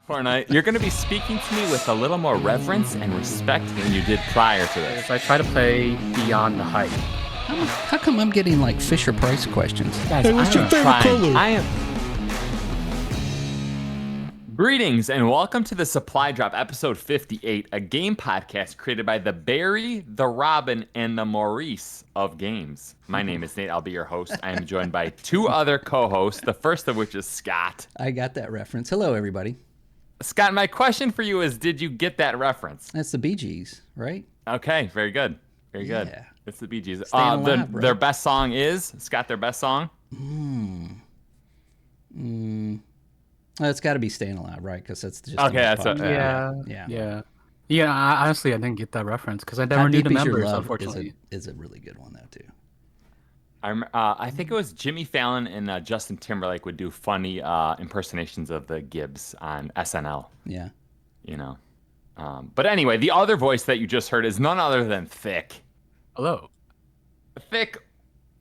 Fortnite, you're going to be speaking to me with a little more reverence and respect than you did prior to this. If I try to play beyond the hype. How come I'm getting like Fisher Price questions? Guys, Hey, what's your favorite color? Greetings and welcome to the Supply Drop, episode 58, a game podcast created by the Barry, the Robin, and the Maurice of games. My name is Nate. I'll be your host. I am joined by two other co-hosts, the first of which is Scott. I got that reference. Hello, everybody. Scott, my question for you is, did you get that reference? That's the Bee Gees, right? Okay, very good. Very good. Yeah. It's the Bee Gees. Staying alive, bro. Their best song is, Scott, their best song? It's got to be Staying Alive, right? Because that's just Okay, that's what. Yeah. Honestly, I didn't get that reference because I never How knew Deep the Is Your members. Love Unfortunately, is a really good one though too. I think it was Jimmy Fallon and Justin Timberlake would do funny impersonations of the Gibbs on SNL. Yeah. You know. But anyway, the other voice that you just heard is none other than Thick. hello. Thick,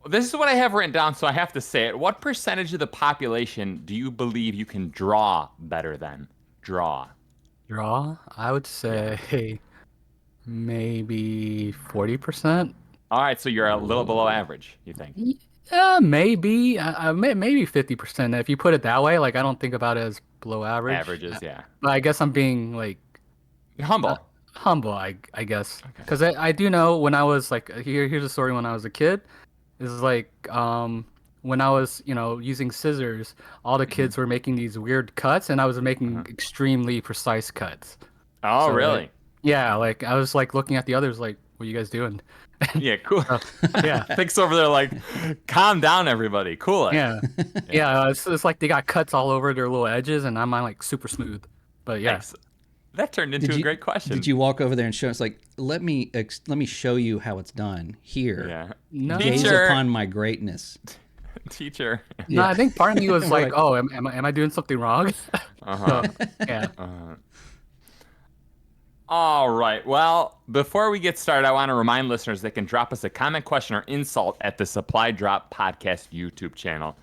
this is what I have written down, so I have to say it. What percentage of the population do you believe you can draw better than? Draw. I would say maybe 40%. All right, so you're a little below average, you think? Yeah, maybe. Maybe 50%. If you put it that way, like I don't think about it as below average. Averages, yeah. But I guess I'm being like You're humble. humble, I guess, because I do know when I was like here's a story when I was a kid. It's like when I was using scissors, all the kids were making these weird cuts, and I was making extremely precise cuts. Oh, So, really? like, yeah, like I was like looking at the others, like, what are you guys doing? Yeah, cool. Yeah, Thick's over there like, calm down, everybody. Cool it. yeah. It's like they got cuts all over their little edges, and I'm like super smooth. But yeah, Thanks. That turned into a great question. Did you walk over there and show us like, let me show you how it's done here? Yeah. No. Gaze Teacher. upon my greatness. Teacher. no, I think part of me was like, oh, am I doing something wrong? Uh-huh. Yeah. All right. Well, before we get started, I want to remind listeners they can drop us a comment, question, or insult at the Supply Drop Podcast YouTube channel.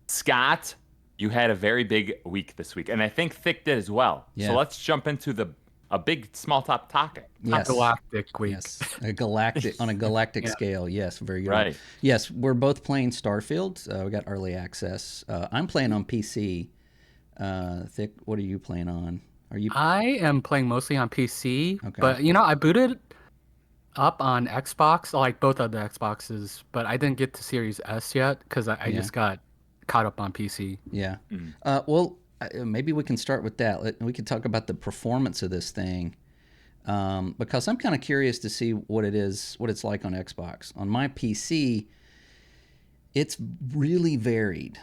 Scott, you had a very big week this week, and I think Thick did as well. Yeah. So let's jump into a big small top topic. Yes. Galactic week. Yes, on a galactic scale. Yes, very good. Right. Yes, we're both playing Starfield. We got early access. I'm playing on PC. Thick, what are you playing on? I am playing mostly on PC, Okay. but I booted up on Xbox, like both of the Xboxes, but I didn't get to Series S yet because I just got caught up on PC. Yeah. Well, maybe we can start with that. We can talk about the performance of this thing, because I'm kind of curious to see what it's like on Xbox. On my PC, it's really varied.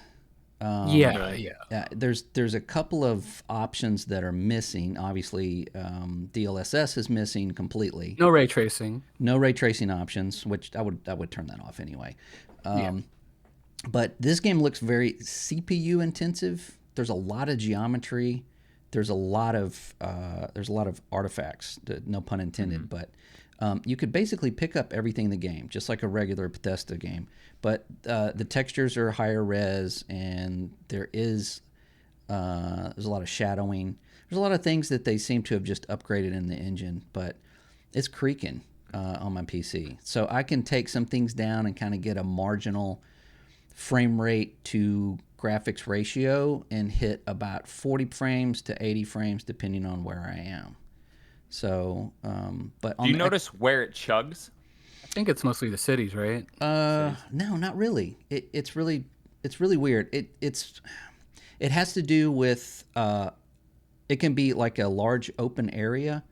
Yeah. There's a couple of options that are missing. Obviously, DLSS is missing completely. No ray tracing. No ray tracing options, which I would turn that off anyway. But this game looks very CPU intensive. There's a lot of geometry. There's a lot of artifacts. No pun intended. But you could basically pick up everything in the game, just like a regular Bethesda game. But the textures are higher res, and there's a lot of shadowing. There's a lot of things that they seem to have just upgraded in the engine, but it's creaking on my PC. So I can take some things down and kind of get a marginal frame rate to graphics ratio and hit about 40 frames to 80 frames depending on where I am. So, but Do you notice where it chugs? I think it's mostly the cities, right? No, not really. It's really weird. It has to do with it can be like a large open area,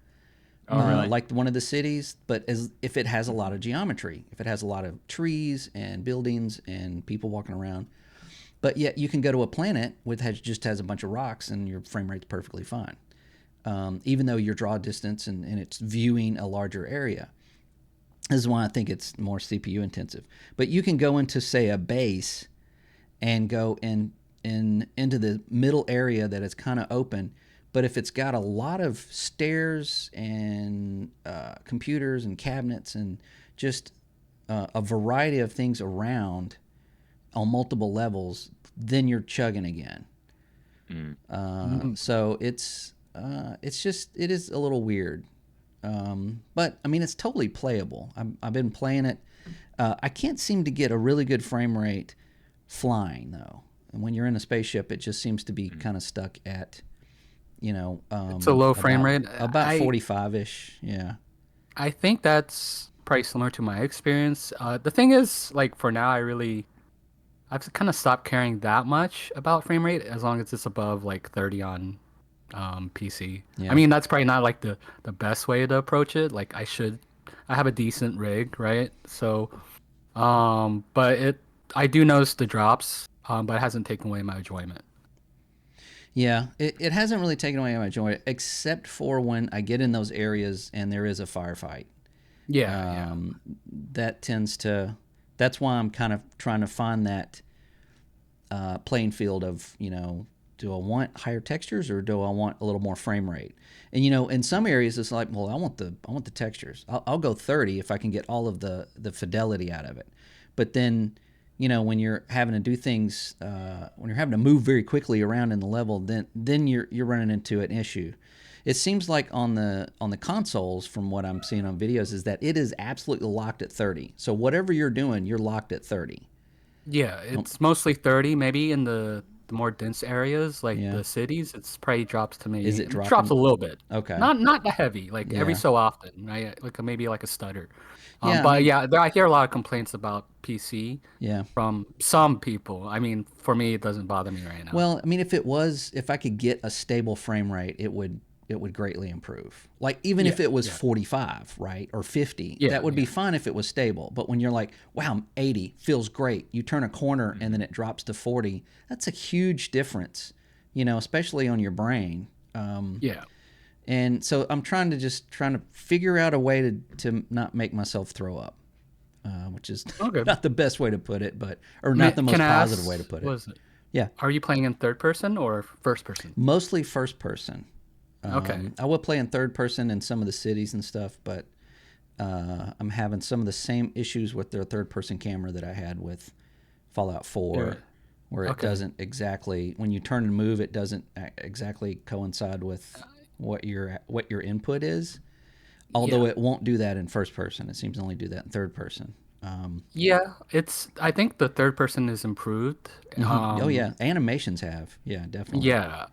Really? like one of the cities. But if it has a lot of geometry, if it has a lot of trees and buildings and people walking around, but yet you can go to a planet just has a bunch of rocks and your frame rate's perfectly fine, even though your draw distance and it's viewing a larger area. This is why I think it's more CPU intensive. But you can go into, say, a base and go into the middle area that is kind of open. But if it's got a lot of stairs and computers and cabinets and just a variety of things around on multiple levels, then you're chugging again. So it's it is a little weird. But I mean, it's totally playable. I've been playing it. I can't seem to get a really good frame rate flying though. And when you're in a spaceship, it just seems to be kind of stuck at, It's a low frame rate. about 45-ish. Yeah. I think that's probably similar to my experience. The thing is, like for now, I've kind of stopped caring that much about frame rate as long as it's above like 30 on PC. Yeah. I mean, that's probably not like the best way to approach it. Like I have a decent rig, right? So, but I do notice the drops, but it hasn't taken away my enjoyment. Yeah, it hasn't really taken away my joy, except for when I get in those areas and there is a firefight. Yeah, That tends to. That's why I'm kind of trying to find that playing field of, do I want higher textures or do I want a little more frame rate? And in some areas it's like, well, I want the textures. I'll go 30 if I can get all of the fidelity out of it. But then, when you're having to do things, when you're having to move very quickly around in the level, then you're running into an issue. It seems like on the consoles, from what I'm seeing on videos, is that it is absolutely locked at 30. So whatever you're doing, you're locked at 30. yeah. It's mostly 30. Maybe in the more dense areas, like Yeah. the cities, it's probably drops to maybe. Is it It dropping? drops a little bit. Okay. Not that heavy. Like every Yeah. so often, right? Like maybe like a stutter. Yeah, I But mean- yeah, I hear a lot of complaints about PC Yeah. from some people. I mean, for me, it doesn't bother me right now. Well, I mean, if I could get a stable frame rate, it would greatly improve. Like even if it was 45, right, or 50, Yeah, that would be fine if it was stable. But when you're like, wow, 80 feels great, you turn a corner and then it drops to 40. That's a huge difference, especially on your brain. yeah. And so I'm trying to figure out a way to not make myself throw up, which is Okay. not the best way to put it, or not the most Can I positive ask, way to put it. was it? Yeah. Are you playing in third person or first person? Mostly first person. Okay. I will play in third person in some of the cities and stuff, but I'm having some of the same issues with their third person camera that I had with Fallout 4, Yeah. where it Okay. doesn't exactly, when you turn and move, it doesn't exactly coincide with what your input is. Although Yeah. it won't do that in first person, it seems to only do that in third person. Yeah, I think the third person is improved. Oh yeah, animations have, yeah, definitely. Yeah.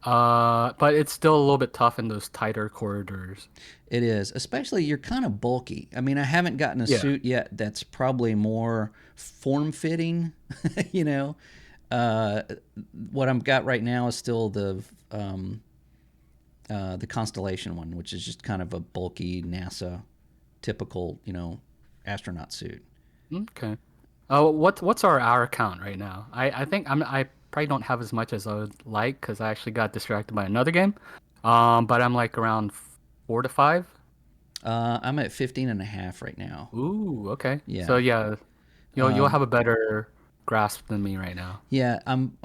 But it's still a little bit tough in those tighter corridors. It is, especially you're kind of bulky. I mean, I haven't gotten a Yeah. suit yet that's probably more form fitting. you know, what I've got right now is still the Constellation one, which is just kind of a bulky NASA typical, astronaut suit. Okay. Oh, what's our hour count right now? I think I probably don't have as much as I would like because I actually got distracted by another game. But I'm like around 4 to 5. I'm at 15 and a half right now. Ooh, okay. Yeah. So yeah, you'll have a better grasp than me right now. Yeah, I'm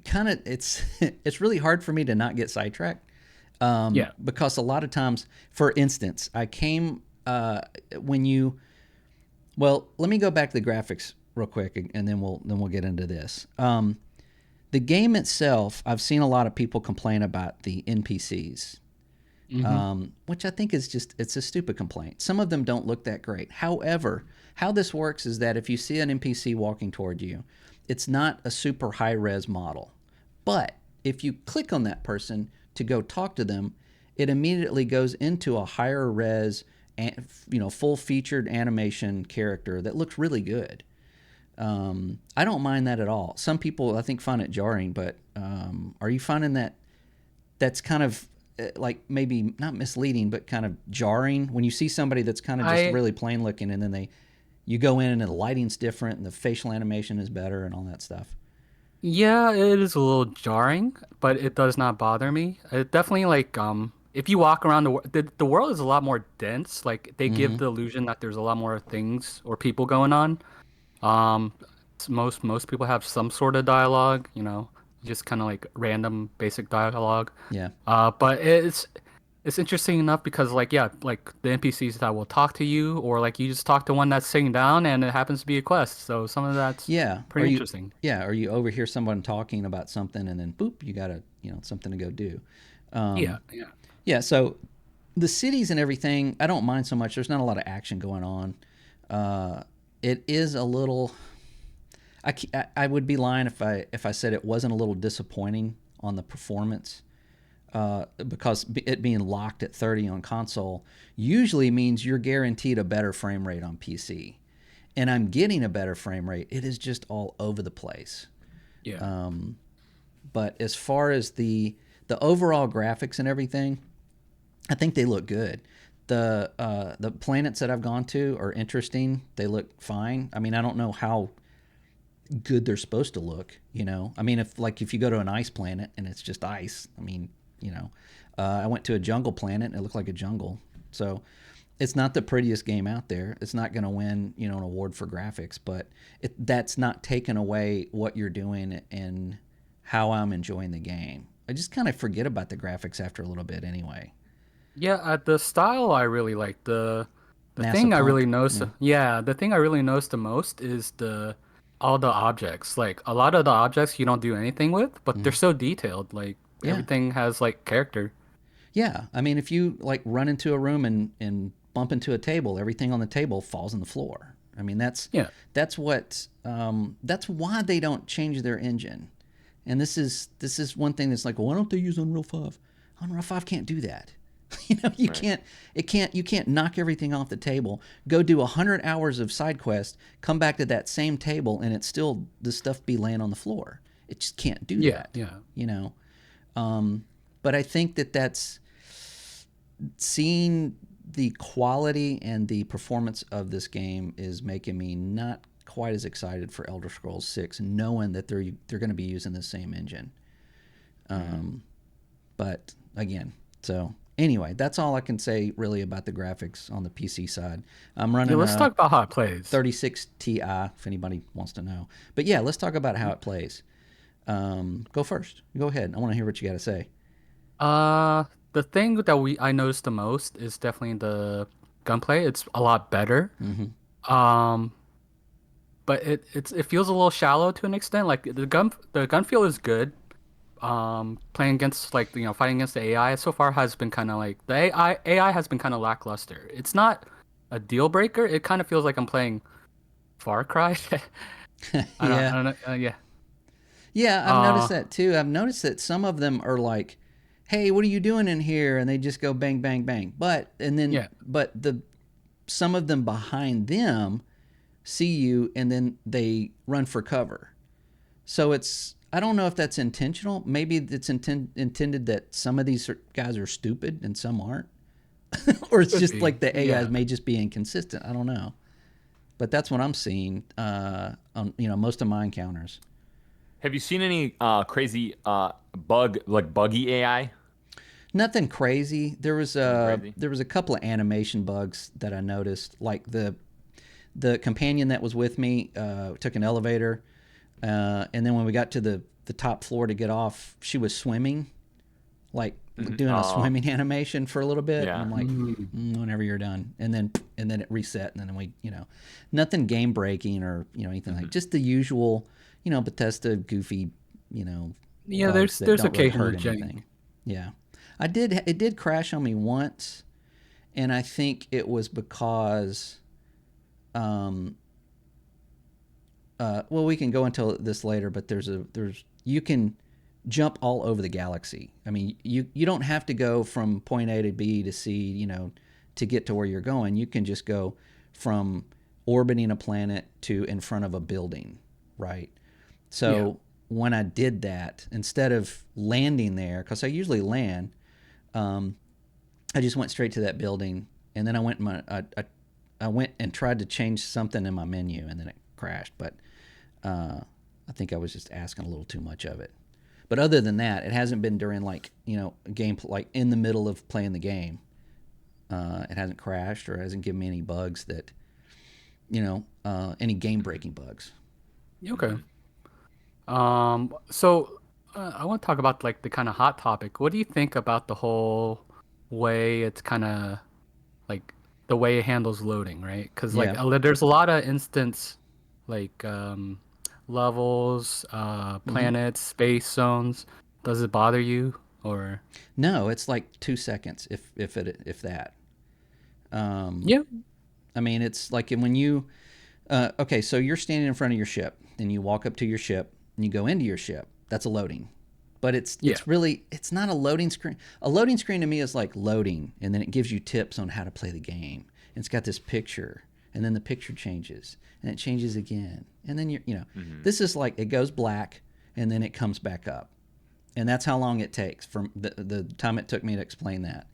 kind of it's really hard for me to not get sidetracked. Yeah. Because a lot of times, for instance, I came when you. Well, let me go back to the graphics real quick, and then we'll get into this. The game itself, I've seen a lot of people complain about the NPCs, which I think is it's a stupid complaint. Some of them don't look that great. However, how this works is that if you see an NPC walking toward you, it's not a super high res model. But if you click on that person to go talk to them, it immediately goes into a higher res, full featured animation character that looks really good. I don't mind that at all. Some people I think find it jarring, but are you finding that that's kind of like maybe not misleading, but kind of jarring when you see somebody that's kind of just really plain looking, and then you go in and the lighting's different and the facial animation is better and all that stuff? Yeah, it is a little jarring, but it does not bother me. It definitely like if you walk around the world is a lot more dense. Like they give the illusion that there's a lot more things or people going on. Most people have some sort of dialogue, just kind of like random basic dialogue. Yeah. But it's it's interesting enough because like yeah, like the NPCs that will talk to you, or like you just talk to one that's sitting down and it happens to be a quest. So some of that's Yeah. Or pretty interesting. or you overhear someone talking about something and then boop, you got to, something to go do. Yeah, Um, yeah. yeah. So the cities and everything, I don't mind so much. There's not a lot of action going on. It is a little. I would be lying if I said it wasn't a little disappointing on the performance, because it being locked at 30 on console usually means you're guaranteed a better frame rate on PC, and I'm getting a better frame rate. It is just all over the place. Yeah. But as far as the overall graphics and everything, I think they look good. The planets that I've gone to are interesting. They look fine. I mean, I don't know how good they're supposed to look. I mean, if you go to an ice planet and it's just ice, I mean, I went to a jungle planet and it looked like a jungle. So it's not the prettiest game out there. It's not going to win, an award for graphics, but that's not taken away what you're doing and how I'm enjoying the game. I just kind of forget about the graphics after a little bit anyway. Yeah, the style I really like. The NASA thing I really punk, noticed, yeah. yeah, the thing I really noticed the most is the all the objects. Like a lot of the objects you don't do anything with, but they're so detailed. Like Yeah. everything has like character. Yeah. I mean, if you like run into a room and bump into a table, everything on the table falls on the floor. I mean, Yeah. that's why they don't change their engine. And this is one thing that's like, well, why don't they use Unreal 5? Unreal 5 can't do that. You Right. you can't knock everything off the table, go do 100 hours of side quest, come back to that same table, and it's still the stuff be laying on the floor. It just can't do Yeah, that. yeah. You know, but I think that's seeing the quality and the performance of this game is making me not quite as excited for Elder Scrolls 6, knowing that they're going to be using the same engine. But again, so anyway, that's all I can say really about the graphics on the PC side. I'm Yeah, running let's a talk about how it plays. 36 Ti if anybody wants to know. But yeah, let's talk about how it plays. Go first. Go ahead. I want to hear what you got to say. The thing that I noticed the most is definitely the gunplay. It's a lot better. Um, but it feels a little shallow to an extent. Like the gun feel is good. Playing against like fighting against the AI so far has been kind of like the AI has been kind of lackluster. It's not a deal breaker. It kind of feels like I'm playing Far Cry. I Yeah. don't know. Yeah. Yeah, I've noticed Uh, that too. I've noticed that some of them are like, "Hey, what are you doing in here?" and they just go bang bang bang. yeah. But the some of them behind them see you and then they run for cover. So I don't know if that's intentional. Maybe it's intended that some of these guys are stupid and some aren't. Or it's Could just be. like the AIs Yeah. may just be inconsistent. I don't know. But that's what I'm seeing on most of my encounters. Have you seen any crazy buggy AI? Nothing crazy. Nothing crazy. There was a couple of animation bugs that I noticed. Like the companion that was with me took an elevator, and then when we got to the top floor to get off, she was swimming, like doing a Oh, swimming animation for a little bit, and yeah. I'm like, whenever you're done, and then it reset, and then we nothing game breaking or anything like just the usual Bethesda goofy Yeah. bugs that There's don't really occasional hurt jank. anything. Yeah, it did crash on me once, and I think it was because um well, we can go into this later, but there's you can jump all over the galaxy. I mean, you don't have to go from point A to B to C, to get to where you're going. You can just go from orbiting a planet to in front of a building, right? Yeah. So when I did that, instead of landing there, because I usually land, I just went straight to that building, and then I went and tried to change something in my menu, and then it crashed. But I think I was just asking a little too much of it. But other than that, it hasn't been during game, like in the middle of playing the game. It hasn't crashed or hasn't given me any bugs that any game breaking bugs. Okay. So I want to talk about like the kind of hot topic. What do you think about the whole way it's kind of like the way it handles loading, right? Because like Yeah. there's a lot of instance like levels, Hmm. planets, space zones. Does it bother you or? No, it's like 2 seconds, if that. Um, Yeah. I mean, it's like when you okay, so you're standing in front of your ship, and you walk up to your ship, and you go into your ship. That's a loading, but Yeah. it's not a loading screen. A loading screen to me is like loading, and then it gives you tips on how to play the game. And it's got this picture, and then the picture changes, and it changes again, and then this is like it goes black, and then it comes back up, and that's how long it takes from the time it took me to explain that.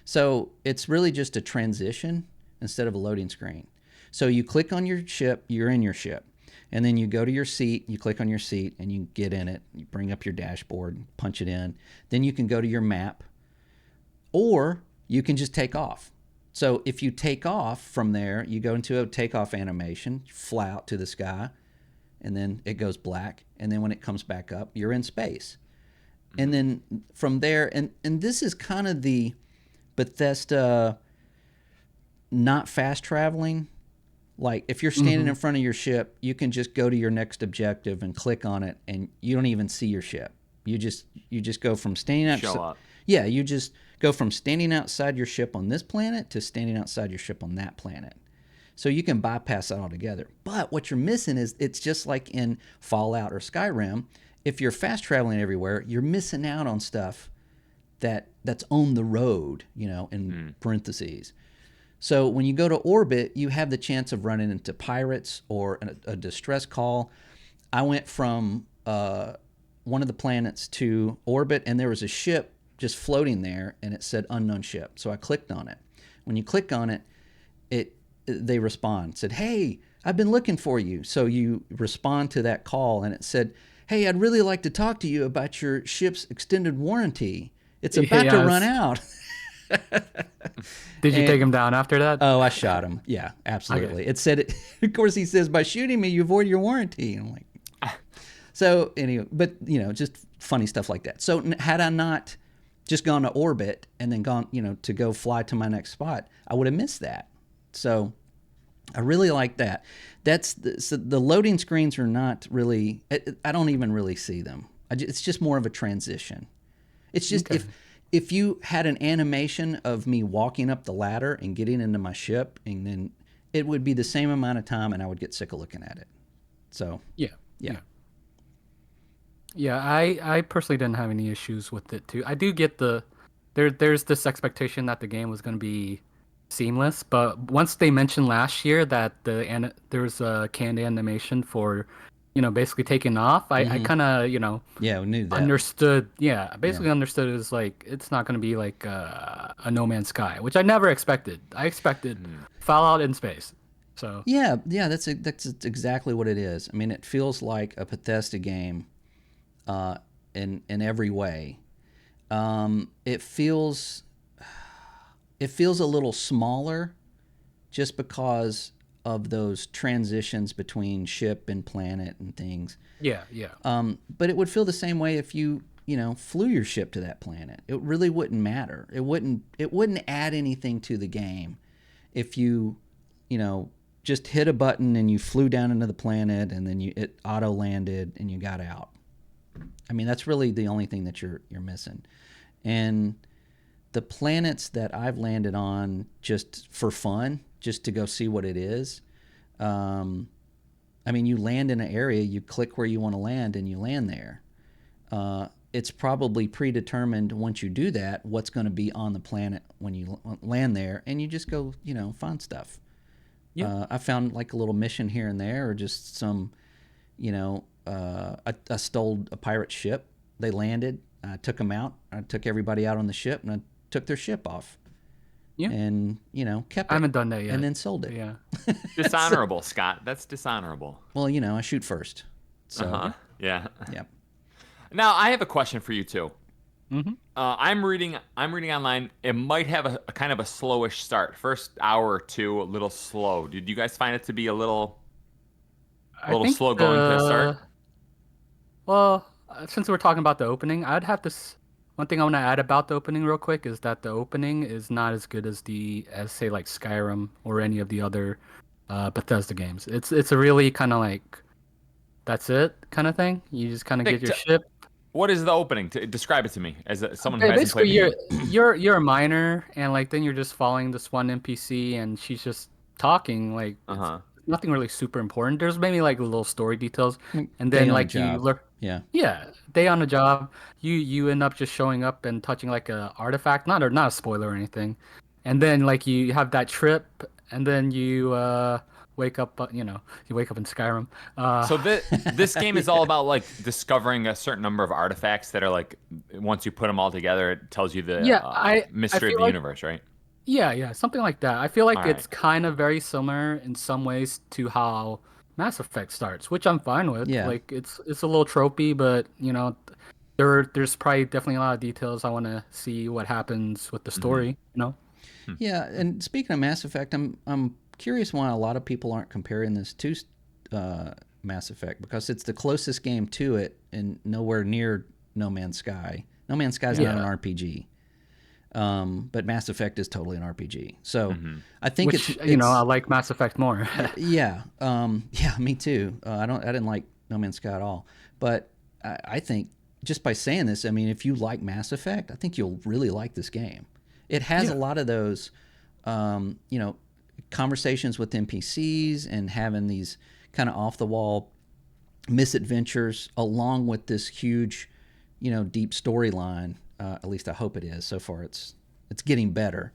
So it's really just a transition instead of a loading screen. So you click on your ship, you're in your ship, and then you go to your seat, you click on your seat, and you get in it. You bring up your dashboard, punch it in. Then you can go to your map, or you can just take off. So if you take off from there, you go into a takeoff animation, fly out to the sky, and then it goes black. And then when it comes back up, you're in space. And then from there, and this is kind of the Bethesda not fast traveling. Like if you're standing in front of your ship, you can just go to your next objective and click on it, and you don't even see your ship. You just go from standing out. Show up. Yeah, you just go from standing outside your ship on this planet to standing outside your ship on that planet. So you can bypass that altogether. But what you're missing is it's just like in Fallout or Skyrim. If you're fast traveling everywhere, you're missing out on stuff that's on the road, in parentheses. So when you go to orbit, you have the chance of running into pirates or a distress call. I went from one of the planets to orbit, and there was a ship just floating there, and it said unknown ship. So I clicked on it. When you click on it, they respond, said, "Hey, I've been looking for you." So you respond to that call, and it said, "Hey, I'd really like to talk to you about your ship's extended warranty. It's about to run out." Did you And take him down after that? oh, I shot him. Yeah, absolutely. It said it. Of course, he says, "By shooting me, you avoid your warranty." And I'm like, so anyway, but just funny stuff like that. So had I not just gone to orbit and then gone, to go fly to my next spot, I would have missed that. So I really like that. So the loading screens are not really. I don't even really see them. It's just more of a transition. It's just Okay. if you had an animation of me walking up the ladder and getting into my ship, and then it would be the same amount of time, and I would get sick of looking at it. So Yeah. yeah. Yeah, I personally didn't have any issues with it too. I do get there's this expectation that the game was going to be seamless, but once they mentioned last year that there's a canned animation for, basically taking off, I kind of, Yeah, we knew that. understood. Yeah, I basically understood it was like it's not going to be like a No Man's Sky, which I never expected. I expected Fallout in space. So Yeah, that's exactly what it is. I mean, it feels like a Bethesda game, in every way. It feels a little smaller, just because of those transitions between ship and planet and things. yeah. But it would feel the same way if you flew your ship to that planet. It really wouldn't matter. It wouldn't add anything to the game if you just hit a button and you flew down into the planet, and then it auto landed and you got out. I mean, that's really the only thing that you're missing. And the planets that I've landed on just for fun, just to go see what it is. I mean, you land in an area, you click where you want to land, and you land there. It's probably predetermined once you do that what's going to be on the planet when you land there, and you just go, find stuff. Yeah. I found like a little mission here and there, or just some, I stole a pirate ship. They landed. I took them out. I took everybody out on the ship, and I took their ship off. Yeah. And kept it. I haven't done that yet. And then sold it. Yeah. Dishonorable, Scott. That's dishonorable. Well, I shoot first. So Yeah. yeah. Now I have a question for you too. Mm-hmm. I'm reading online. It might have a kind of a slowish start. First hour or two, a little slow. Did you guys find it to be a little slow going to start? Well, since we're talking about the opening, I'd have to one thing I want to add about the opening real quick is that the opening is not as good as say like Skyrim or any of the other Bethesda games. It's a really kind of like that's it kind of thing. You just kind of get Nick, your ship. what is the opening? Describe it to me as someone who hasn't Basically, played the game. you're a miner, and like then you're just following this one NPC, and she's just talking. Like it's Uh-huh. nothing really super important. There's maybe like little story details, and Day then on the like you job. learn. Yeah. Yeah, day on the job. You end up just showing up and touching like a artifact, not a spoiler or anything, and then like you have that trip, and then you wake up. You wake up in Skyrim. So this game is all about like discovering a certain number of artifacts that are like once you put them all together, it tells you the Yeah, I mystery of feel the like universe, right? yeah, something like that. I feel All like right. it's kind of very similar in some ways to how Mass Effect starts, which I'm fine with. Yeah. Like it's a little tropey, but there's probably definitely a lot of details I want to see what happens with the Mm-hmm. story. Yeah, and speaking of Mass Effect, I'm curious why a lot of people aren't comparing this to Mass Effect because it's the closest game to it, and nowhere near No Man's Sky. No Man's Sky is not an Yeah, RPG, but Mass Effect is totally an RPG. So Mm-hmm. I think which I it's like Mass Effect more. yeah, yeah, me too. I didn't like No Man's Sky at all, but I think just by saying this, I mean, if you like Mass Effect, I think you'll really like this game. It has a Yeah, lot of those, you know, conversations with NPCs and having these kind of off the wall misadventures along with this huge, deep storyline. At least I hope it is. So far, it's getting better.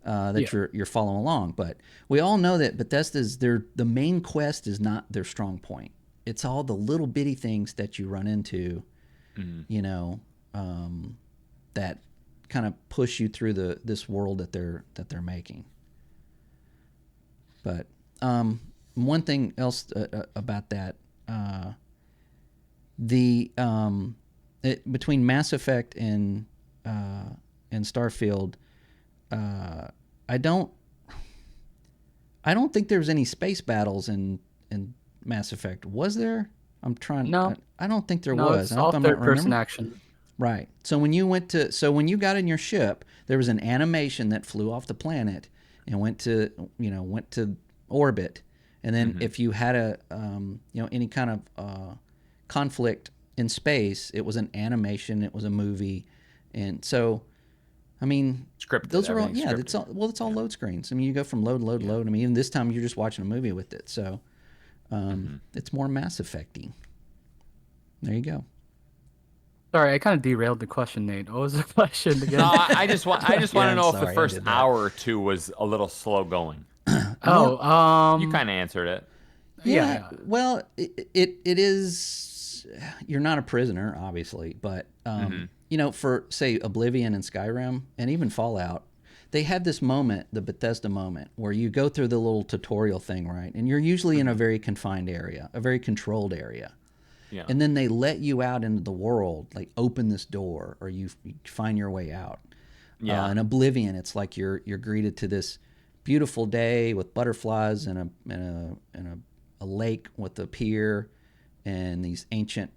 yeah, That you're following along. But we all know that Bethesda's the main quest is not their strong point. It's all the little bitty things that you run into, Mm-hmm. you know, that kind of push you through this world that they're making. But one thing else about that, the between Mass Effect and Starfield, I don't think there's any space battles in Mass Effect. Was there? I'm trying. no, I don't think there no, was. it's I hope all I'm not third person remembering. action. Right. So when you got in your ship, there was an animation that flew off the planet and went to orbit. And then Mm-hmm. if you had any kind of conflict in space, it was an animation, it was a movie. And so I mean, Scripted. those are all Everything's yeah, scripted. it's all load screens. I mean, you go from load load load. I mean, even this time you're just watching a movie with it. So Mm-hmm. it's more Mass Effecty. There you go. Sorry, I kind of derailed the question, Nate. What was the question No, again? I just want Yeah, to I'm know if the sorry I first did that. hour or two was a little slow going. More Oh, You kind of answered it. Yeah, yeah. well, it is. You're not a prisoner, obviously, but Mm-hmm. for say Oblivion and Skyrim and even Fallout, they had this moment, the Bethesda moment, where you go through the little tutorial thing, right? And you're usually in a Mm-hmm. very confined area, a very controlled area, Yeah. and then they let you out into the world, like open this door, or you find your way out. Yeah. In Oblivion, it's like you're greeted to this beautiful day with butterflies and a lake with a pier and these ancient,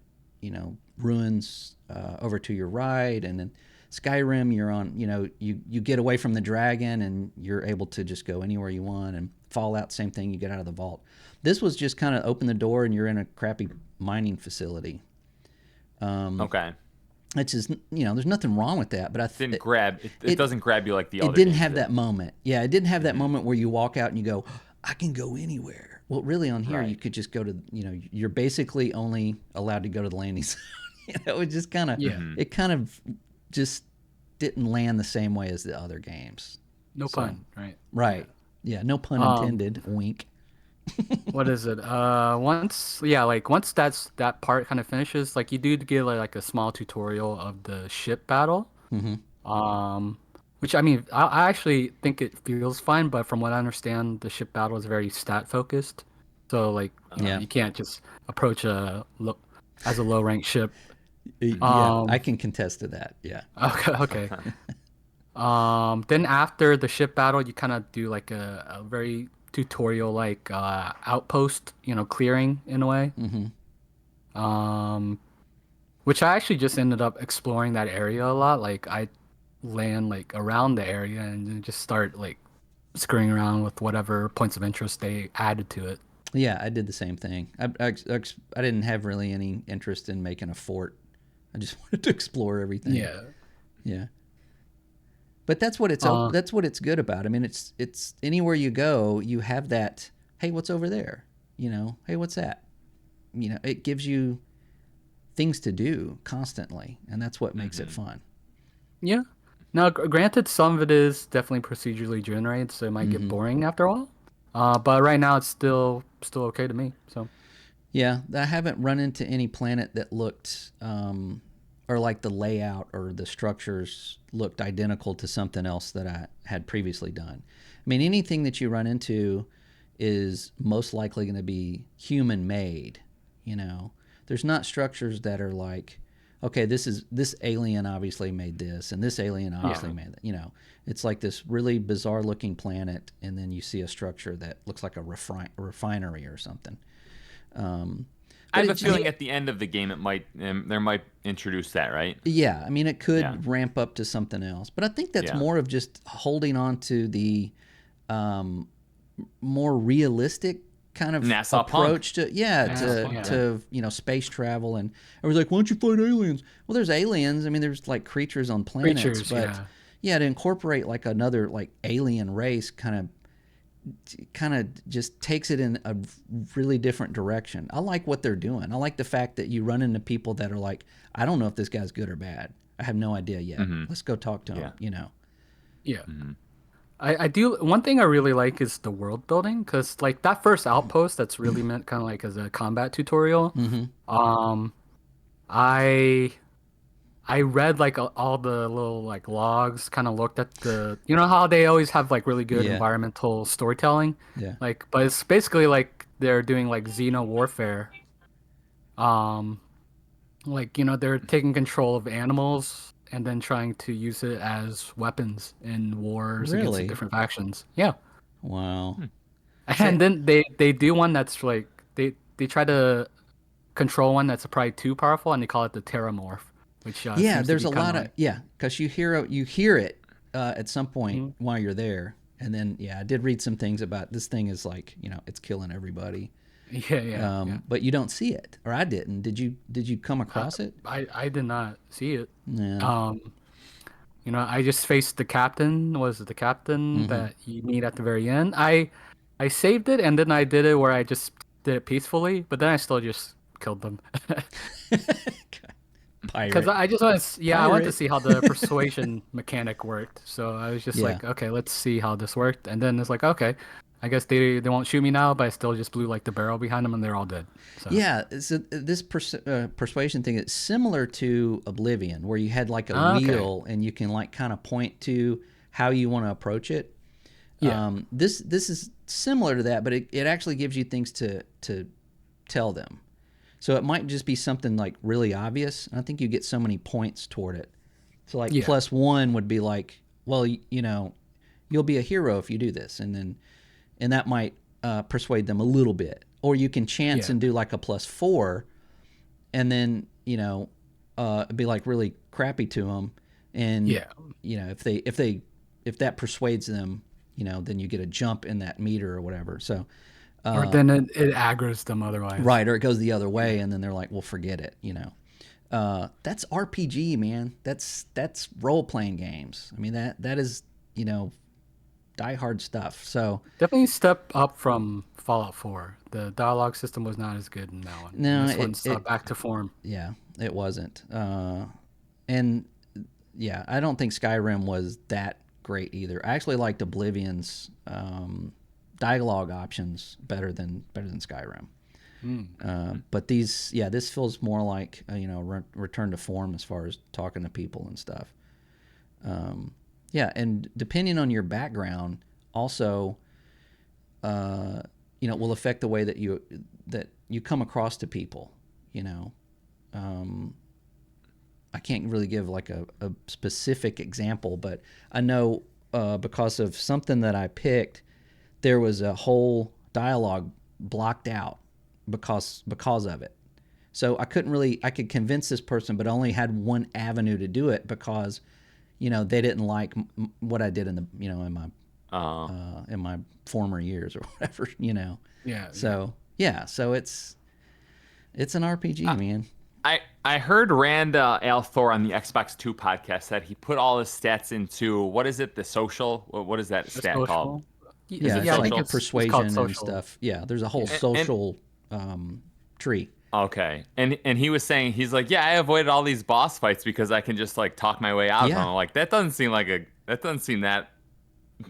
ruins over to your right. And then Skyrim, you're on, you get away from the dragon and you're able to just go anywhere you want. And Fallout, same thing, you get out of the vault. This was just kind of open the door and you're in a crappy mining facility. Okay. It's just, there's nothing wrong with that, but Didn't grab it. It it doesn't grab you like the it other didn't games have did. that moment. Yeah, it didn't have that moment where you walk out and you go, I can go anywhere. Well, really on here, you Right. could just go to, you're basically only allowed to go to the landing zone. It just kind of, Yeah. it kind of just didn't land the same way as the other games. No So, pun, right? right. Yeah, no pun Um, intended. Wink. what is it? Once that part kind of finishes, like you do get like a small tutorial of the ship battle. Hmm. Um, which I mean, I actually think it feels fine, but from what I understand, the ship battle is very stat focused. So like, Yeah. you can't just approach as a low ranked ship. Yeah, I Um, can contest to that. Yeah. okay, okay. Then after the ship battle, you kind of do like a very tutorial like outpost, clearing in a way. Hmm. Um, which I actually just ended up exploring that area a lot. Like I land like around the area and then just start like screwing around with whatever points of interest they added to it. Yeah, I did the same thing. I didn't have really any interest in making a fort. I just wanted to explore everything. Yeah. Yeah. But that's what Uh, it's good about. I mean, it's anywhere you go, you have that. Hey, what's over there? Hey, what's that? It gives you things to do constantly, and that's what makes it fun. yeah. Now, granted, some of it is definitely procedurally generated, so it might get boring after a while. But right now, it's still okay to me. So Yeah, I haven't run into any planet that looked or like the layout or the structures looked identical to something else that I had previously done. I mean, anything that you run into is most likely going to be human made. There's not structures that are like, okay, this alien obviously made this, and this alien obviously made that. It's like this really bizarre looking planet, and then you see a structure that looks like a refinery or something. I have a feeling at the end of the game there might introduce that, right? Yeah, I mean, it could ramp up to something else, but I think that's more of just holding on to the more realistic kind of NASA approach punk. to space travel. And I was like, why don't you fight aliens? Well, there's aliens. I mean, there's like creatures on planets, but to incorporate like another like alien race kind of just takes it in a really different direction. I like what they're doing. I like the fact that you run into people that are like, I don't know if this guy's good or bad. I have no idea yet. Let's go talk to him, Yeah. I do. One thing I really like is the world building, because like that first outpost that's really meant kind of like as a combat tutorial. I I read like all the little like logs, kind of looked at how they always have like really good environmental storytelling. Yeah. Like, but it's basically like they're doing like xeno warfare. Um, like they're taking control of animals and then trying to use it as weapons in wars against the Really? different factions. Yeah. Wow. And then they do one that's like they try to control one that's probably too powerful, and they call it the Terramorph, which Yeah, seems to there's be a kind lot of of like, because you hear it at some point while you're there, and then I did read some things about this thing is like it's killing everybody. yeah. But you don't see it, or I didn't. Did you come across it? I did not see it. Yeah. I just faced the captain. Was it the captain that you meet at the very end? I saved it, and then I did it where I just did it peacefully, but then I still just killed them. Because Pirate. I just want to, I wanted to Pirate. see how the persuasion mechanic worked. So I was just Yeah. like, okay, let's see how this worked. And then it's like, okay, I guess they won't shoot me now, but I still just blew like the barrel behind them, and they're all dead. So. Yeah, so this persuasion thing is similar to Oblivion, where you had like a Okay. wheel and you can like kind of point to how you want to approach it. Yeah. This is similar to that, but it actually gives you things to tell them. So it might just be something like really obvious. I think you get so many points toward it. So like +1 would be like, well, you'll be a hero if you do this, and that might persuade them a little bit. Or you can chance and do like a +4, and then be like really crappy to them, and if that persuades them, then you get a jump in that meter or whatever. So. Or then it aggroes them otherwise. Right, or it goes the other way, and then they're like, "Well, forget it." That's RPG, man. That's role playing games. I mean that is diehard stuff. So Definitely step up from Fallout 4. The dialogue system was not as good in that one. No, this one's back to form. Yeah, it wasn't. And I don't think Skyrim was that great either. I actually liked Oblivion's dialogue options better than Skyrim. But this feels more like return to form as far as talking to people and stuff. And depending on your background, also, will affect the way that you come across to people. I can't really give like a specific example, but I know because of something that I picked, there was a whole dialogue blocked out because of it. So I could convince this person, but I only had one avenue to do it because, they didn't like what I did in the, in my former years or whatever, Yeah. So so it's an RPG, man. I heard Rand Althor on the Xbox 2 podcast said he put all his stats into, what is it, the social? What is that stat called? Yeah, it it's like social? persuasion and stuff. Yeah, there's a whole social tree. Okay, and he was saying, he's like, yeah, I avoided all these boss fights because I can just like talk my way out of them. I'm like, that doesn't seem that.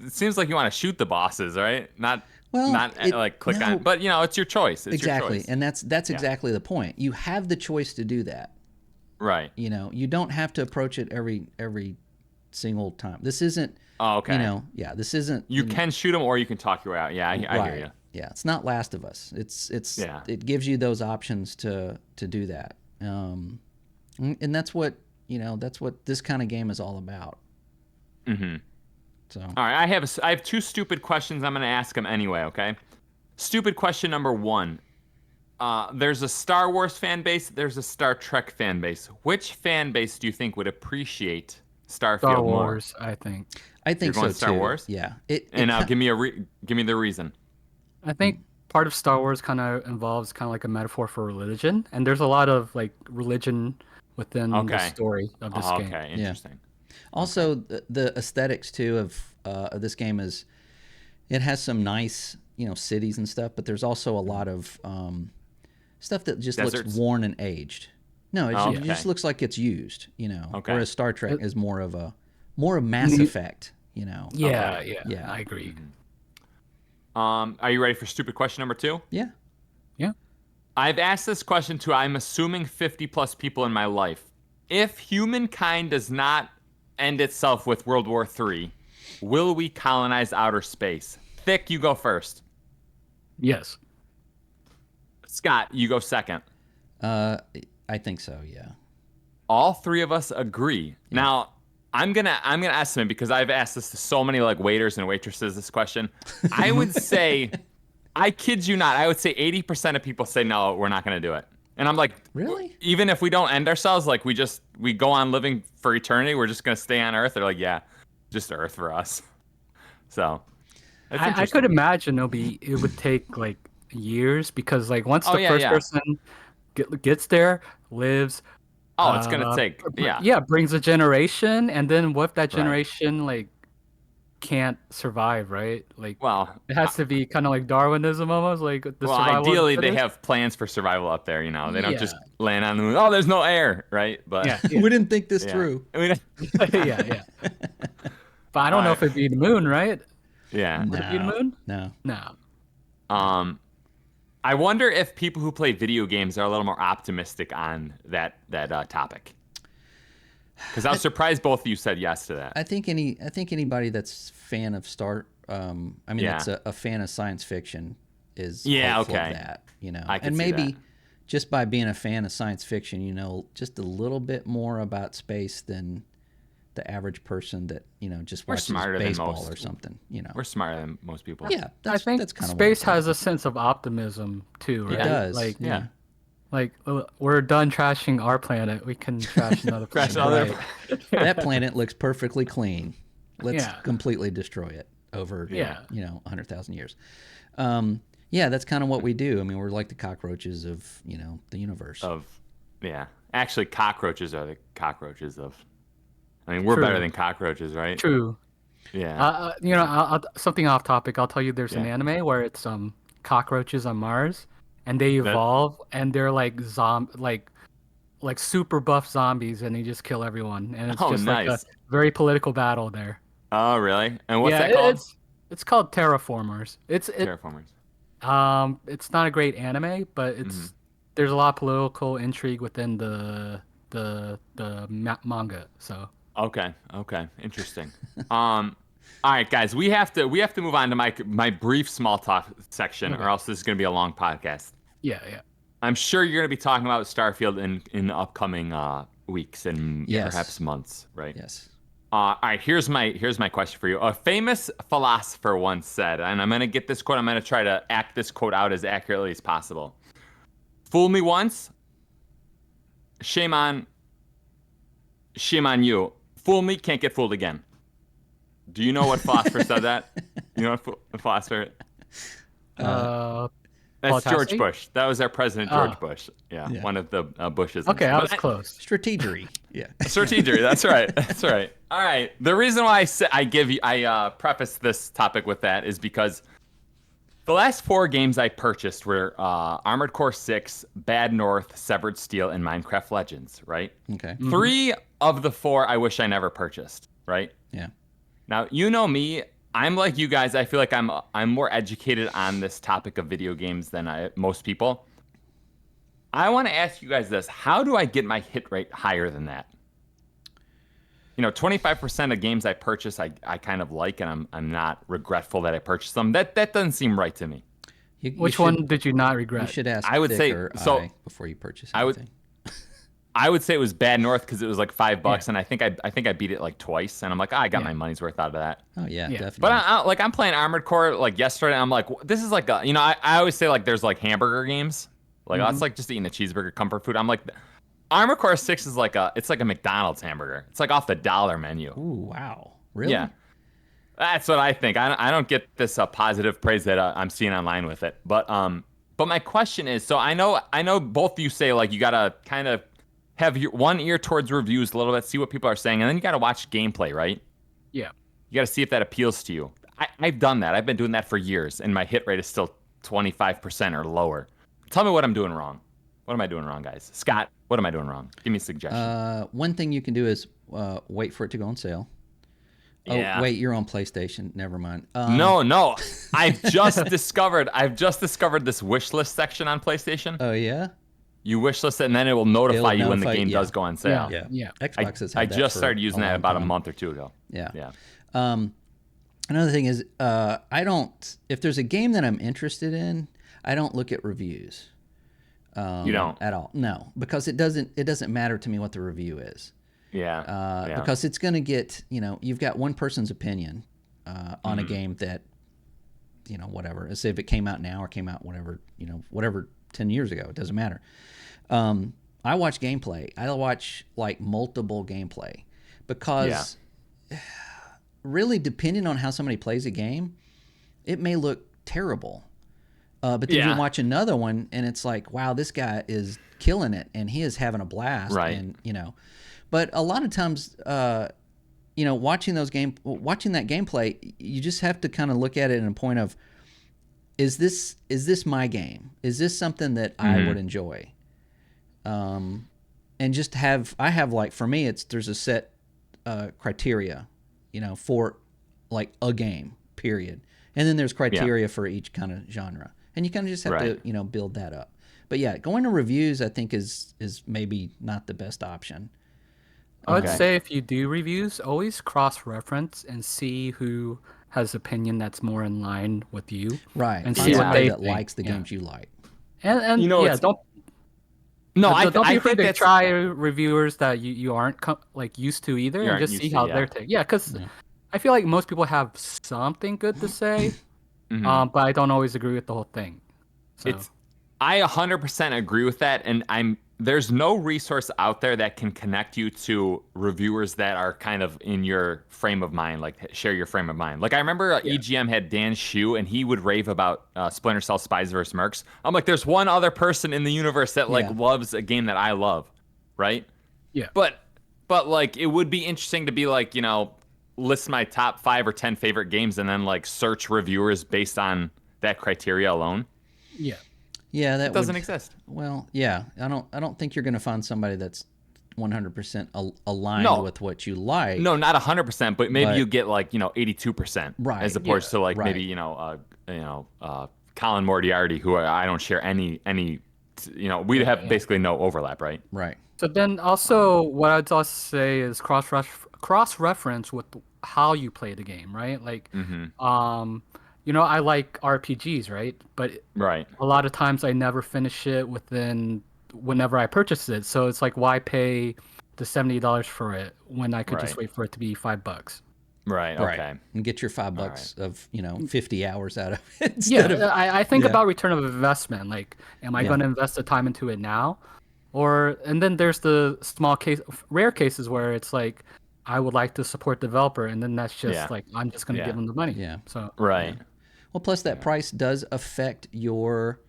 It seems like you want to shoot the bosses, right? Not click on, but it's your choice. It's exactly, your choice. and that's exactly the point. You have the choice to do that. Right. You don't have to approach it every single time. This isn't. Oh, okay. This isn't. You can shoot them or you can talk your way out. Yeah, I hear you. Yeah, it's not Last of Us. It gives you those options to do that. And that's what this kind of game is all about. Mm-hmm. So. All right, I have two stupid questions. I'm going to ask them anyway. Okay. Stupid question number 1. There's a Star Wars fan base. There's a Star Trek fan base. Which fan base do you think would appreciate Starfield Star more? Wars, I think. I think You're going so Star too. Wars? Yeah. Give me the reason. I think part of Star Wars kind of involves kind of like a metaphor for religion, and there's a lot of like religion within the story of this game. Okay, interesting. Yeah. Also, the aesthetics too of this game is, it has some nice cities and stuff, but there's also a lot of stuff that just looks worn and aged. No, it just looks like it's used. Okay. Whereas Star Trek is more of Mass Effect. Yeah, I agree. Are you ready for stupid question number 2? Yeah. Yeah. I've asked this question to, I'm assuming, 50 plus people in my life. If humankind does not end itself with World War III, will we colonize outer space? Thick, you go first. Yes. Scott, you go second. I think so. Yeah. All 3 of us agree. Yeah. Now, I'm gonna estimate, because I've asked this to so many like waiters and waitresses this question. I would say, I kid you not, I would say 80% of people say no, we're not gonna do it. And I'm like, really? Even if we don't end ourselves, like we go on living for eternity, we're just gonna stay on Earth. They're like, yeah, just Earth for us. So, I could imagine it would take like years, because like once the first person gets there, lives. It's gonna take brings a generation, and then what if that generation like can't survive, right? Like, well, it has to be kind of like Darwinism, almost like the survival. Ideally they have plans for survival up there. They don't just land on the moon. Oh, there's no air, right? But we didn't think this through. yeah. But I don't know if it'd be the moon, right? Yeah. Would it be the moon? No. I wonder if people who play video games are a little more optimistic on that topic. Because I was surprised both of you said yes to that. I think anybody that's fan of that's a fan of science fiction is hopeful of that. And maybe just by being a fan of science fiction, just a little bit more about space than the average person that just watches baseball or something. We're smarter than most people. Yeah, I think that's kind of space has a sense of optimism too, right? It does. Like we're done trashing our planet. We can trash another planet. That planet looks perfectly clean. Let's completely destroy it over 100,000 years. That's kind of what we do. I mean, we're like the cockroaches of the universe. Actually, cockroaches are the cockroaches of. I mean, we're better than cockroaches, right? True. Yeah. Something off topic. I'll tell you. There's an anime where it's cockroaches on Mars, and they evolve, and they're like like super buff zombies, and they just kill everyone, and it's just like a very political battle there. Oh, really? And what's that called? It's called Terraformers. Terraformers. It's not a great anime, but there's a lot of political intrigue within the manga. So. Okay. Interesting. All right, guys, we have to move on to my brief small talk section, or else this is going to be a long podcast. Yeah. I'm sure you're going to be talking about Starfield in the upcoming weeks and perhaps months, right? Yes. All right, here's my question for you. A famous philosopher once said, and I'm going to get this quote. I'm going to try to act this quote out as accurately as possible. Fool me once, shame on you. Fool me, can't get fooled again. Do you know what philosopher said that? You know what philosopher? That's George Tassi? Bush. That was our president, George Bush. Yeah, one of the Bushes. Okay, I was close. Strategery. Yeah. Strategery. That's right. That's right. All right. The reason why I preface this topic with that is because the last 4 games I purchased were Armored Core 6, Bad North, Severed Steel, and Minecraft Legends. Right. Okay. 3 of the 4 I wish I never purchased. Right. Yeah. Now you know me. I'm like you guys. I feel like I'm more educated on this topic of video games than most people. I want to ask you guys this: how do I get my hit rate higher than that? 25% of games I purchase, I kind of like, and I'm not regretful that I purchased them. That doesn't seem right to me. Which one did you not regret? You should ask. I would say so before you purchase anything. I would say it was Bad North because it was like $5, and I think I beat it like twice, and I'm like, I got my money's worth out of that. Oh yeah, definitely. But I'm playing Armored Core like yesterday, and I'm like, this is like I always say like there's like hamburger games, like it's like just eating a cheeseburger, comfort food. I'm like, Armored Core 6 is it's like a McDonald's hamburger. It's like off the dollar menu. Ooh, wow, really? Yeah, that's what I think. I don't get this positive praise that I'm seeing online with it, but my question is, so I know both of you say like you gotta kind of have your one ear towards reviews a little bit, see what people are saying, and then you got to watch gameplay, right? Yeah. You got to see if that appeals to you. I've done that. I've been doing that for years, and my hit rate is still 25% or lower. Tell me what I'm doing wrong. What am I doing wrong, guys? Scott, what am I doing wrong? Give me a suggestion. One thing you can do is wait for it to go on sale. Yeah. Oh, wait, you're on PlayStation. Never mind. No. I've just discovered this wish list section on PlayStation. Oh, yeah? You wish list it, and then it will notify you when the game does go on sale. Yeah. Xbox has had I that just for started using that about long a month or 2 ago. Yeah. Another thing is, I don't. If there's a game that I'm interested in, I don't look at reviews. You don't at all? No, because it doesn't matter to me what the review is. Yeah. Because it's going to get, you've got one person's opinion on a game that, whatever. Let's say if it came out now or came out whatever 10 years ago, it doesn't matter. I watch gameplay. I watch like multiple gameplay because really depending on how somebody plays a game, it may look terrible. But then you watch another one and it's like, wow, this guy is killing it and he is having a blast. Right. And, but a lot of times, watching that gameplay, you just have to kind of look at it in a point of, is this my game? Is this something that I would enjoy? And just I have like, for me, there's a set criteria, for like a game, period. And then there's criteria for each kind of genre. And you kind of just have to, build that up. But yeah, going to reviews, I think is maybe not the best option. I would say if you do reviews, always cross-reference and see who has opinion that's more in line with you. Right. And see see what somebody they that think. likes the games you like. And don't be afraid to try reviewers that you aren't used to either, and just see how they're taking. Yeah, because I feel like most people have something good to say, but I don't always agree with the whole thing. So. I 100% agree with that, and there's no resource out there that can connect you to reviewers that are kind of in your frame of mind, like share your frame of mind. Like I remember EGM had Dan Shu, and he would rave about Splinter Cell Spies vs. Mercs. I'm like, there's one other person in the universe that loves a game that I love, right? Yeah. But like it would be interesting to be like, list my top 5 or 10 favorite games and then like search reviewers based on that criteria alone. Yeah. Yeah, that doesn't exist. Well, yeah, I don't think you're going to find somebody that's 100% aligned with what you like. No, not 100%, but maybe you get like 82%, right? As opposed to like maybe Colin Moriarty, who I don't share any. We have basically no overlap, right? Right. So then also what I'd also say is cross-reference with how you play the game, right? Like, I like RPGs, right? But a lot of times I never finish it whenever I purchase it. So it's like, why pay the $70 for it when I could just wait for it to be $5? Right. Okay. And get your $5 of 50 hours out of it. I think about return of investment. Like, am I going to invest the time into it now, And then there's the rare cases where it's like, I would like to support developer, and then that's just like, I'm just going to give them the money. Yeah. So Right. Yeah. Well, plus that price does affect your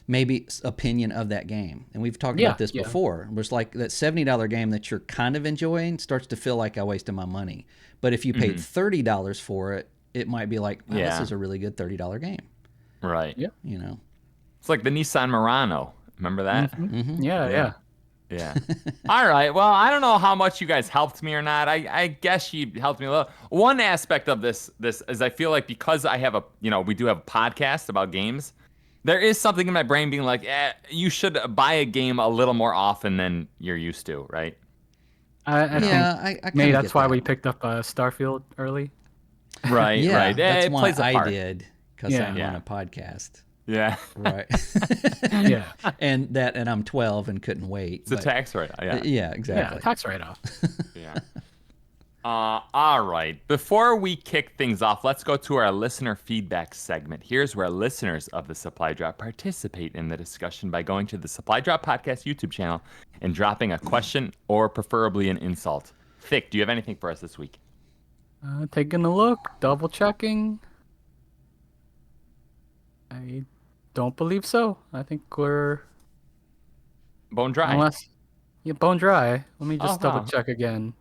maybe opinion of that game. And we've talked about this before. It was like that $70 game that you're kind of enjoying starts to feel like I wasted my money. But if you paid $30 for it, it might be like, wow, this is a really good $30 game. Right. Yeah. You know. It's like the Nissan Murano. Remember that? Yeah. Yeah. All right. Well, I don't know how much you guys helped me or not. I guess you helped me a little. One aspect of this is I feel like because I have we do have a podcast about games, there is something in my brain being like, you should buy a game a little more often than you're used to, right? I think maybe that's why we picked up Starfield early. Right, right. That's it why plays a part. I did, because I'm on a podcast. Yeah. Right. Yeah. And I'm 12 and couldn't wait. It's a tax write-off. Yeah. Yeah, exactly. Yeah, tax write-off. Yeah. All right. Before we kick things off, let's go to our listener feedback segment. Here's where listeners of the Supply Drop participate in the discussion by going to the Supply Drop Podcast YouTube channel and dropping a question or preferably an insult. Thick, do you have anything for us this week? Taking a look, double checking. I don't believe so. I think we're Bone dry. bone dry. Let me just double wow. check again.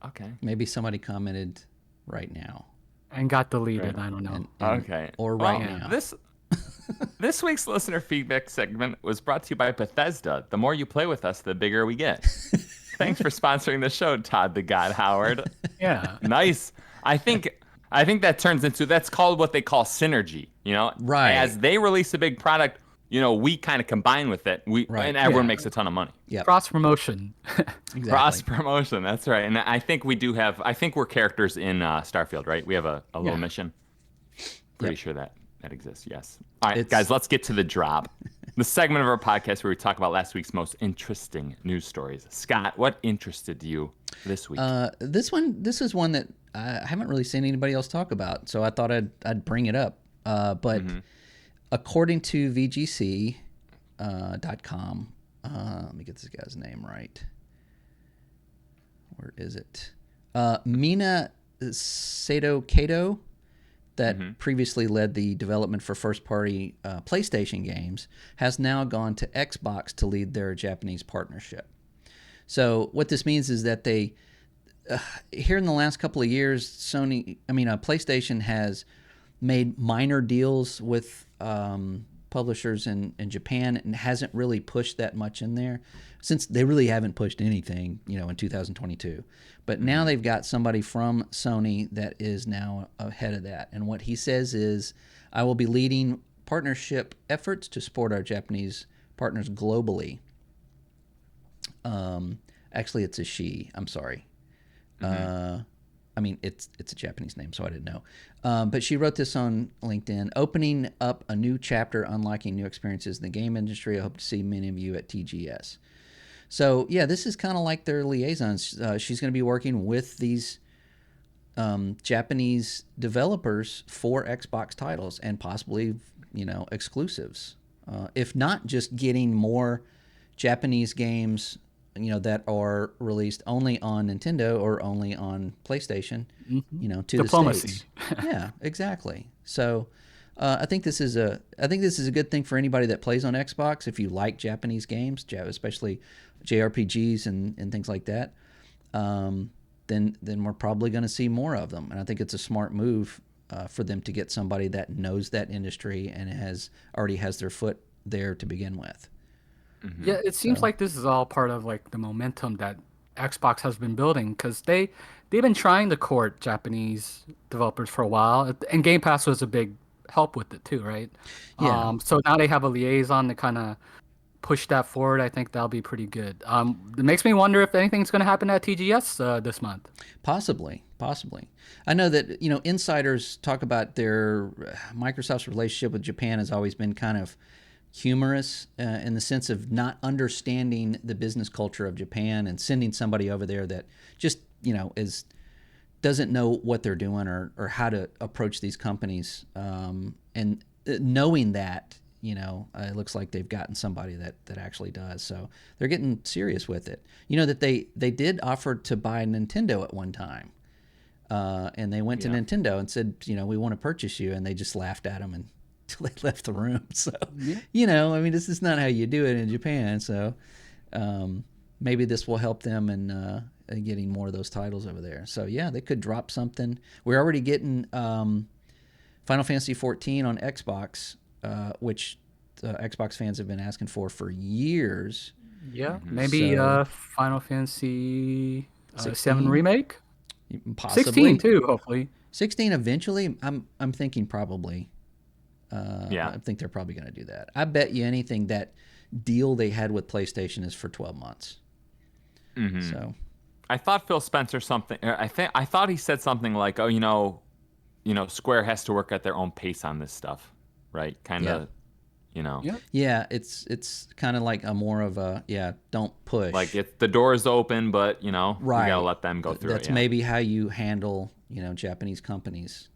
Okay. Maybe somebody commented right now. And got deleted. Right. I don't know. Okay. Or now. This week's listener feedback segment was brought to you by Bethesda. The more you play with us, the bigger we get. Thanks for sponsoring the show, Todd the God Howard. Yeah. Nice. I think that turns into, that's called what they call synergy, Right. As they release a big product, we kind of combine with it. And everyone makes a ton of money. Yeah. Cross promotion. Exactly. Cross promotion. That's right. And I think we're characters in Starfield, right? We have a little mission. Pretty sure that exists. Yes. All right, guys, let's get to the drop. The segment of our podcast where we talk about last week's most interesting news stories. Scott, what interested you this week? This is one that I haven't really seen anybody else talk about, so I thought I'd bring it up. But according to VGC.com, let me get this guy's name right. Where is it? Mina Sato Kato, that previously led the development for first-party PlayStation games, has now gone to Xbox to lead their Japanese partnership. So what this means is that they, here in the last couple of years, PlayStation has made minor deals with publishers in Japan and hasn't really pushed that much in there, since they really haven't pushed anything, in 2022. But now they've got somebody from Sony that is now ahead of that. And what he says is, I will be leading partnership efforts to support our Japanese partners globally. Actually, it's a she. I'm sorry. It's a Japanese name, so I didn't know. But she wrote this on LinkedIn, opening up a new chapter, unlocking new experiences in the game industry. I hope to see many of you at TGS. So, yeah, this is kind of like their liaisons. She's going to be working with these Japanese developers for Xbox titles and possibly, exclusives. If not just getting more Japanese games, that are released only on Nintendo or only on PlayStation, to Diplomacy. the States. Yeah, exactly. So I think this is a good thing for anybody that plays on Xbox. If you like Japanese games, especially JRPGs and things like that, then we're probably going to see more of them. And I think it's a smart move for them to get somebody that knows that industry and already has their foot there to begin with. Yeah, it seems like this is all part of like the momentum that Xbox has been building, because they've been trying to court Japanese developers for a while, and Game Pass was a big help with it too, right? Yeah. So now they have a liaison to kind of push that forward. I think that'll be pretty good. It makes me wonder if anything's going to happen at TGS this month. Possibly. I know that insiders talk about their Microsoft's relationship with Japan has always been kind of humorous in the sense of not understanding the business culture of Japan and sending somebody over there that just doesn't know what they're doing or how to approach these companies, and knowing that It looks like they've gotten somebody that actually does. So they're getting serious with it. You know that they did offer to buy Nintendo at one time, and they went to Nintendo and said, we want to purchase you, and they just laughed at them until they left the room. So, this is not how you do it in Japan. So maybe this will help them in getting more of those titles over there. So yeah, they could drop something. We're already getting Final Fantasy 14 on Xbox, which Xbox fans have been asking for years. Yeah, maybe Final Fantasy 7 remake, possibly 16 too. Hopefully 16 eventually. I'm thinking probably. I think they're probably going to do that. I bet you anything that deal they had with PlayStation is for 12 months. Mm-hmm. So, I thought Phil Spencer something. I thought he said something like, "Oh, Square has to work at their own pace on this stuff, right?" Kind of, Yeah, it's kind of like a more of a don't push. Like the door is open, but right. You gotta let them go through That's maybe how you handle Japanese companies.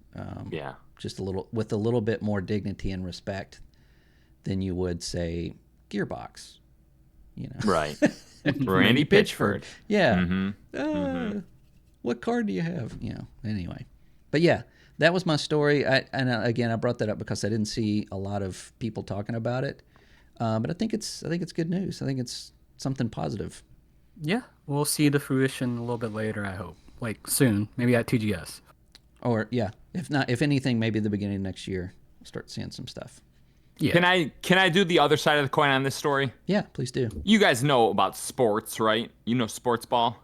Just with a little bit more dignity and respect than you would say Gearbox. Right. Randy Pitchford. Yeah. Mm-hmm. What card do you have? Anyway. But yeah, that was my story. Again, I brought that up because I didn't see a lot of people talking about it. But I think it's good news. I think it's something positive. Yeah, we'll see the fruition a little bit later, I hope. Like soon, maybe at TGS. Or if not, if anything, maybe the beginning of next year, we'll start seeing some stuff. Yeah. Can I do the other side of the coin on this story? Yeah, please do. You guys know about sports, right? You know sports ball?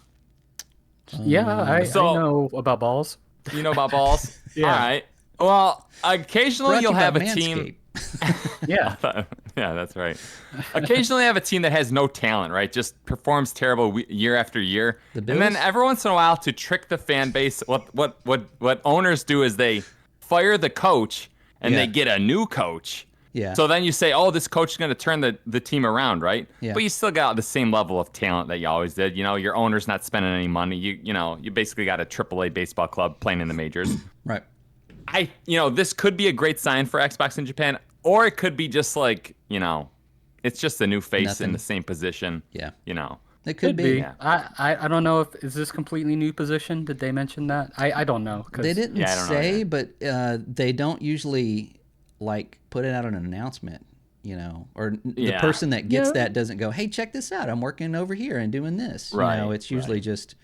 Yeah, I know about balls. You know about balls? Yeah. All right. Well, occasionally you'll have a team. Yeah. Yeah, that's right. Occasionally, I have a team that has no talent, right? Just performs terrible year after year, and then every once in a while, to trick the fan base, what owners do is they fire the coach and they get a new coach. Yeah. So then you say, oh, this coach is going to turn the team around, right? Yeah. But you still got the same level of talent that you always did. Your owner's not spending any money. You basically got a AAA baseball club playing in the majors. Right. This could be a great sign for Xbox in Japan, or it could be just like, it's just a new face in the same position. Yeah. It could be. Yeah. I don't know is this completely new position? Did they mention that? I don't know. They didn't say, but they don't usually put it out an announcement, or the person that gets that doesn't go, hey, check this out. I'm working over here and doing this. Right. It's usually just,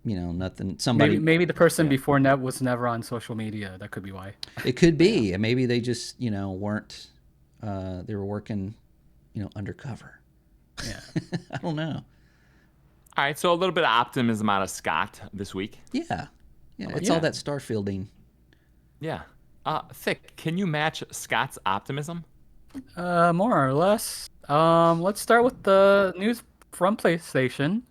nothing. Somebody. Maybe the person before Net was never on social media. That could be why. It could be. And maybe they just, weren't, they were working, undercover. Yeah. I don't know. All right, so a little bit of optimism out of Scott this week. Yeah. Yeah, it's all that Starfielding. Yeah. Thick, can you match Scott's optimism? More or less. Let's start with the news from PlayStation.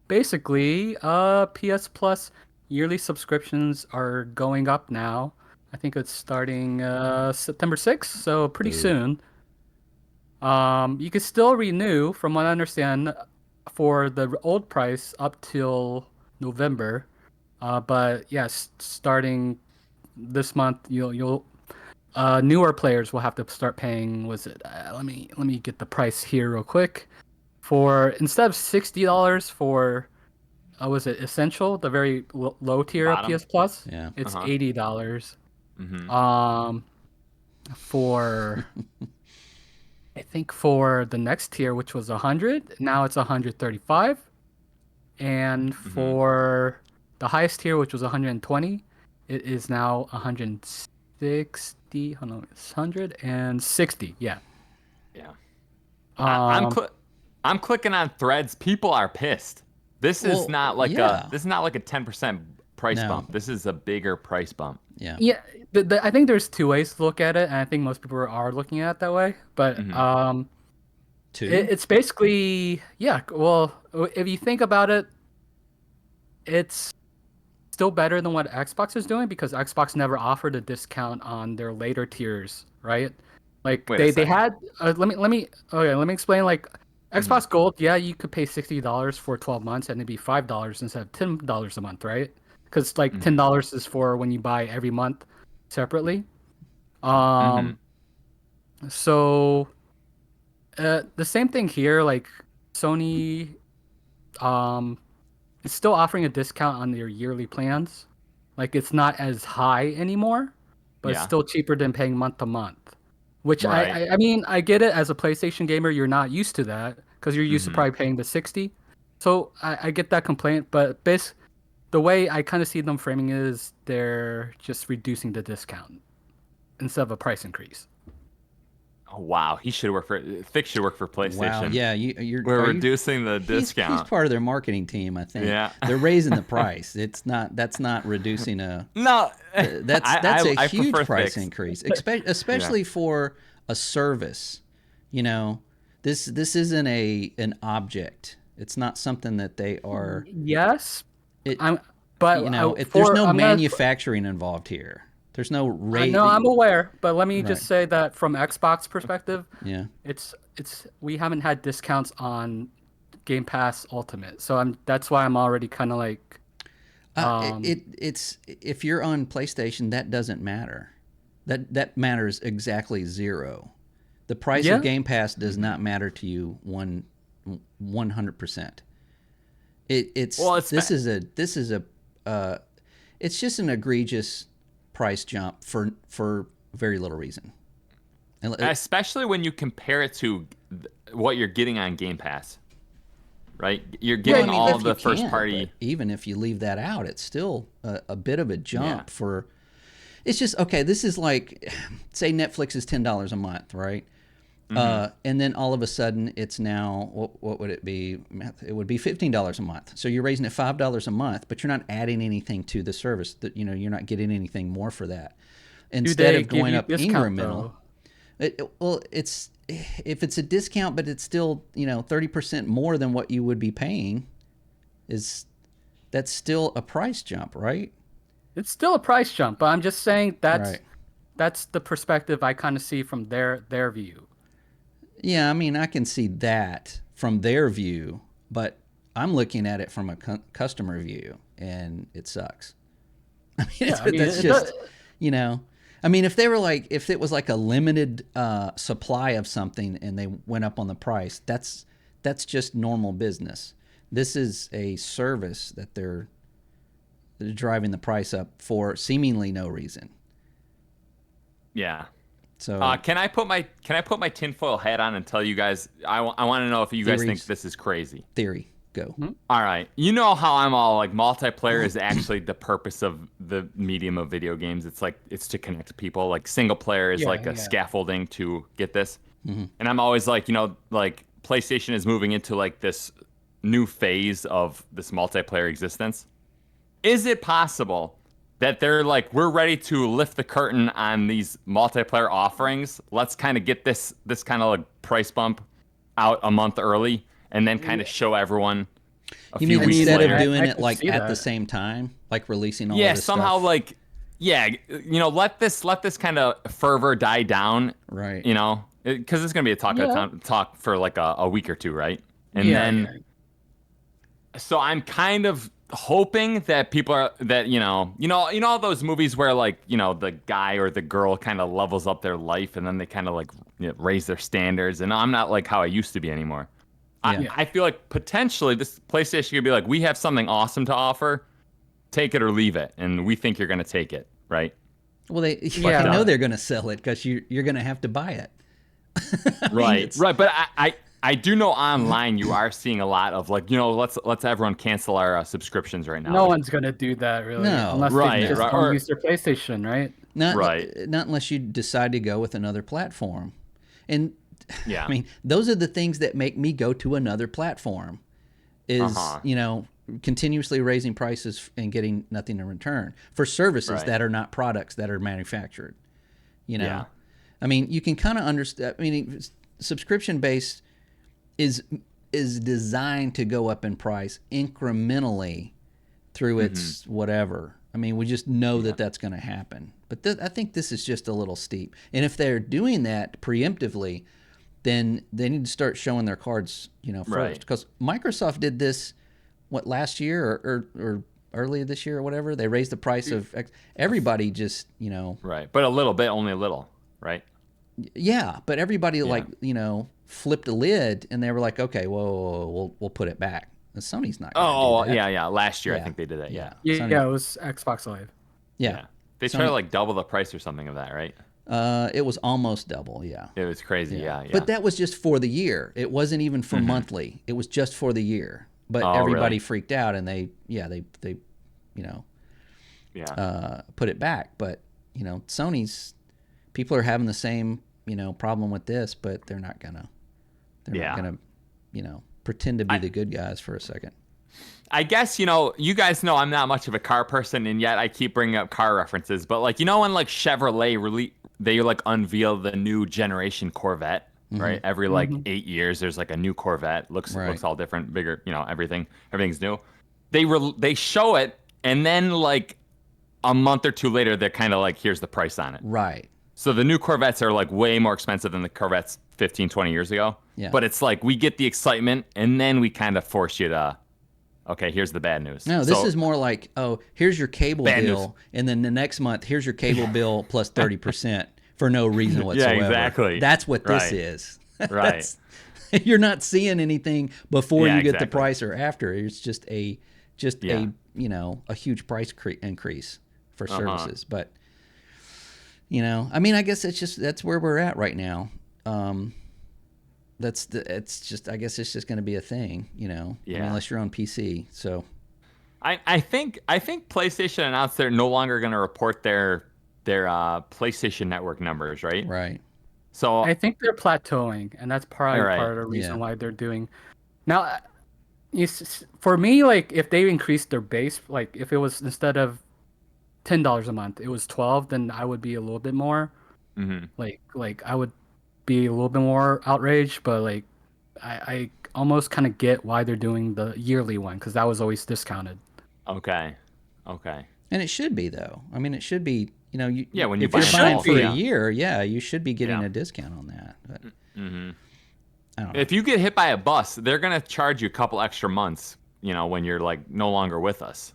Basically, PS Plus yearly subscriptions are going up now. I think it's starting September 6th, so pretty soon. You can still renew, from what I understand, for the old price up till November. But yes, starting this month, you'll newer players will have to start paying. Let me get the price here real quick. For instead of $60 for was it Essential, the very low tier Bottom. of PS Plus? Yeah. It's $80. Mm-hmm. For I think for the next tier, which was 100, now it's 135, and for the highest tier, which was 120, it is now 160. Hold on, it's 160. Yeah. Yeah. I'm clicking on threads. People are pissed. This is not like a 10% price bump. This is a bigger price bump. Yeah. Yeah. I think there's two ways to look at it, and I think most people are looking at it that way. But it's basically Well, if you think about it, it's still better than what Xbox is doing because Xbox never offered a discount on their later tiers, right? Like they had. Let me explain. Like Xbox Gold, you could pay $60 for 12 months, and it'd be $5 instead of $10 a month, right? Because $10 is for when you buy every month separately. So the same thing here. Like Sony, um, is still offering a discount on their yearly plans. Like it's not as high anymore, but it's Yeah. still cheaper than paying month to month. Which Right. I mean, I get it. As a PlayStation gamer, you're not used to that because you're used to Mm-hmm. probably paying the 60. So I get that complaint, but the way I kind of see them framing it is they're just reducing the discount instead of a price increase. Oh, wow. Thick should work for Wow. PlayStation. Yeah. You're. We're Are you? reducing the He's discount. part of their marketing team, I think. Yeah. They're raising the price. It's not. That's not reducing a. No, That's a I huge prefer price Thick's. increase, especially for a service. You know, this isn't an object. It's not something that they are. Yes, It I'm, but you know, there's no manufacturing involved here. There's no I rate. know I'm aware, but let me Right. just say that from Xbox perspective, Yeah. it's we haven't had discounts on Game Pass Ultimate, so that's why I'm already kind of like, It's if you're on PlayStation, that doesn't matter. That matters exactly zero. The price yeah, of Game Pass does not matter to you 100%. It's Well, it's this is a it's just an egregious price jump for very little reason. And especially when you compare it to what you're getting on Game Pass, right? You're getting all if of the you first can, party. but even if you leave that out, it's still a bit of a jump Yeah. for. It's just okay. This is like, say Netflix is $10 a month, right? And then all of a sudden, it's now what would it be? It would be $15 a month. So you're raising it $5 a month, but you're not adding anything to the service. That you're not getting anything more for that. do Instead they of give going you up discount incremental, though? well, it's if it's a discount, but it's still 30% more than what you would be paying. That's still a price jump, right? It's still a price jump, but I'm just saying Right. that's the perspective I kind of see from their view. Yeah, I mean, I can see that from their view, but I'm looking at it from a customer view, and it sucks. I mean, Yeah, I mean, that's just, I mean, if it was like a limited supply of something and they went up on the price, that's just normal business. This is a service that they're driving the price up for seemingly no reason. Yeah. So Can I put my tinfoil hat on and tell you guys? I want to know if you guys think Theories. this is crazy. theory, go. All right. You know how I'm all like multiplayer is actually the purpose of the medium of video games. It's like it's to connect people. Like single player is Yeah, like a yeah. scaffolding to get this. And I'm always like, like PlayStation is moving into like this new phase of this multiplayer existence. Is it possible that they're like, we're ready to lift the curtain on these multiplayer offerings? Let's kind of get this kind of like price bump out a month early and then kind of show everyone a You few mean weeks instead later. of doing I it could like see at the that. same time, like releasing all Yeah, of this somehow stuff? like, yeah, let this kind of fervor die down, Right. because it's gonna be a Yeah. talk for like a week or two, right? And Yeah, then yeah. so I'm kind of hoping that people are that all those movies where like the guy or the girl kind of levels up their life and then they kind of like raise their standards, and I'm not like how I used to be anymore. Yeah. I feel like potentially this PlayStation could be like, we have something awesome to offer, take it or leave it, and we think you're gonna take it, right? Well, they Yeah. know they're going to sell it because you're going to have to buy it. Right. But I do know online you are seeing a lot of like, let's everyone cancel our subscriptions right now. No one's gonna do that really, No. unless Right, they just right, don't or- use their PlayStation, right? Not Right. not unless you decide to go with another platform. And Yeah. I mean, those are the things that make me go to another platform. Is continuously raising prices and getting nothing in return for services Right. that are not products that are manufactured. Yeah. I mean, you can kind of understand. I mean, subscription based is designed to go up in price incrementally through its whatever. I mean, we just know that that's going to happen. But I think this is just a little steep. And if they're doing that preemptively, then they need to start showing their cards, first. Right. Because Microsoft did this, last year or early this year or whatever. They raised the price of everybody. Just Right. But a little bit, only a little, right? Yeah, but everybody flipped a lid and they were like, okay, we'll put it back. And Sony's not going to do that. Yeah. Last year, I Yeah. think they did that. Yeah. Yeah, Sony, it was Xbox Live. yeah. They tried to like double the price or something of that, right? It was almost double. Yeah. It was crazy. Yeah. But that was just for the year. It wasn't even for monthly. It was just for the year. But everybody freaked out and they put it back. But Sony's people are having the same problem with this, but they're not gonna pretend to be the good guys for a second. I guess, you guys know I'm not much of a car person, and yet I keep bringing up car references. But, like, when, like, Chevrolet, they, like, unveil the new generation Corvette, right? Every, like, 8 years, there's, like, a new Corvette. Looks all different, bigger, everything's new. They show it, and then, like, a month or two later, they're kind of like, here's the price on it. Right. So the new Corvettes are, like, way more expensive than the Corvettes 15, 20 years ago. Yeah. But it's like, we get the excitement, and then we kind of force you to... Okay, here's the bad news. No, this is more like, here's your cable bill, and then the next month, here's your cable bill plus 30% for no reason whatsoever. Yeah, exactly. That's what this is. Right. You're not seeing anything before you get the price or after. It's just a huge price increase for services. But I guess that's where we're at right now. I guess it's just going to be a thing, unless you're on PC. So I think PlayStation announced they're no longer going to report their PlayStation Network numbers, right? Right. So I think they're plateauing, and that's probably part of the reason why they're doing. Now, for me, like, if they increased their base, like if it was instead of $10 a month, it was 12, then I would be a little bit more, like I would be a little bit more outraged, but like I almost kind of get why they're doing the yearly one, because that was always discounted. Okay. And it should be, though. I mean, it should be. When you if you're buying for a year, you should be getting a discount on that. But, I don't know. If you get hit by a bus, they're gonna charge you a couple extra months. When you're like no longer with us,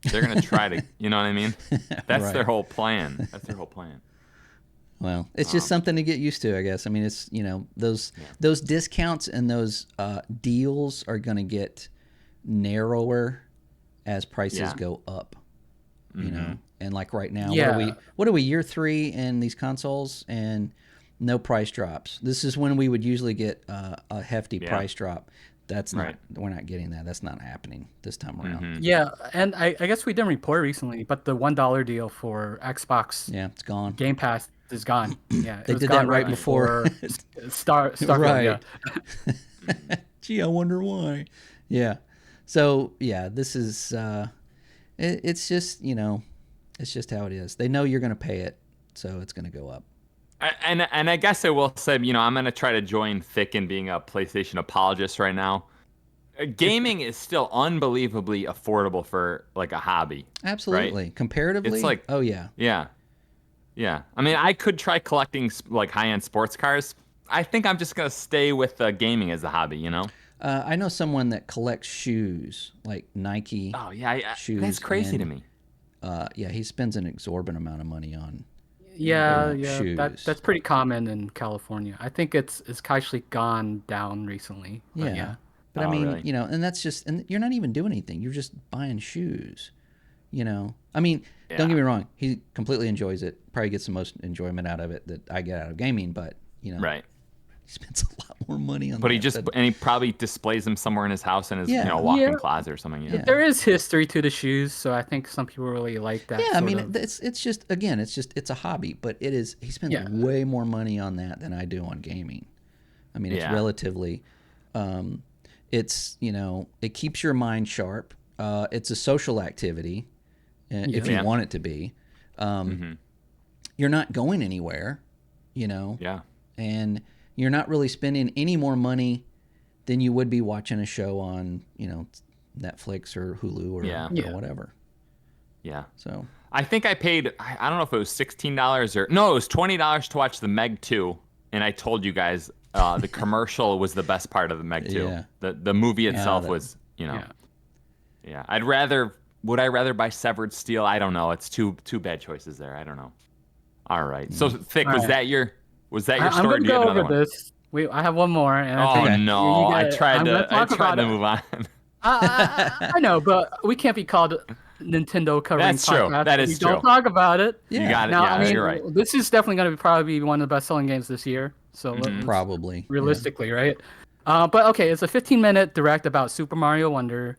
they're gonna try to. You know what I mean? That's their whole plan. Well, it's just something to get used to, I guess. I mean, it's those discounts and those deals are going to get narrower as prices go up. And like right now, what are we year 3 in these consoles and no price drops? This is when we would usually get a hefty price drop. That's not. We're not getting that. That's not happening this time around. Yeah, and I guess we didn't report recently, but the $1 deal for Xbox, it's gone. Game Pass is gone. Yeah, they did that right before Starfield. Right. Yeah. Gee, I wonder why. Yeah. So this is. It's just it's just how it is. They know you're going to pay it, so it's going to go up. And I guess I will say, I'm going to try to join thick in being a PlayStation apologist right now. Gaming is still unbelievably affordable for like a hobby. Absolutely. Right? Comparatively, it's like, oh yeah. Yeah. I mean, I could try collecting like high-end sports cars. I think I'm just going to stay with gaming as a hobby, I know someone that collects shoes, like Nike. Oh, yeah. Shoes. That's crazy to me. He spends an exorbitant amount of money on shoes. That's pretty common in California. I think it's actually gone down recently. But I mean, really? And that's just, and you're not even doing anything. You're just buying shoes, I mean, don't get me wrong. He completely enjoys it. Probably gets the most enjoyment out of it that I get out of gaming, but, right. He spends a lot more money on but that. And he probably displays them somewhere in his house in his walk-in closet or something. There is history to the shoes, so I think some people really like that. Yeah, I mean, it's just, again, it's a hobby, but it is, he spends way more money on that than I do on gaming. I mean, it's relatively, it's, it keeps your mind sharp. It's a social activity, if you want it to be. You're not going anywhere, and you're not really spending any more money than you would be watching a show on, Netflix or Hulu or whatever. Yeah. So I think I paid, I don't know if it was $16 or no, it was $20 to watch the Meg 2. And I told you guys the commercial was the best part of the Meg 2. Yeah. The movie itself was, Yeah. Would I rather buy Severed Steel? I don't know. It's two bad choices there. I don't know. All right. So Thick, was that your Was that your I'm story? gonna Do you have go another over one? this. I have one more, and I Oh think no! I tried I'm gonna to. I talk tried about to it. move on. I know, but we can't be called Nintendo covering That's true. podcast That if we is don't true. talk about it. You Yeah, got it. Now, I Yeah, mean, you're right. this is definitely going to probably be one of the best-selling games this year. So Mhm. probably. realistically, right? But okay, it's a 15-minute direct about Super Mario Wonder,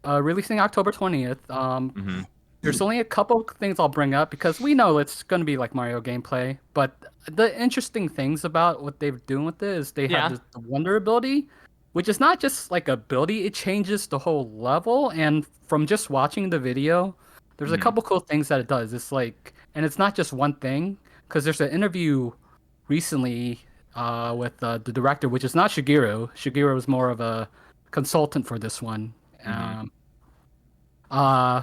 releasing October 20th. Hmm. There's only a couple things I'll bring up because we know it's going to be like Mario gameplay. But the interesting things about what they're doing with it is they have Yeah. the Wonder ability, which is not just like ability; it changes the whole level. And from just watching the video, there's a Mhm. couple cool things that it does. It's like, and it's not just one thing because there's an interview recently with the director, which is not Shigeru. Shigeru was more of a consultant for this one. Mhm.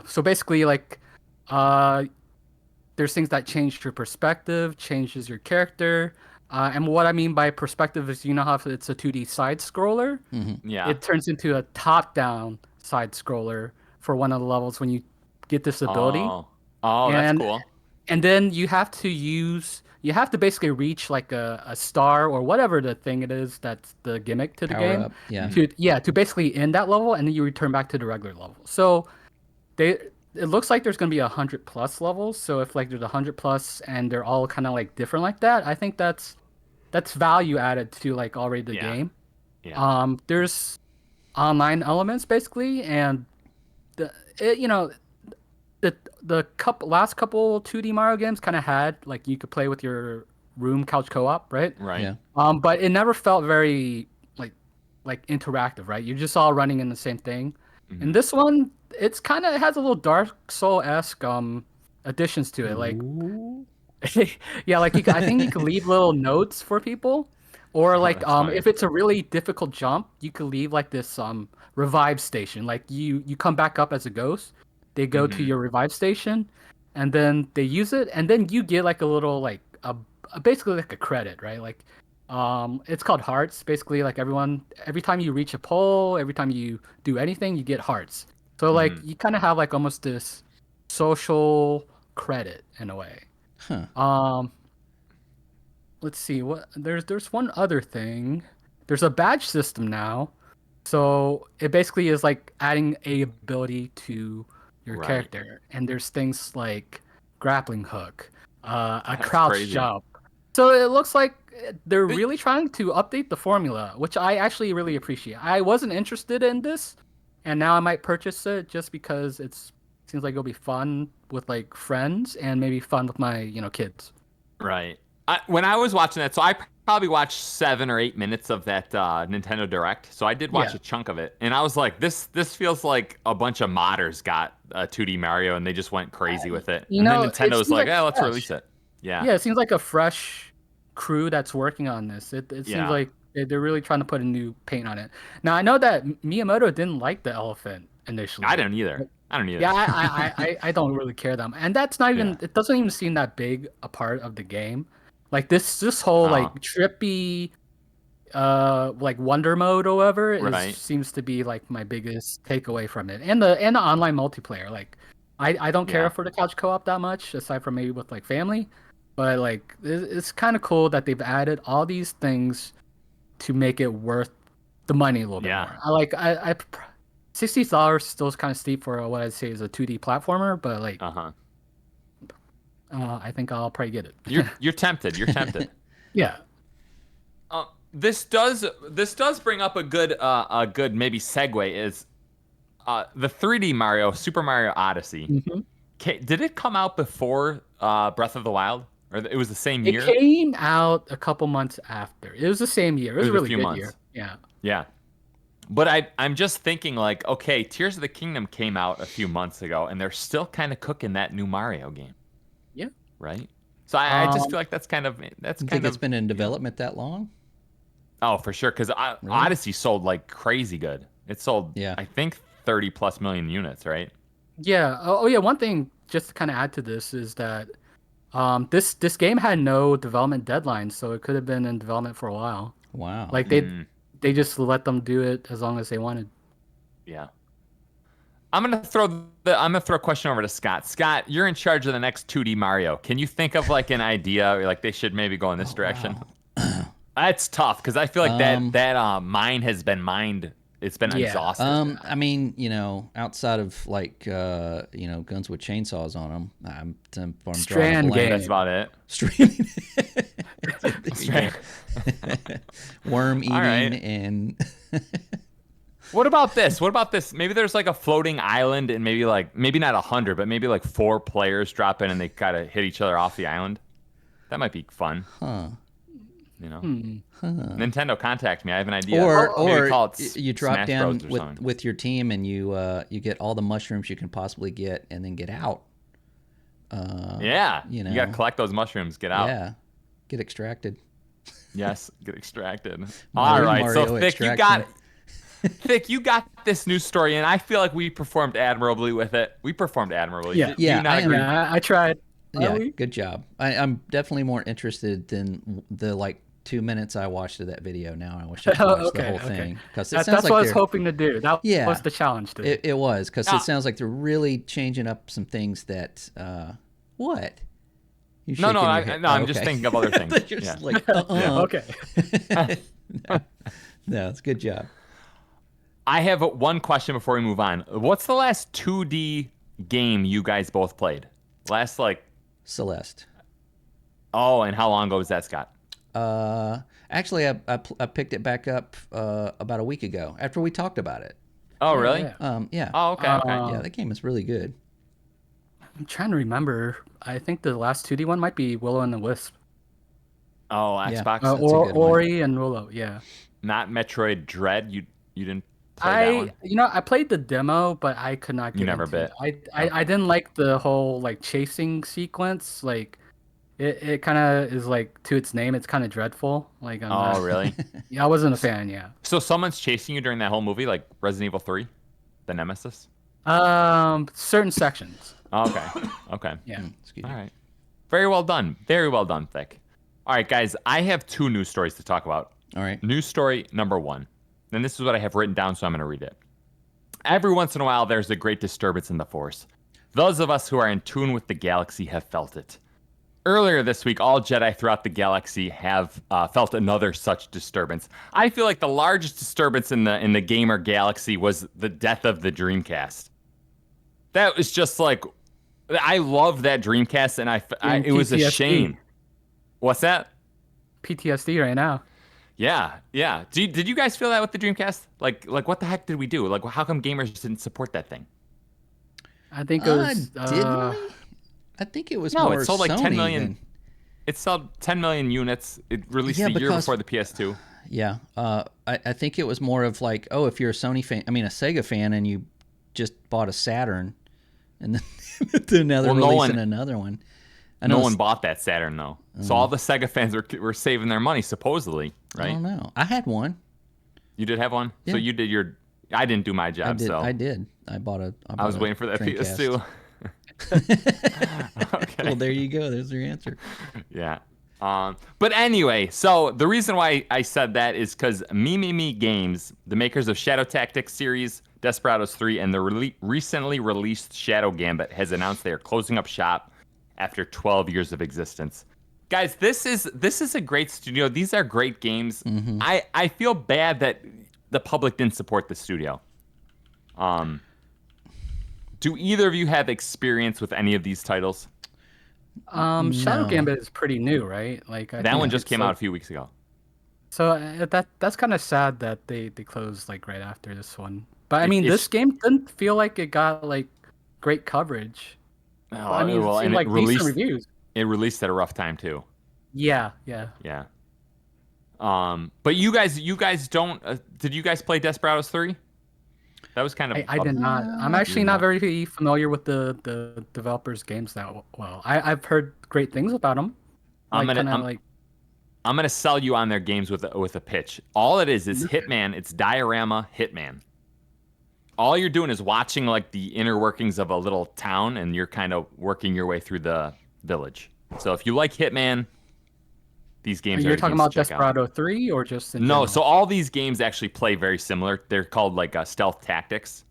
So basically, like, uh, there's things that change your perspective, changes your character. And what I mean by perspective is, you know how if it's a 2D side scroller, Yeah. it turns into a top-down side scroller for one of the levels when you get this ability. Oh. Oh, that's And cool. then you have to basically reach like a star or whatever the thing it is that's the gimmick to the Power game up. Yeah. to basically end that level, and then you return back to the regular level. So it looks like there's going to be 100+ levels. So if like there's 100+ and they're all kind of like different like that, I think that's value added to like already the Yeah. game. Yeah. There's online elements basically, and you know, last couple 2D Mario games kind of had like you could play with your room couch co-op, right? Right. Yeah. But it never felt very like interactive, right? You're just all running in the same thing. In Mhm. this one, it has a little Dark Soul-esque additions to it. Like Ooh. yeah, like I think you can leave little notes for people, or Oh, like that's funny. if it's a really difficult jump, you could leave like this revive station. Like you come back up as a ghost, they go to Mhm. your revive station, and then they use it, and then you get like a little like basically like a credit, right? Like it's called hearts. Basically, like every time you reach a pole, every time you do anything, you get hearts. So like Mhm. you kind of have like almost this social credit in a way. Huh. Let's see what there's one other thing. There's a badge system now. So it basically is like adding a ability to your Right. character. And there's things like grappling hook, a That's crouch crazy. jump. So it looks like they're They- really trying to update the formula, which I actually really appreciate. I wasn't interested in this, and now I might purchase it just because seems like it'll be fun with like friends and maybe fun with my, kids. Right. When I was watching that, so I probably watched 7 or 8 minutes of that Nintendo Direct. So I did watch Yeah. a chunk of it, and I was like, this feels like a bunch of modders got 2D Mario and they just went crazy with it. You And then know, it Nintendo was seems like, like let's fresh. release it. Yeah. Yeah, it seems like a fresh crew that's working on this. It seems Yeah. like they're really trying to put a new paint on it. Now I know that Miyamoto didn't like the elephant initially. I don't either. I don't either. Yeah, I don't really care them, and that's not even. Yeah. It doesn't even seem that big a part of the game. Like this whole like trippy, like wonder mode or whatever Right. seems to be like my biggest takeaway from it, and the online multiplayer. Like, I don't care Yeah. for the couch co-op that much, aside from maybe with like family, but like it's kind of cool that they've added all these things to make it worth the money a little bit Yeah. more. I $60 still is kind of steep for what I'd say is a 2D platformer, but like Uh-huh. I think I'll probably get it. You're tempted. You're tempted. Yeah. This does bring up a good maybe segue is the 3D Mario Super Mario Odyssey. Mhm. Did it come out before Breath of the Wild, or it was the same It year? came out a couple months after. It was the same year. It was a a really few good months. year. Yeah. Yeah. But I'm just thinking like, okay, Tears of the Kingdom came out a few months ago, and they're still kind of cooking that new Mario game, Yeah. right? So I just Um, feel like that's You think it's been in development that long? Oh, for sure, because Odyssey sold like crazy good. It sold, Yeah. I think, 30+ million units, right? Yeah. Oh, yeah. One thing just to kind of add to this is that this game had no development deadline, so it could have been in development for a while. Wow. Like they just let them do it as long as they wanted. Yeah. I'm gonna throw a question over to Scott. Scott, you're in charge of the next 2D Mario. Can you think of like an idea, or like they should maybe go in this direction? Wow. That's tough because I feel like that mine has been mined. It's been exhausted. I mean, outside of like guns with chainsaws on them, I'm drawing a Strand blank. game. That's about it. Streaming. Strand. Worm eating All right. and What about this? What about this? Maybe there's like a floating island and maybe not 100, but maybe like 4 players drop in and they kind of hit each other off the island. That might be fun. huh. Nintendo, contact me. I have an idea. Or maybe call it you drop Smash down Bros. Or something. with your team and you get all the mushrooms you can possibly get and then get out. Yeah. you You gotta collect those mushrooms. Get out. Yeah, get extracted. Yes, get extracted. Mario- All right, Mario so extraction. Thick, you got this news story, and I feel like we performed admirably with it. We performed admirably. Yeah. Do you not agree? Yeah, I tried. Yeah, Really? good job. I'm definitely more interested than the like 2 minutes I watched of that video. Now I wish I could watch the whole thing because That's what I was hoping to do. That was the challenge today. It was because it sounds like they're really changing up some things that what. You No, shaking your head? I'm Oh, just okay. thinking of other things. You're Yeah. just like, Okay. No, it's a good job. I have one question before we move on. What's the last 2D game you guys both played? Last Celeste. Oh, and how long ago was that, Scott? Actually, I picked it back up about a week ago after we talked about it. Oh, really? Yeah. Yeah. Oh, okay. Yeah, that game is really good. I'm trying to remember. I think the last 2D one might be Willow and the Wisp. Oh, Yeah. Xbox. That's a good one. Ori and Willow. Yeah. Not Metroid Dread. You didn't play that one? I played the demo, but I could not get You never into bit. it. I didn't like the whole like chasing sequence. Like it kind of is like to its name. It's kind of dreadful. Like I'm Oh, not, really? yeah, I wasn't a fan. Yeah. So someone's chasing you during that whole movie, like Resident Evil 3, the Nemesis. Certain sections. Oh, okay. Okay. Yeah. Excuse All me. right. Very well done. Very well done, Thick. All right, guys. I have 2 news stories to talk about. All right. News story number 1. And this is what I have written down, so I'm going to read it. Every once in a while, there's a great disturbance in the Force. Those of us who are in tune with the galaxy have felt it. Earlier this week, all Jedi throughout the galaxy have felt another such disturbance. I feel like the largest disturbance in the gamer galaxy was the death of the Dreamcast. That was just like, I love that Dreamcast, and it was a PTSD. shame. What's that? PTSD right now. Yeah. Did you guys feel that with the Dreamcast? Like what the heck did we do? Like, how come gamers didn't support that thing? I think it was. Didn't we? I think it was No, more it sold like Sony 10 million. than- It sold 10 million units. It released Yeah, a year because- before the PS2. Yeah, I think it was more of like, oh, if you're a Sega fan, and you just bought a Saturn, and then now they're releasing another one. I know No one bought that Saturn though, so all the Sega fans were saving their money supposedly, I right? don't know. I had one. You did have one, Yeah. so you did your. I didn't do my job, so I did. I bought a. I was waiting for that Dreamcast. PS2. Okay. Well, there you go. There's your answer. Yeah. But anyway, so the reason why I said that is because Me Games, the makers of Shadow Tactics series, Desperados 3, and the recently released Shadow Gambit, has announced they are closing up shop after 12 years of existence. Guys, this is a great studio. These are great games. Mm-hmm. I feel bad that the public didn't support the studio. Do either of you have experience with any of these titles? Shadow No. Gambit is pretty new, right? Like That one just came out a few weeks ago. So that's kind of sad that they closed like right after this one. But I mean, It's- this game didn't feel like it got like great coverage. Oh, I mean, well, it and seemed like decent reviews. It released at a rough time too. Yeah. Yeah. But you guys don't. Did you guys play Desperados 3? That was kind of. I did not. I'm actually not very familiar with the developers' games that well. I've heard great things about them. I'm gonna sell you on their games with a pitch. All it is Hitman. It's diorama Hitman. All you're doing is watching like the inner workings of a little town, and you're kind of working your way through the village. So if you like Hitman, these games You're are the talking games about to check out. Desperado 3 or just in No, general? so all these games actually play very similar. They're called like stealth tactics.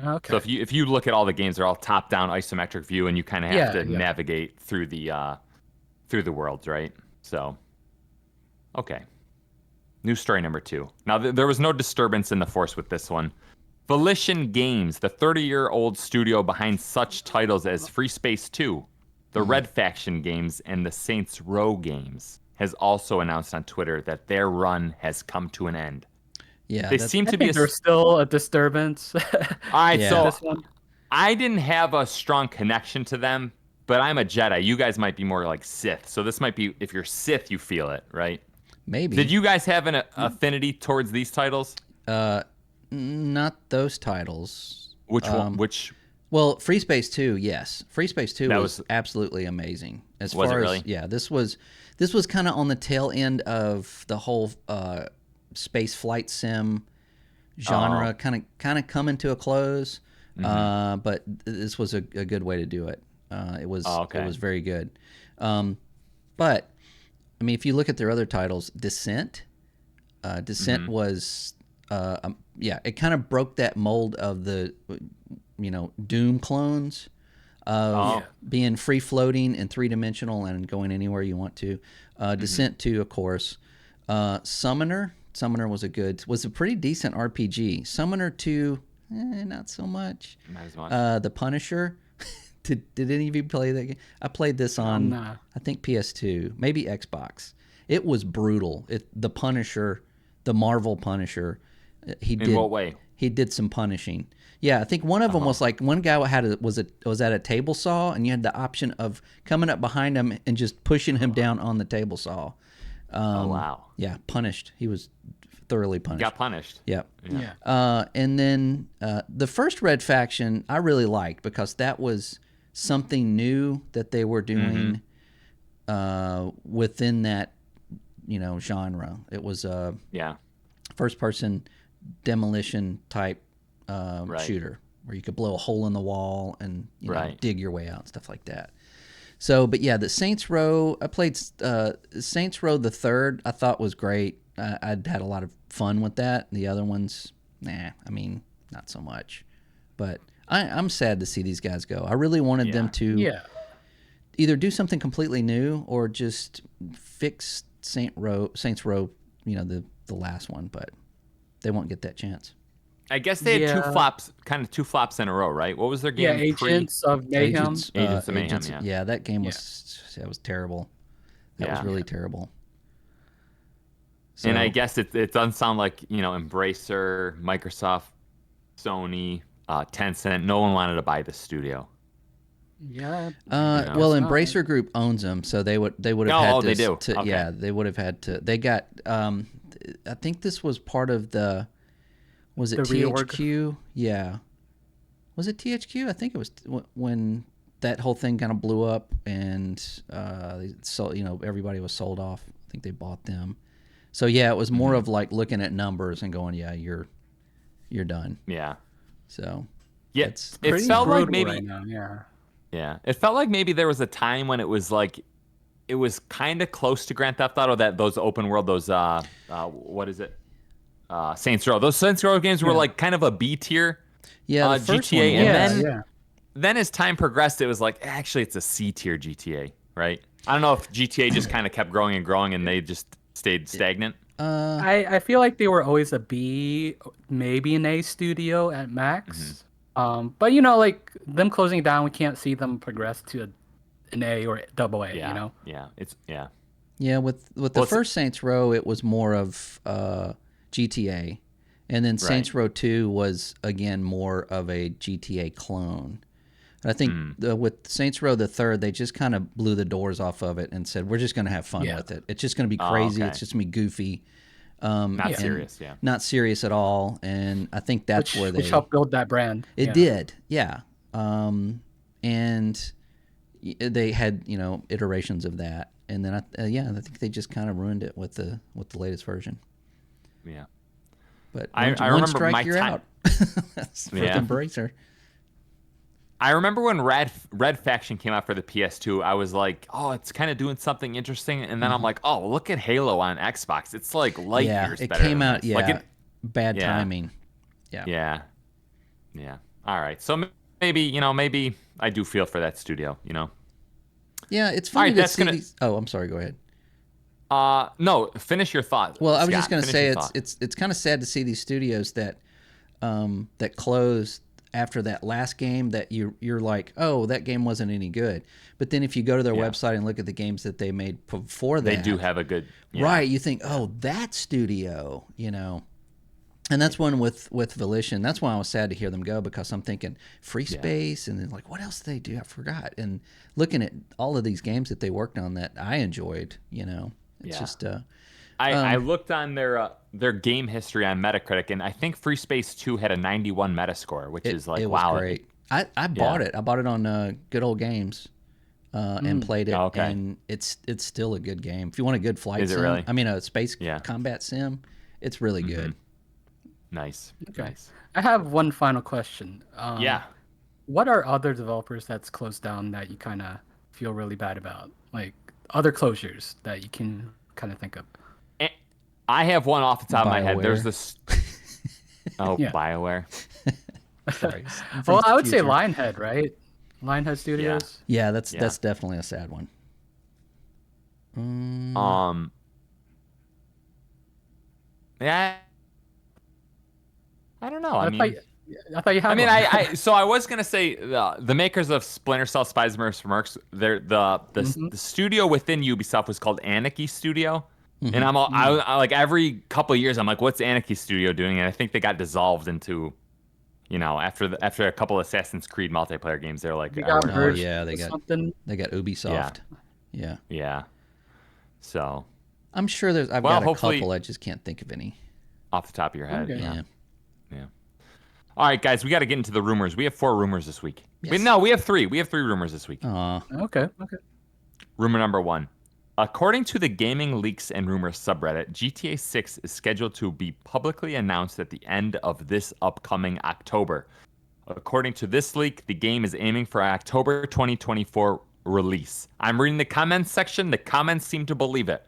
Okay. So if you look at all the games, they're all top-down isometric view, and you kind of have to navigate through the worlds, right? So, okay. New story number 2. Now there was no disturbance in the force with this one. Volition Games, the 30-year-old studio behind such titles as Free Space 2, the Red Faction games, and the Saints Row games, has also announced on Twitter that their run has come to an end. Yeah, They seem I to be think there's still a disturbance. All right, Yeah. so This one. I didn't have a strong connection to them, but I'm a Jedi. You guys might be more like Sith. So this might be, if you're Sith, you feel it, right? maybe. Did you guys have an affinity towards these titles? Not those titles. Which one? Which Well, Free Space 2, yes. Free Space 2 That was was- absolutely amazing. As Was it far really? as yeah, this was kind of on the tail end of the whole space flight sim genre, kind of coming to a close. But this was a good way to do it. It was very good. But I mean, if you look at their other titles, Descent was it kind of broke that mold of the Doom clones of being free floating and 3-dimensional and going anywhere you want to. Descent 2, of course. Summoner was a pretty decent RPG. Summoner 2, not so much. Not as much. The Punisher. Did any of you play that game? I played this on Nah. I think PS2, maybe Xbox. It was brutal. The Punisher, the Marvel Punisher, In what way? he did some punishing. Yeah, I think one of them was like one guy was at a table saw, and you had the option of coming up behind him and just pushing him down on the table saw. Oh wow. Yeah, punished. He was thoroughly punished. Got punished. Yep. Yeah. And then the first Red Faction I really liked because that was something new that they were doing within that genre. It was a first person demolition type shooter where you could blow a hole in the wall and dig your way out and stuff like that. So, but yeah, the Saints Row, I played Saints Row the Third. I thought was great. I'd had a lot of fun with that. The other ones, not so much. But I'm sad to see these guys go. I really wanted them to either do something completely new or just fix Saints Row, the last one. But they won't get that chance. I guess they had two flops in a row, right? What was their game? Agents of Mayhem. Agents of Mayhem, yeah. That game was terrible. That was really terrible. So, and I guess it doesn't sound like Embracer, Microsoft, Sony, Tencent. No one wanted to buy the studio. Yeah. Well, Embracer Group owns them, so they would have had to. They do. Okay. Yeah, they would have had to. They got. I think this was part of the. Was it THQ? Yeah. Was it THQ? I think it was when that whole thing kind of blew up and everybody was sold off. I think they bought them. So yeah, it was more of like looking at numbers and going, yeah, you're done. Yeah. So yeah, it's it felt like maybe right now, yeah, it felt like maybe there was a time when it was kind of close to Grand Theft Auto, that those open world, those what is it? Saints Row. Those Saints Row games were like kind of a B tier. Yeah, the first GTA, one, and then as time progressed, it was like actually it's a C tier GTA, right? I don't know if GTA just kind of kept growing and growing, and they just stayed stagnant. I feel like they were always a B, maybe an A studio at max. But like them closing down, we can't see them progress to an A or double A. Yeah, Yeah, with the first Saints Row, it was more of GTA, and then Saints Row 2 was again more of a GTA clone. And I think with Saints Row the Third, they just kind of blew the doors off of it and said, we're just going to have fun with it. It's just going to be crazy. It's just going to be goofy. Not serious, Not serious at all. And I think that's which helped build that brand. It did, yeah. And they had iterations of that, and then I think they just kind of ruined it with the latest version. Yeah, but I one remember strike, my you're time. out. That's for the Embracer. I remember when Red Faction came out for the PS2, I was like, oh, it's kind of doing something interesting. And then I'm like, oh, look at Halo on Xbox. It's like light years better. It came out, bad timing. Yeah. All right. So maybe I do feel for that studio. Yeah, it's All funny right. to That's see gonna. these. Oh, I'm sorry. Go ahead. No. Finish your thought, Well, I was just Scott. gonna Finish your say thought. it's kind of sad to see these studios that closed after that last game that you're like, oh, that game wasn't any good. But then if you go to their Yeah. website and look at the games that they made before that, They do have a good. Yeah. right? You think, oh, that studio, And that's one with Volition. That's why I was sad to hear them go, because I'm thinking Free Space, and then like, what else did they do? I forgot. And looking at all of these games that they worked on that I enjoyed, it's just. I looked on their game history on Metacritic, and I think Free Space 2 had a 91 Metascore, which is like, It was wow. great. I bought it. I bought it on Good Old Games, and played it. okay. And it's still a good game. If you want a good flight Is it sim, really? I mean a space Yeah. combat sim, it's really good. Nice. Okay. Nice. I have one final question. Yeah. What are other developers that's closed down that you kind of feel really bad about? Like other closures that you can kind of think of? I have one off the top of my head. BioWare. There's this. Oh, Yeah. BioWare. Sorry. Well, I would say Lionhead, right? Lionhead Studios. Yeah, that's definitely a sad one. Yeah. I don't know. I thought you had. So I was gonna say the makers of Splinter Cell, Spies vs. Mercs, they're the studio within Ubisoft was called Anarchy Studio, and I like every couple of years I'm like, what's Anarchy Studio doing? And I think they got dissolved into, after a couple of Assassin's Creed multiplayer games, they're like, They got we're not- merged yeah, with something. they got Ubisoft. Yeah. yeah. So I'm sure I've Well, got a hopefully- couple. I just can't think of any. off the top of your head, Okay. Yeah. yeah. All right, guys, we got to get into the rumors. We have 4 rumors this week. Yes. But no, we have 3. We have 3 rumors this week. Aw. Okay. Rumor number 1. According to the Gaming Leaks and Rumors subreddit, GTA 6 is scheduled to be publicly announced at the end of this upcoming October. According to this leak, the game is aiming for October 2024 release. I'm reading the comments section. The comments seem to believe it.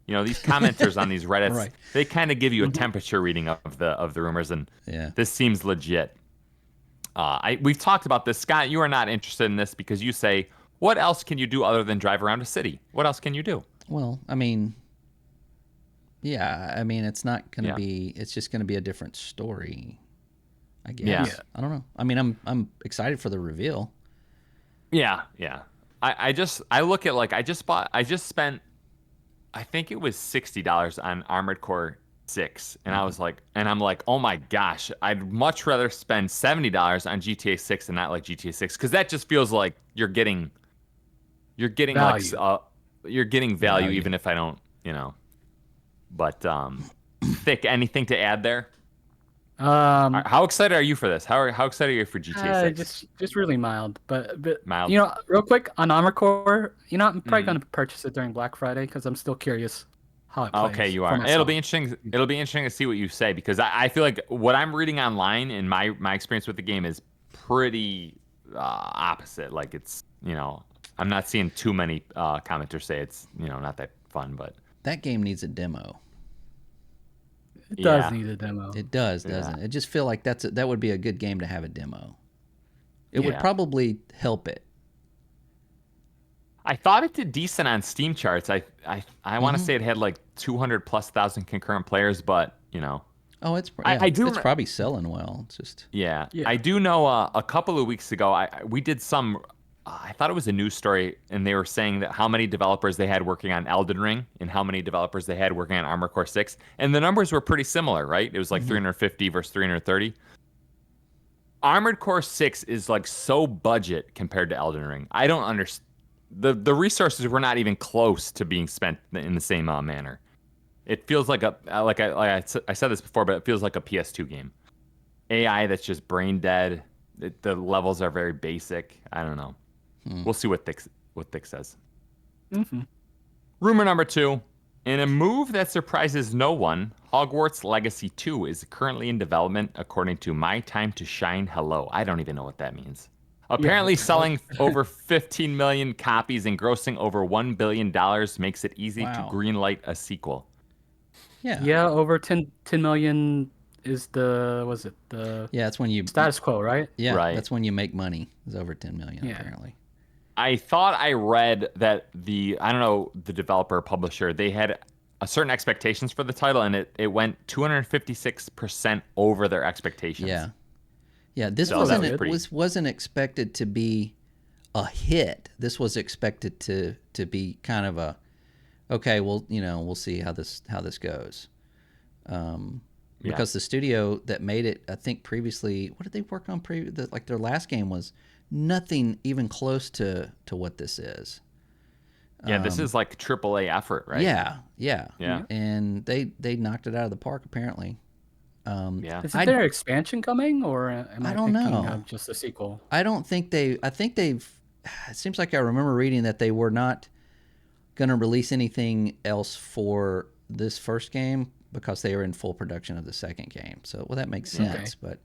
These commenters on these Reddits, Right. they kind of give you a temperature reading of the rumors, and this seems legit. We've talked about this. Scott, you are not interested in this because you say, what else can you do other than drive around a city? What else can you do? Well, I mean, it's not going to be. It's just going to be a different story, I guess. Yeah. I don't know. I mean, I'm excited for the reveal. Yeah. I look at I just spent, I think it was $60 on Armored Core 6, and I'm like, oh my gosh, I'd much rather spend $70 on GTA 6 and not like GTA 6, because that just feels like you're getting Value. you're getting value even if I don't, But Thick, anything to add there? How excited are you for this? How excited are you for GTA 6? Just really mild, but Mild. real quick on Armored Core, I'm probably gonna purchase it during Black Friday because I'm still curious how it plays. Okay, you for are. myself. It'll be interesting. It'll be interesting to see what you say, because I feel like what I'm reading online in my experience with the game is pretty opposite. Like it's I'm not seeing too many commenters say it's not that fun, but That game needs a demo. It does Yeah. need a demo. It does, doesn't it? It just feel like that would be a good game to have a demo. It would Yeah. probably help it. I thought it did decent on Steam charts. I want to say it had like 200,000+ concurrent players, but Oh, it's I do it's re- probably selling well. It's just Yeah. Yeah. I do know a couple of weeks ago, we did some, I thought it was a news story, and they were saying that how many developers they had working on Elden Ring and how many developers they had working on Armored Core 6. And the numbers were pretty similar, right? It was like 350 versus 330. Armored Core 6 is like so budget compared to Elden Ring. I don't understand. The resources were not even close to being spent in the same manner. It feels like I said this before, but it feels like a PS2 game. AI that's just brain dead. The levels are very basic. I don't know. We'll see what Thick says. Mm-hmm. Rumor number 2. In a move that surprises no one, Hogwarts Legacy 2 is currently in development, according to My Time to Shine Hello. I don't even know what that means. Apparently, selling over 15 million copies and grossing over $1 billion makes it easy to Wow. greenlight a sequel. yeah. Yeah, over 10 million is the Yeah, that's when you status quo, right? yeah, Right. that's when you make money. It's over 10 million Yeah. apparently. I thought I read that I don't know, the developer publisher, they had a certain expectations for the title, and it went 256% over their expectations. Yeah. Yeah, this So that wasn't was pretty. wasn't expected to be a hit. This was expected to be kind of a okay, well, we'll see how this goes. Because the studio that made it, I think previously, what did they work on like their last game was nothing even close to what this is. Yeah, this is like AAA effort, right? Yeah, yeah. Yeah. And they knocked it out of the park apparently. Yeah. Is there expansion coming, or am I I don't thinking know. of just a sequel? I don't think I think they've it seems like I remember reading that they were not going to release anything else for this first game because they were in full production of the second game. So, well, that makes sense. But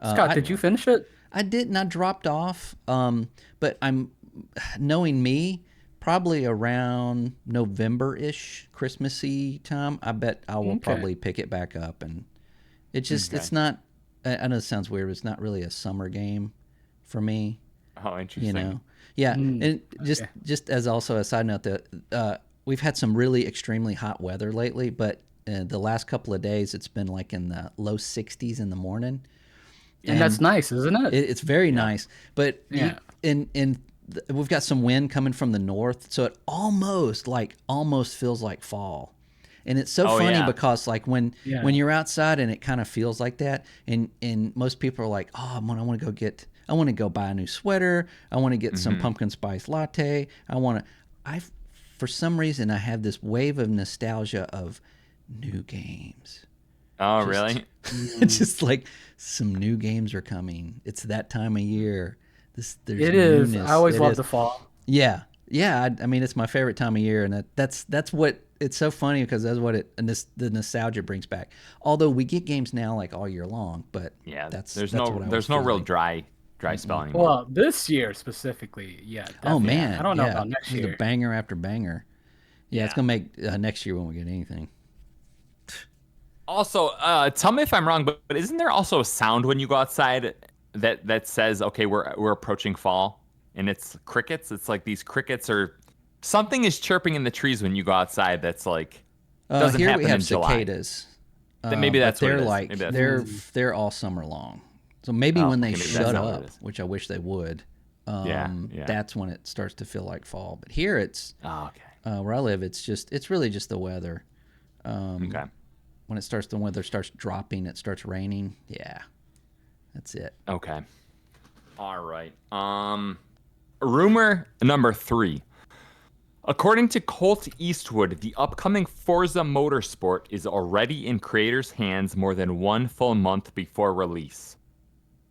Scott, did you finish it? I didn't. I dropped off. But I'm knowing me, probably around November-ish, Christmassy time. I bet I will probably pick it back up, and it's not. I know it sounds weird, but it's not really a summer game for me. Oh, interesting. Yeah, and just as also a side note, that we've had some really extremely hot weather lately, but the last couple of days it's been like in the low 60s in the morning, And that's nice, isn't it? it's very nice. But we've got some wind coming from the north, so it almost feels like fall. And it's so funny because like when you're outside and it kind of feels like that, and most people are like, oh, I want to go buy a new sweater. I want to get some pumpkin spice latte. For some reason, I have this wave of nostalgia of new games. Oh, really? It's just like some new games are coming. It's that time of year. There's it is. newness. I always love the fall. Yeah. I mean, it's my favorite time of year, and that's what. It's so funny because that's what the nostalgia brings back. Although we get games now like all year long, but there's no real dry spell anymore. Well, this year specifically, definitely. Oh man, I don't know about next year. The banger after banger. Yeah, it's gonna make next year when we get anything. Also, tell me if I'm wrong, but isn't there also a sound when you go outside that says, okay, we're approaching fall, and it's crickets? It's like these crickets or something is chirping in the trees when you go outside. That's like doesn't here happen we have in July. cicadas. Maybe that's they're what like it is. they're all summer long. So maybe when they shut up, which I wish they would, that's when it starts to feel like fall. But here it's where I live, it's really just the weather. Okay. When the weather starts dropping, it starts raining. Yeah, that's it. Okay. All right. Rumor number 3. According to Colt Eastwood, the upcoming Forza Motorsport is already in creators' hands more than 1 full month before release.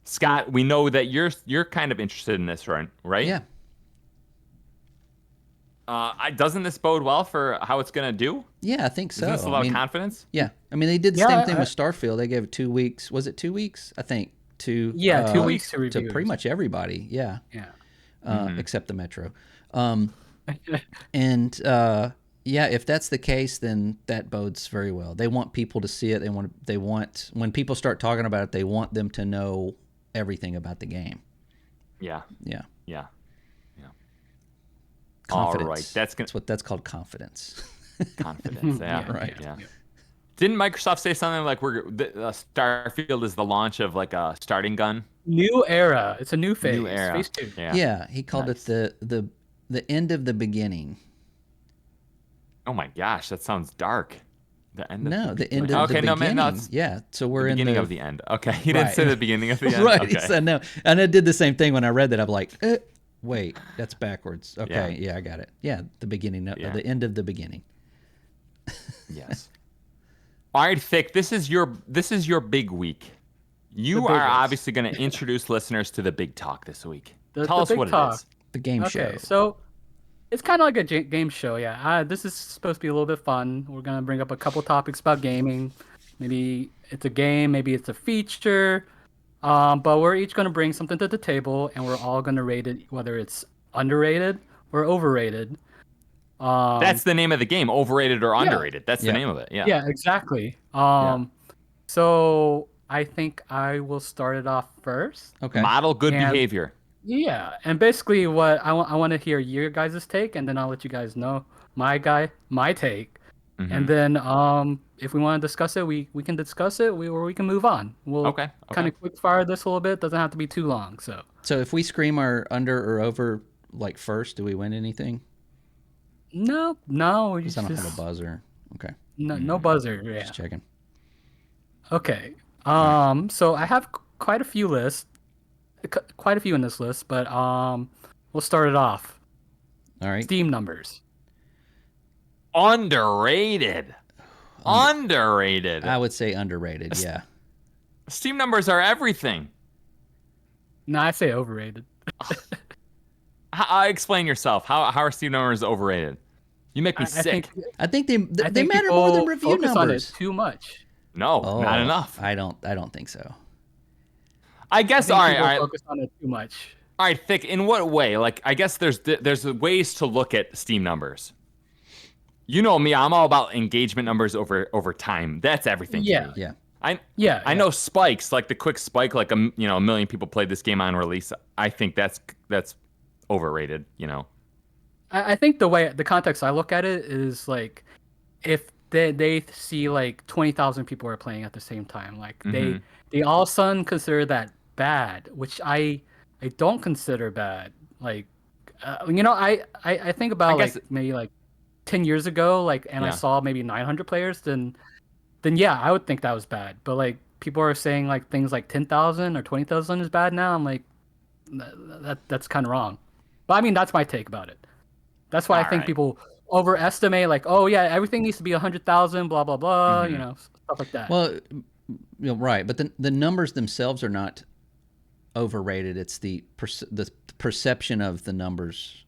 Scott, we know that you're kind of interested in this, right? Yeah. Doesn't this bode well for how it's going to do? Yeah, I think so. Is this a lot of confidence? Yeah. I mean, they did the same thing with Starfield. They gave it 2 weeks. Was it 2 weeks? I think. 2 weeks to review. To pretty much everybody. Yeah. Yeah. Except the Metro. And if that's the case, then that bodes very well. They want people to see it. They want when people start talking about it, they want them to know everything about the game. Yeah. Confidence. All right. That's what that's called, confidence. Confidence. Yeah. Right. Yeah. Didn't Microsoft say something like Starfield is the launch of like a starting gun? New era. It's a new phase. New era. Phase 2. Yeah. He called it the end of the beginning. Oh my gosh, that sounds dark. The end of the end of the beginning. No, yeah, so we're the in beginning of the end. Okay, he didn't say the beginning of the end. Right, okay. He said no. And I did the same thing when I read that. I'm like, wait, that's backwards. Okay, yeah I got it. Yeah, the beginning, the end of the beginning. Yes. All right, Thick, this is your big week. You are obviously going to introduce listeners to the big talk this week. Tell us what it is. The game show. Okay, so it's kind of like a game show, yeah. This is supposed to be a little bit fun. We're going to bring up a couple topics about gaming. Maybe it's a game, maybe it's a feature. But we're each going to bring something to the table, and we're all going to rate it, whether it's underrated or overrated. That's the name of the game, overrated or underrated. That's the name of it, yeah. Yeah, exactly. So I think I will start it off first. Okay. Model good And- behavior. Yeah, and basically what I want to hear your guys' take, and then I'll let you guys know my take. Mhm. And then if we want to discuss it, we can discuss it, or we can move on. We'll Okay. kind of quick fire this a little bit. Doesn't have to be too long. So if we scream our under or over like first, do we win anything? no, Because I don't have a buzzer. Okay. no buzzer. Yeah. Just checking. Okay. So I have quite a few lists, quite a few in this list, but we'll start it off. All right. Steam numbers. Underrated. Underrated. I would say underrated. Yeah. Steam numbers are everything. No, I say overrated. Explain yourself. How are Steam numbers overrated? You make me I sick. I think they think matter more than people review focus on numbers. it too much. No, not enough. I don't think so. I guess. I All think right, people all right. focus on it too much. All right, Thick, in what way? Like, I guess there's ways to look at Steam numbers. You know me, I'm all about engagement numbers over time. That's everything to Yeah. me. Yeah. I know spikes, like the quick spike, like a million people played this game on release. I think that's overrated, I think the context I look at it is like if they see like 20,000 people are playing at the same time, like they all of a sudden consider that bad, which I don't consider bad. Like I think about guess like maybe like 10 years ago, like, and I saw maybe 900 players, then yeah, I would think that was bad. But like people are saying like things like 10,000 or 20,000 is bad now. I'm like, that's kind of wrong. But I mean, that's my take about it. That's why I think people overestimate, like, oh yeah, everything needs to be 100,000, blah blah blah, stuff like that. Well, right, but the numbers themselves are not overrated. It's the perception of the numbers,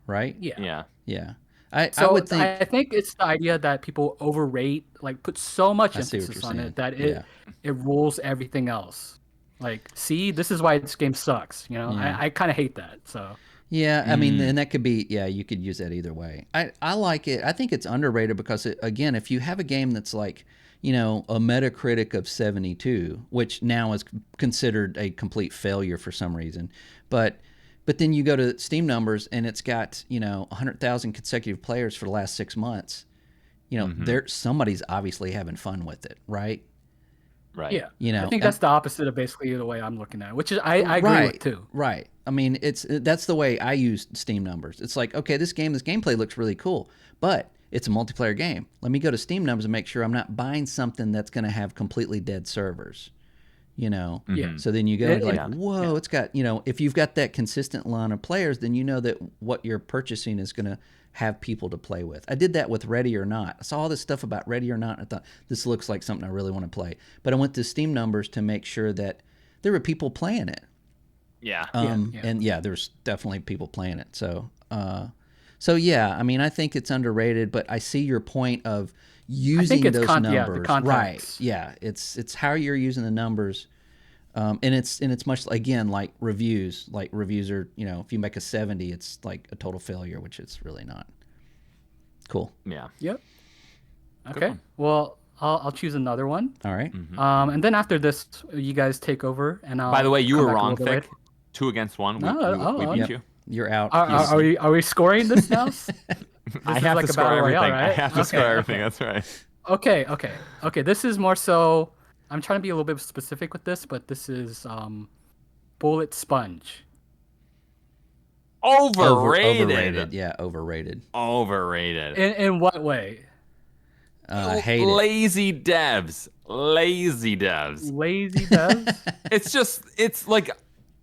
right? Yeah. Yeah. I So would think. I think it's the idea that people overrate, like put so much I see what emphasis you're on saying. it that Yeah. it rules everything else. Like, see, this is why this game sucks. Yeah. I kind of hate that. So Yeah, I mean, and that could be, you could use that either way. I like it. I think it's underrated because, again, if you have a game that's like, a Metacritic of 72, which now is considered a complete failure for some reason, but then you go to Steam numbers and it's got, 100,000 consecutive players for the last 6 months, somebody's obviously having fun with it, right? Right. Yeah. I think that's the opposite of basically the way I'm looking at it, which is I agree with too. Right. I mean, that's the way I use Steam numbers. It's like, okay, this gameplay looks really cool, but it's a multiplayer game. Let me go to Steam numbers and make sure I'm not buying something that's going to have completely dead servers. Yeah. So then you go like, whoa, it's got, if you've got that consistent line of players, then you know that what you're purchasing is going to have people to play with. I did that with Ready or Not. I saw all this stuff about Ready or Not. And I thought, this looks like something I really want to play. But I went to Steam numbers to make sure that there were people playing it. Yeah. And there's definitely people playing it. So yeah, I mean, I think it's underrated, but I see your point of using those numbers. Yeah, the context. Right. Yeah. It's how you're using the numbers. And it's much, again, like reviews. Like reviews are, if you make a 70, it's like a total failure, which it's really not. Cool. Yeah. Yep. Okay. Well, I'll choose another one. All right. And then after this, you guys take over, and I'll. By the way, you come were back a wrong, little bit Thick. later. 2 against 1. We beat Yep. you. You're out. Are we scoring this now? I have like to a score battle everything. royale, right? I have to score everything. That's right. Okay. This is more so. I'm trying to be a little bit specific with this, but this is Bullet Sponge. Overrated. Overrated. Yeah, overrated. Overrated. In what way? Hate it. Lazy devs. Lazy devs. Lazy devs?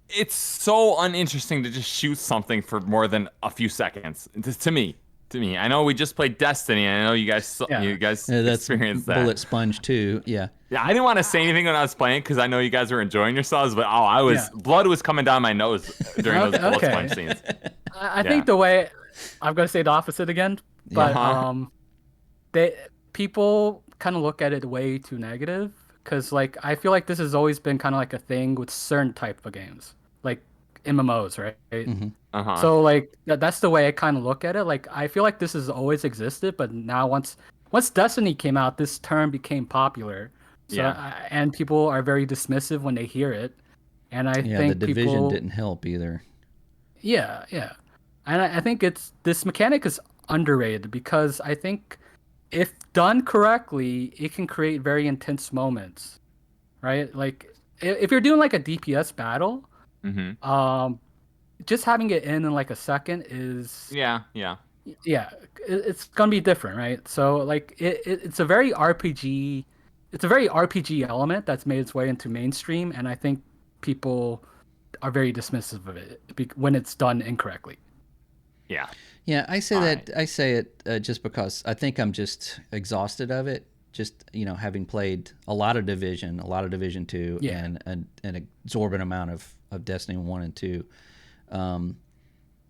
It's so uninteresting to just shoot something for more than a few seconds. To me. I know we just played Destiny, and I know you guys That's experienced that. Bullet Sponge too. Yeah. Yeah, I didn't want to say anything when I was playing because I know you guys were enjoying yourselves, but blood was coming down my nose during those Bullet Sponge scenes. I think the way I'm gonna say the opposite again, but people kind of look at it way too negative because like I feel like this has always been kind of like a thing with certain type of games, like MMOs, right? Mm-hmm. So like that's the way I kind of look at it. Like I feel like this has always existed, but now once Destiny came out, this term became popular. So, Yeah. and people are very dismissive when they hear it. And I Yeah, think the division people, didn't help either. yeah, yeah. And I think this mechanic is underrated because I think if done correctly, it can create very intense moments, right? Like if you're doing like a DPS battle, Mm-hmm. just having it in like a second is Yeah. Yeah. yeah, it's gonna be different, right? So like it's a very RPG, it's a very RPG element that's made its way into mainstream, and I think people are very dismissive of it when it's done incorrectly. Yeah. Yeah, I say All that. right. I say it just because I think I'm just exhausted of it. Just having played a lot of Division, a lot of Division 2, Yeah. and an exorbitant amount of Destiny 1 and 2.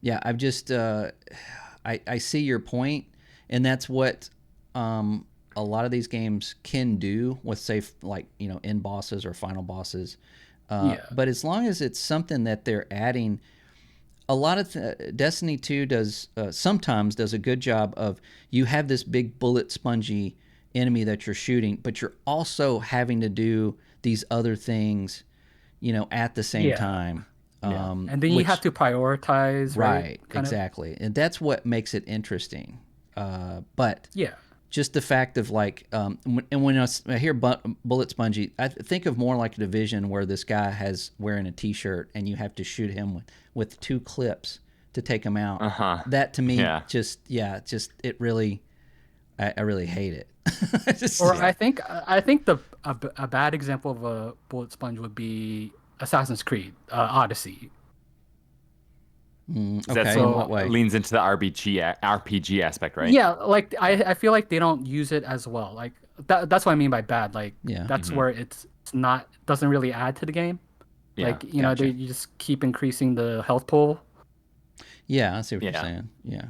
Yeah, I've just I see your point, and that's what a lot of these games can do with, say, like end bosses or final bosses. Yeah. But as long as it's something that they're adding, a lot of Destiny 2 does sometimes does a good job of, you have this big bullet spongy enemy that you're shooting, but you're also having to do these other things, at the same Yeah. time. Yeah. And then you have to prioritize, right? Right, Kind of. exactly, and that's what makes it interesting. But Yeah. just the fact of like, when I hear bullet spongy, I think of more like Division, where this guy has wearing a T-shirt and you have to shoot him with 2 clips to take him out. Uh-huh. That to me, Yeah. just it really, I really hate it. Or I think a bad example of a bullet sponge would be Assassin's Creed Odyssey. Is okay, that in so what way? leans into the RPG aspect, right? Yeah, like I feel like they don't use it as well. Like that's what I mean by bad. Like Yeah. that's where it's not doesn't really add to the game. Yeah. Like Gotcha. you just keep increasing the health pool. Yeah, I see what you're Yeah. saying. Yeah.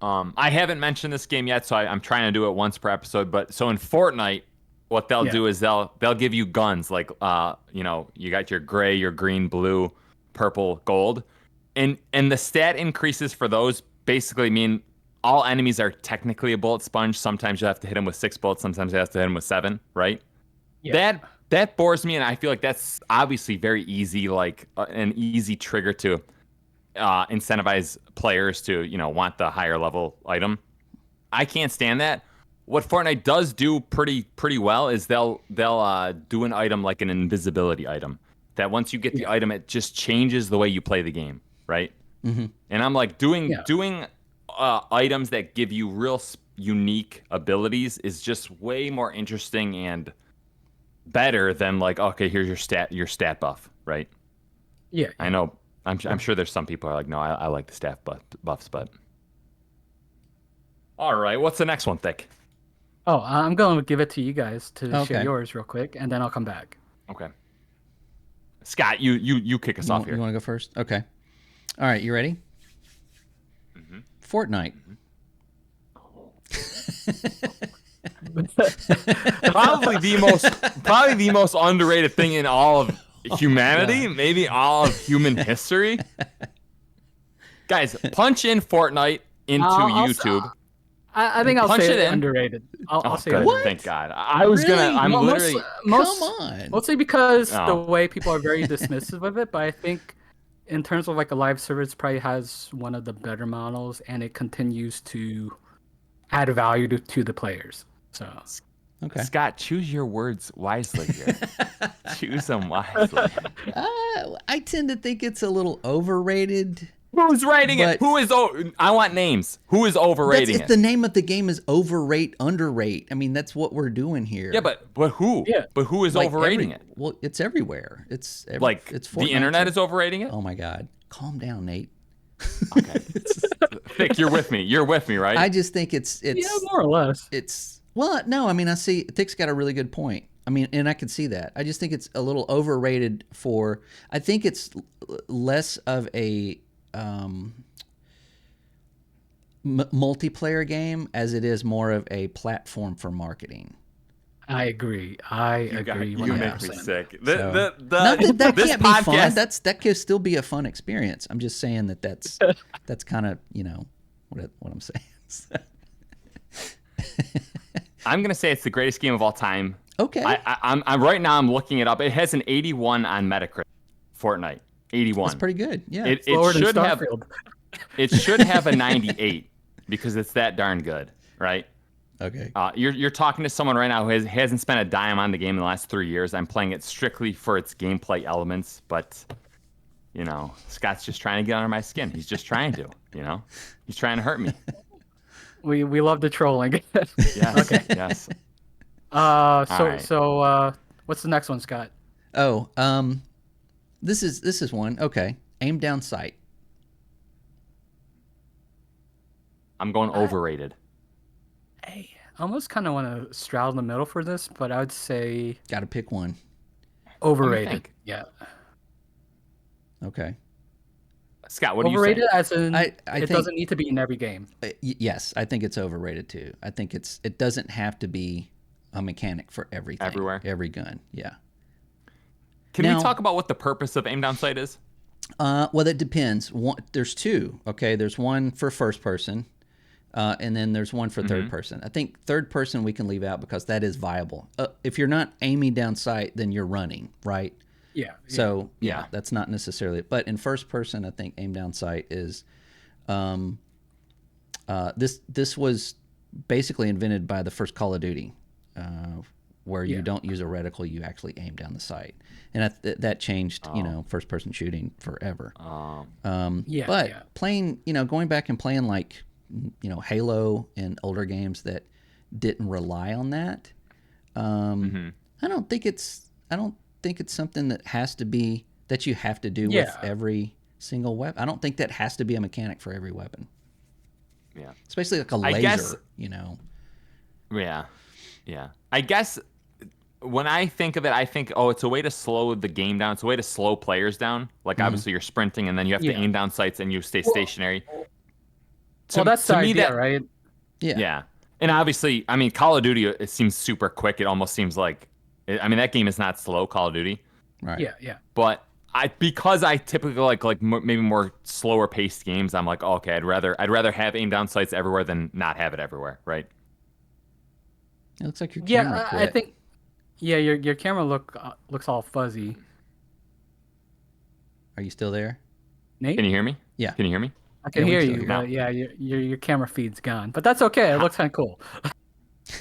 I haven't mentioned this game yet, so I'm trying to do it once per episode. But so in Fortnite, what they'll Yeah. do is they'll give you guns, like you got your gray, your green, blue, purple, gold, and the stat increases for those basically mean all enemies are technically a bullet sponge. Sometimes you have to hit them with 6 bullets, sometimes you have to hit them with 7, right? Yeah. That bores me, and I feel like that's obviously very easy, like an easy trigger to incentivize players to want the higher level item. I can't stand that. What Fortnite does do pretty well is they'll do an item like an invisibility item, that once you get the item, it just changes the way you play the game, right? Mm-hmm. And I'm like, doing items that give you real unique abilities is just way more interesting and better than like, okay, here's your stat buff, right? Yeah. I know. I'm sure there's some people who are like, no, I like the stat buffs, but all right. What's the next one, Thick? Oh, I'm going to give it to you guys to Okay. share yours real quick, and then I'll come back. Okay. Scott, you kick us off here. You want to go first? Okay. All right, you ready? Mm-hmm. Fortnite. Probably the most underrated thing in all of humanity, maybe all of human history. Guys, punch in Fortnite into YouTube. I think I'll Punch say it in. underrated. I'll say good. underrated. Thank God. I was Really? gonna. I'm literally. Come on. Mostly because the Oh. way people are very dismissive of it, but I think in terms of like a live service, probably has one of the better models, and it continues to add value to the players. So Okay. Scott, choose your words wisely here. Choose them wisely. I tend to think it's a little overrated. Who's rating it? But- Who is? I want names. Who is overrating If it? the name of the game is overrate, underrate. I mean, that's what we're doing here. Yeah, but who? Yeah. But who is Like overrating it? Well, it's everywhere. It's Like it's the Fortnite. internet is overrating it? Oh my God! Calm down, Nate. Okay. Thick, you're with me. You're with me, right? I just think it's yeah, more or less. it's well, no, I mean, I see Thick's got a really good point. I mean, and I can see that. I just think it's a little overrated for. I think it's less of a multiplayer game as it is more of a platform for marketing. I agree. I agree. You make me 100%. sick. So- Not that this can't be fun. podcast. That could still be a fun experience. I'm just saying that's kind of what I'm saying. I'm gonna say it's the greatest game of all time. Okay. I'm right now. I'm looking it up. It has an 81 on Metacritic. Fortnite 81. That's pretty good. Yeah. It Lower than should have. Starfield. It should have a 98 because it's that darn good, right? Okay. You're talking to someone right now who hasn't spent a dime on the game in the last 3 years. I'm playing it strictly for its gameplay elements, but you know, Scott's just trying to get under my skin. He's just trying to, you know, he's trying to hurt me. We love the trolling. Yes. Okay. Yes. So what's the next one, Scott? Oh, this is one. Okay. Aim down sight. I'm going overrated. I almost kind of want to straddle in the middle for this, but I would say Got to pick one. overrated. think? Yeah. Okay. Scott, what do you Overrated say? as in I it think- doesn't need to be in every game. Yes, I think it's overrated too. I think it doesn't have to be a mechanic for everything. Everywhere? Every gun. Yeah. Can Now- we talk about what the purpose of aim down sight is? Well, that depends. There's two. Okay, there's one for first person, and then there's one for third person. I think third person we can leave out because that is viable. If you're not aiming down sight, then you're running, right? Yeah. So Yeah. that's not necessarily. But in first person, I think aim down sight is. This was basically invented by the first Call of Duty, where you don't use a reticle, you actually aim down the sight, and that changed first person shooting forever. But playing, going back and playing like Halo and older games that didn't rely on that, I don't think it's something that has to be that you have to do with every single weapon. I don't think that has to be a mechanic for every weapon. Yeah. Especially like a laser, guess- Yeah. Yeah. I guess when I think of it, I think, it's a way to slow the game down. It's a way to slow players down. Like, obviously, you're sprinting, and then you have to aim down sights, and you stay stationary. That's the idea, right? Yeah. Yeah. And obviously, I mean, Call of Duty, it seems super quick. It almost seems like, I mean, that game is not slow, Call of Duty. Right. Yeah. But because I typically like maybe more slower paced games, I'm like, okay, I'd rather have aim down sights everywhere than not have it everywhere, right? It looks like your camera quit. I think. Yeah, your camera looks all fuzzy. Are you still there? Nate, Can you hear me? Yeah. Can you hear me? I can we hear can you. still But yeah, your camera feed's gone, but that's okay. It looks kind of cool.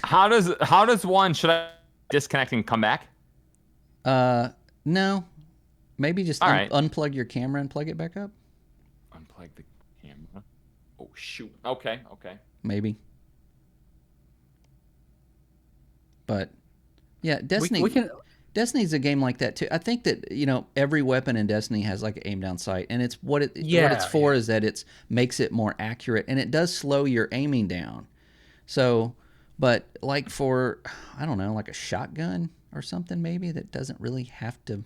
How does one, should I disconnect and come back? No. Maybe just All right. unplug your camera and plug it back up. Unplug the camera. Oh, shoot. Okay. Maybe. But yeah, Destiny. We can. Destiny's a game like that too. I think that every weapon in Destiny has like an aim down sight, and it's what it's for is that it makes it more accurate, and it does slow your aiming down. So, but like for I don't know, like a shotgun or something maybe that doesn't really have to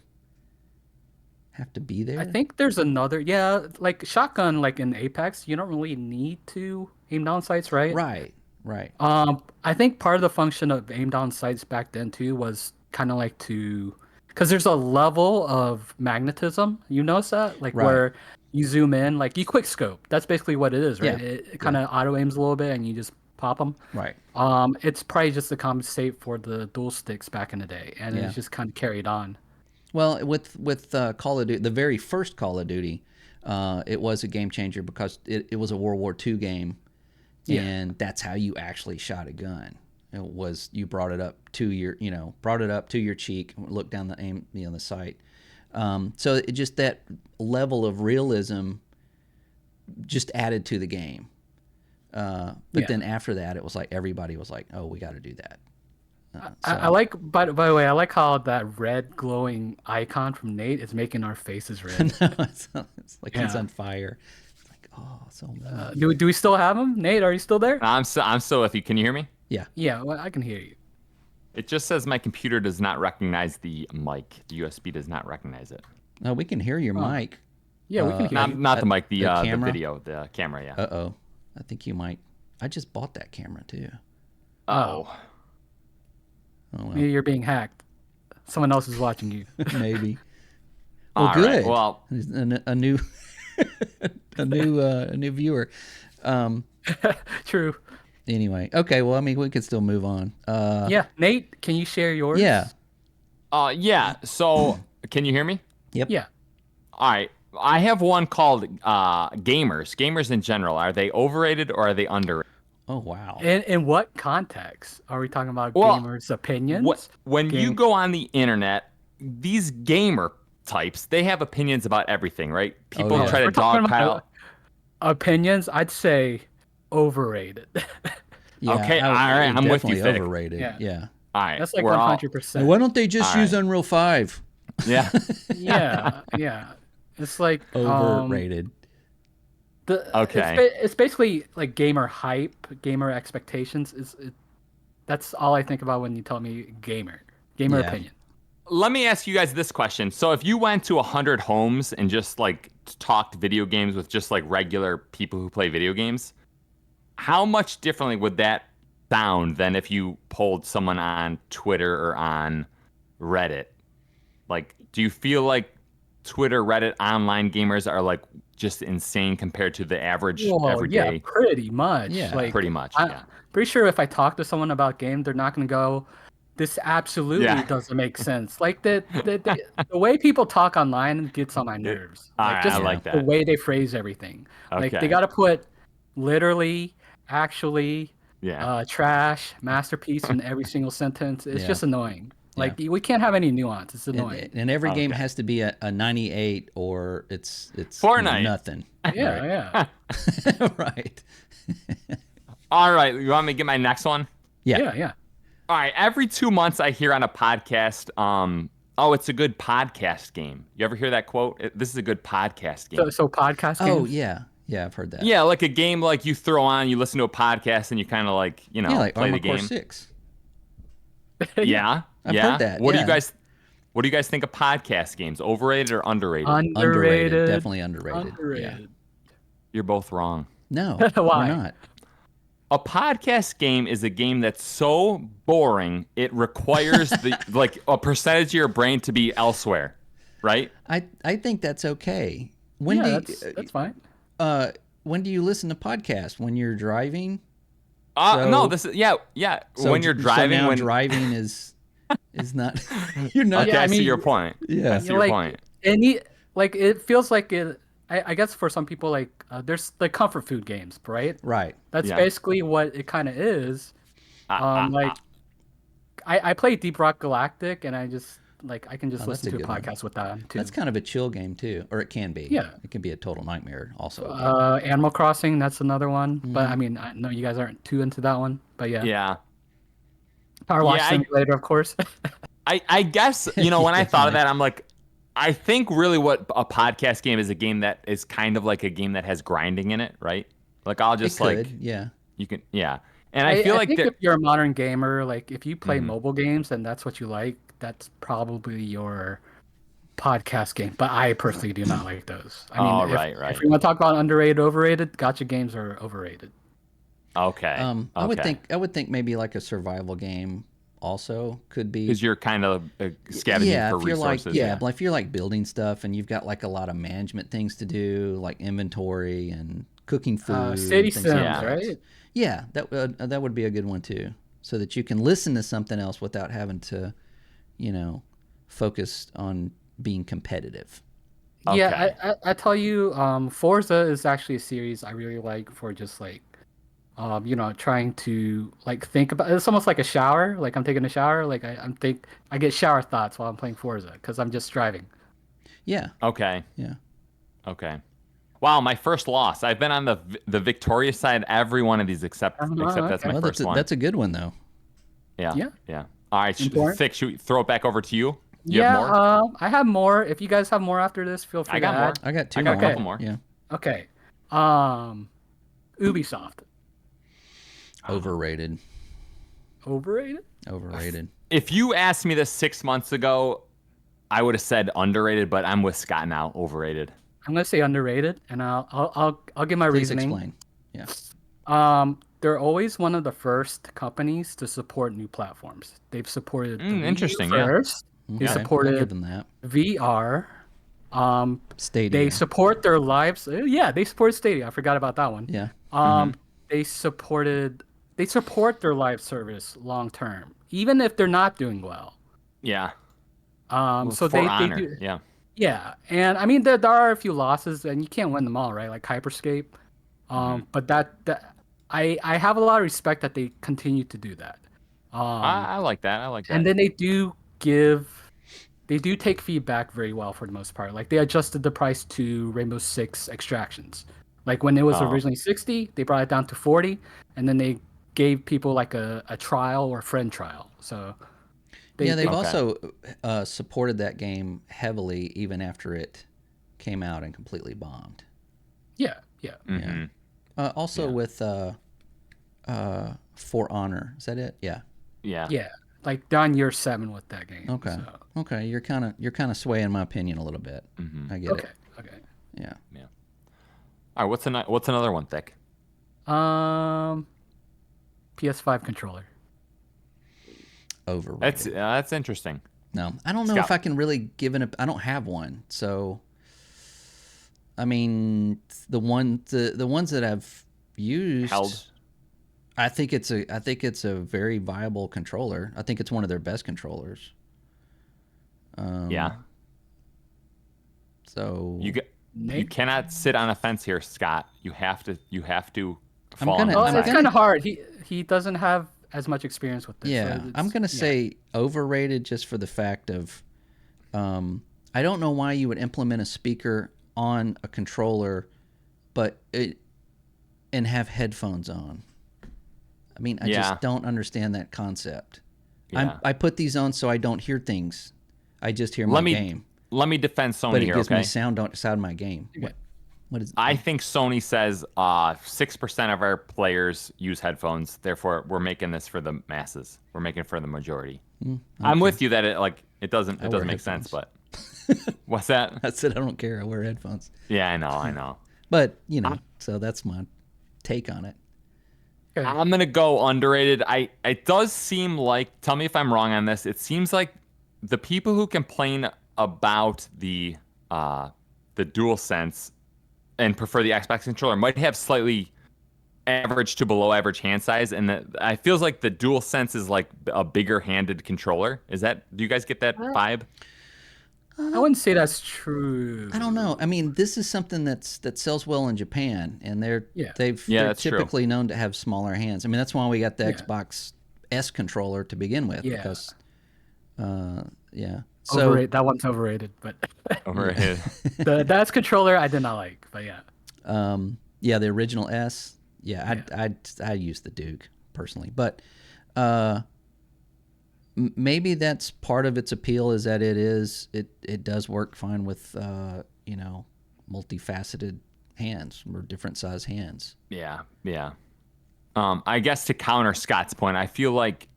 be there. I think there's another. Yeah, like shotgun, like in Apex, you don't really need to aim down sights, right? Right. I think part of the function of aim down sights back then too was kind of like because there's a level of magnetism. You notice that, like where you zoom in, like you quick scope. That's basically what it is, right? Yeah. It kind of auto aims a little bit, and you just pop them. Right. It's probably just to compensate for the dual sticks back in the day, and it's just kind of carried on. Well, with Call of Duty, the very first Call of Duty, it was a game changer because it was a World War II game, and that's how you actually shot a gun. It was you brought it up to your cheek, looked down the aim, the sight. So it just that level of realism just added to the game. But then after that, it was like everybody was like, "Oh, we got to do that." I like, by the way, I like how that red glowing icon from Nate is making our faces red. it's like he's on fire. It's like, oh, so much. Do we still have him? Nate, are you still there? I'm still with you. Can you hear me? Yeah. Yeah, well, I can hear you. It just says my computer does not recognize the mic. The USB does not recognize it. No, we can hear your mic. Yeah, we can hear you. Not the mic, the camera? video, the camera, yeah. Uh-oh. I think you might. I just bought that camera too. Oh. Oh, well. Maybe you're being hacked. Someone else is watching you. Maybe. Well, All good. right, well, a new a new viewer. True. Anyway, okay. Well, I mean, we could still move on. Yeah, Nate, can you share yours? Yeah. Yeah. So, can you hear me? Yep. Yeah. All right. I have one called gamers. Gamers in general, are they overrated or are they underrated? Oh wow. In what context are we talking about? Well, Gamers' opinions? When you go on the internet, these gamer types, they have opinions about everything, right? People yeah. try to We're talking dogpile. about opinions, I'd say overrated. Yeah, Okay, all right, I'm with you, definitely Vic. overrated. Yeah. Yeah. All right, That's like we're all- 100%. Why don't they just All use right. Unreal 5? Yeah. Yeah, yeah. It's like Overrated. Okay. It's basically like gamer hype, gamer expectations. That's all I think about when you tell me gamer Yeah. opinion. Let me ask you guys this question. So if you went to 100 homes and just like talked video games with just like regular people who play video games, how much differently would that sound than if you polled someone on Twitter or on Reddit? Like, do you feel like Twitter, Reddit, online gamers are like just insane compared to the average Well, everyday? yeah, pretty much. Yeah. Like, Pretty much, I'm yeah. pretty sure if I talk to someone about game, they're not going to go, this absolutely Yeah. doesn't make sense. Like the way people talk online gets on my nerves. All Like right, just I like the that. way they phrase everything. Like Okay. they got to put literally, actually, Yeah. trash, masterpiece in every single sentence. It's Yeah. just annoying. Like we can't have any nuance. It's annoying. And every game Okay. has to be a 98 or it's Fortnite. nothing. Yeah, yeah, Right. All right. You want me to get my next one? Yeah. yeah, yeah. All right. Every 2 months, I hear on a podcast, it's a good podcast game. You ever hear that quote? This is a good podcast game. So podcast games? Oh yeah. Yeah, I've heard that. Yeah, like a game like you throw on, you listen to a podcast, and you kind of like, Yeah, like play Armor the Core game. 6. Yeah. I've yeah. heard that, What do yeah. you guys think of podcast games? Overrated or underrated? Underrated. Definitely underrated. Underrated. You're both wrong. No, Why? we're not. A podcast game is a game that's so boring it requires like a percentage of your brain to be elsewhere, right? I think that's okay. That's fine. When do you listen to podcasts? When you're driving? No, this is yeah. So, when you're driving, so now when driving is not. You're not. okay, Yeah, I I see mean- your point. Yeah. I see your point. Like it feels like it. I guess for some people, like there's like comfort food games, right? Right. That's Yeah. basically what it kind of is. Like I play Deep Rock Galactic, and I just like I can just Oh, that's listen a to a good one. podcast with that too. That's kind of a chill game too, or it can be. Yeah. It can be a total nightmare also. Animal Crossing, that's another one. But Mm-hmm. I mean, I know you guys aren't too into that one. But yeah, Yeah. Power Wash Yeah, Simulator, of course. I guess, when I thought of that, I'm like, I think really what a podcast game is a game that is kind of like a game that has grinding in it, right? Like I'll just it like could, yeah. you can And I feel like think that if you're a modern gamer, like if you play Mhm. mobile games and that's what you like, that's probably your podcast game. But I personally do not like those. I mean, Oh, if, right. if we want to talk about underrated, overrated, gotcha games are overrated. okay. I would think maybe like a survival game also could be. because you're kind of scavenging Yeah, for if you're resources. like but if you're like building stuff and you've got like a lot of management things to do, like inventory and cooking food, City things Sims, like that. right? Yeah, that would be a good one too, so that you can listen to something else without having to, focus on being competitive. Yeah, I tell you, Forza is actually a series I really like for just like, trying to like think about. It's almost like a shower. Like I'm taking a shower. Like I get shower thoughts while I'm playing Forza because I'm just driving. Yeah, Okay. yeah. Okay. Wow, my first loss. I've been on the victorious side every one of these except that's okay. my Well, first one. that's a good one though. Yeah. Yeah. Yeah. All right, Important. Thick, should we throw it back over to you? You yeah, have more? I have more. If you guys have more after this, feel free I got to more. add. I got two I got a more. couple more. Yeah, Okay. Ubisoft. overrated. Overrated? Overrated. If you asked me this 6 months ago, I would have said underrated, but I'm with Scott now. Overrated. I'm gonna say underrated, and I'll give my Please reasoning. explain. Yeah. They're always one of the first companies to support new platforms. They've supported the Wii U interesting, yeah. first. They Okay, I'll give supported them that. VR. Stadia. They support their lives. Yeah, they support Stadia. I forgot about that one. Yeah. They supported they support their live service long term, even if they're not doing well. Yeah. So For they honor. do. Yeah. Yeah, and I mean there are a few losses, and you can't win them all, right? Like Hyperscape. But that I have a lot of respect that they continue to do that. I like that. I like And that. then they do take feedback very well for the most part. Like they adjusted the price to Rainbow Six Extractions. Like when it was Oh. originally 60, they brought it down to 40, and then they gave people like a trial or friend trial. So They've they also supported that game heavily even after it came out and completely bombed. yeah, yeah. Mm-hmm. Also with For Honor, is that it? Yeah. Yeah. Yeah. Like done year 7 with that game. Okay. So. Okay. You're kind of swaying my opinion a little bit. I get Okay. it. Okay. Yeah. Yeah. All right. What's another one, Thick? PS5 controller. Overrated. That's interesting. No, I don't know Scout. if I can really give it. I don't have one, so I mean the ones that I've used. Held. I think it's a very viable controller. I think it's one of their best controllers. Yeah. So You cannot sit on a fence here, Scott. You have to fall gonna- on Oh, that it's side. kind of hard. He doesn't have as much experience with this. yeah, so I'm gonna say overrated just for the fact of, I don't know why you would implement a speaker on a controller, and have headphones on. I mean, I Yeah. just don't understand that concept. Yeah. I put these on so I don't hear things. I just hear my Let me game. let me defend Sony But it here, gives okay? me sound in my game. What is? I think Sony says 6% of our players use headphones. Therefore, we're making this for the masses. We're making it for the majority. I'm with you that it doesn't wear make sense, headphones. but what's that? I said I don't care. I wear headphones. Yeah, I know. But so that's my take on it. Okay. I'm gonna go underrated. It does seem like, tell me if I'm wrong on this. It seems like the people who complain about the DualSense and prefer the Xbox controller might have slightly average to below average hand size, and I feels like the DualSense is like a bigger handed controller. Do you guys get that vibe? I wouldn't say that's true. I don't know. I mean, this is something that sells well in Japan, and they're Yeah, they're that's true. typically known to have smaller hands. I mean, that's why we got the Yeah. Xbox S controller to begin with, Yeah. because yeah. So Overrated. That one's overrated, but Overrated. that's controller I did not like. But yeah. yeah, the original S. Yeah, I use the Duke personally, but maybe that's part of its appeal, is that it does work fine with multifaceted hands or different size hands. Yeah. I guess to counter Scott's point, I feel like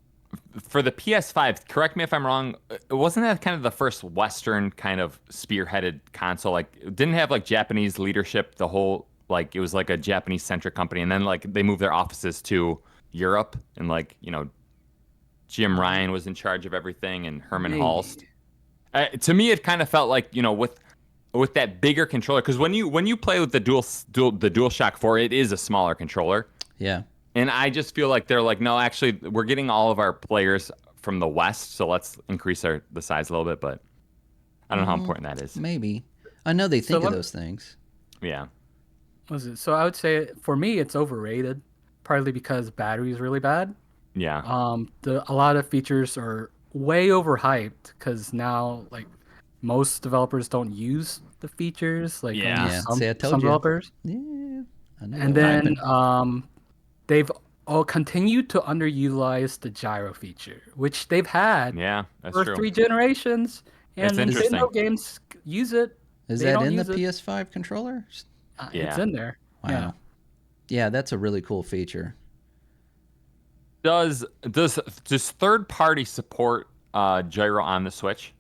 for the PS5, correct me if I'm wrong, wasn't that kind of the first Western kind of spearheaded console? Like, it didn't have like Japanese leadership, the whole, like, it was like a Japanese centric company, and then like they moved their offices to Europe, and like, Jim Ryan was in charge of everything, and Herman Hulst. To me, it kind of felt like, with that bigger controller, because when you play with the DualShock 4, it is a smaller controller. Yeah. And I just feel like they're like, no, actually, we're getting all of our players from the West, so let's increase the size a little bit. But I don't know how important that is. Maybe. I know they think of those things. Yeah. Was it? So I would say for me it's overrated, partly because battery is really bad. Yeah. A lot of features are way overhyped because now like most developers don't use the features. Like Yeah. only Yeah. some, See, I told some you. developers. Yeah. I know And that then happened. they've all continued to underutilize the gyro feature, which they've had Yeah, that's for true. 3 generations, and It's interesting. Nintendo games use it. Is They that don't in the use it. PS5 controller? It's Yeah. in there. Wow. Yeah. Yeah, that's a really cool feature. Does third party support gyro on the Switch?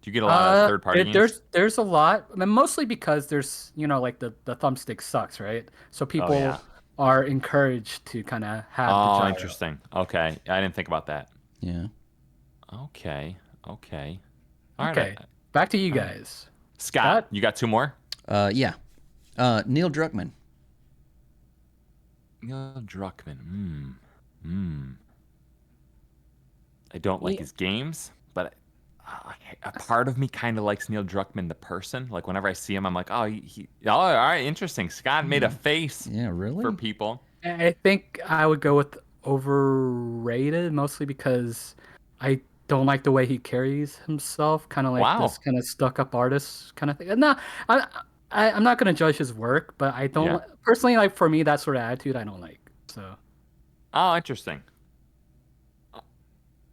Do you get a lot of third party games? There's a lot, I mean, mostly because there's like the thumbstick sucks, right? So people yeah. are encouraged to kind of have the Oh, gyro. interesting. Okay, I didn't think about that. Yeah. Okay. All right. Okay, back to you guys. Scott, Scott? you got 2 more? Yeah. Neil Druckmann. Neil Druckmann. I don't like his games, but a part of me kind of likes Neil Druckmann, the person. Like whenever I see him, I'm like, oh, all right, interesting. Scott made a face Yeah, really? for people. I think I would go with overrated, mostly because I don't like the way he carries himself, kind of like Wow. this kind of stuck-up artist kind of thing. No, I'm not gonna judge his work, but I don't Yeah. personally like for me that sort of attitude I don't like. So Oh, interesting.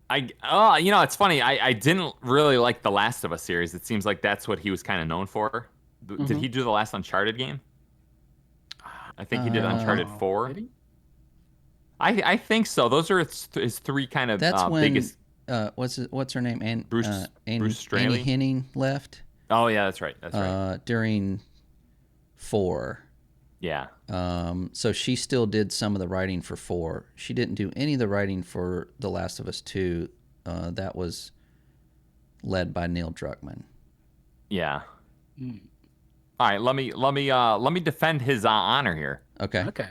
It's funny. I didn't really like the Last of Us series. It seems like that's what he was kind of known for. Did he do the last Uncharted game? I think he did Uncharted 4. did he? I think so. Those are his three kind of That's when biggest. what's her name? Bruce Annie Straley? Henning left. Oh yeah, that's right. That's right. During 4. Yeah. So she still did some of the writing for 4. She didn't do any of the writing for The Last of Us 2. That was led by Neil Druckmann. Yeah. All right. Let me defend his honor here. Okay. Okay.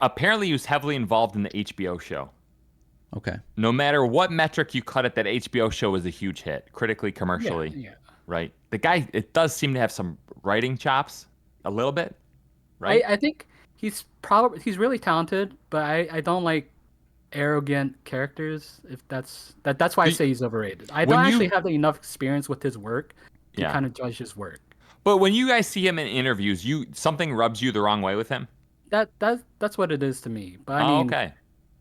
Apparently he was heavily involved in the HBO show. Okay. No matter what metric you cut it, that HBO show was a huge hit, critically, commercially. Yeah. Right. The guy, it does seem to have some writing chops, a little bit. Right. I think he's really talented, but I don't like arrogant characters. If that's why I say he's overrated. I don't actually have enough experience with his work to kind of judge his work. But when you guys see him in interviews, something rubs you the wrong way with him. That's what it is to me. But I mean, okay.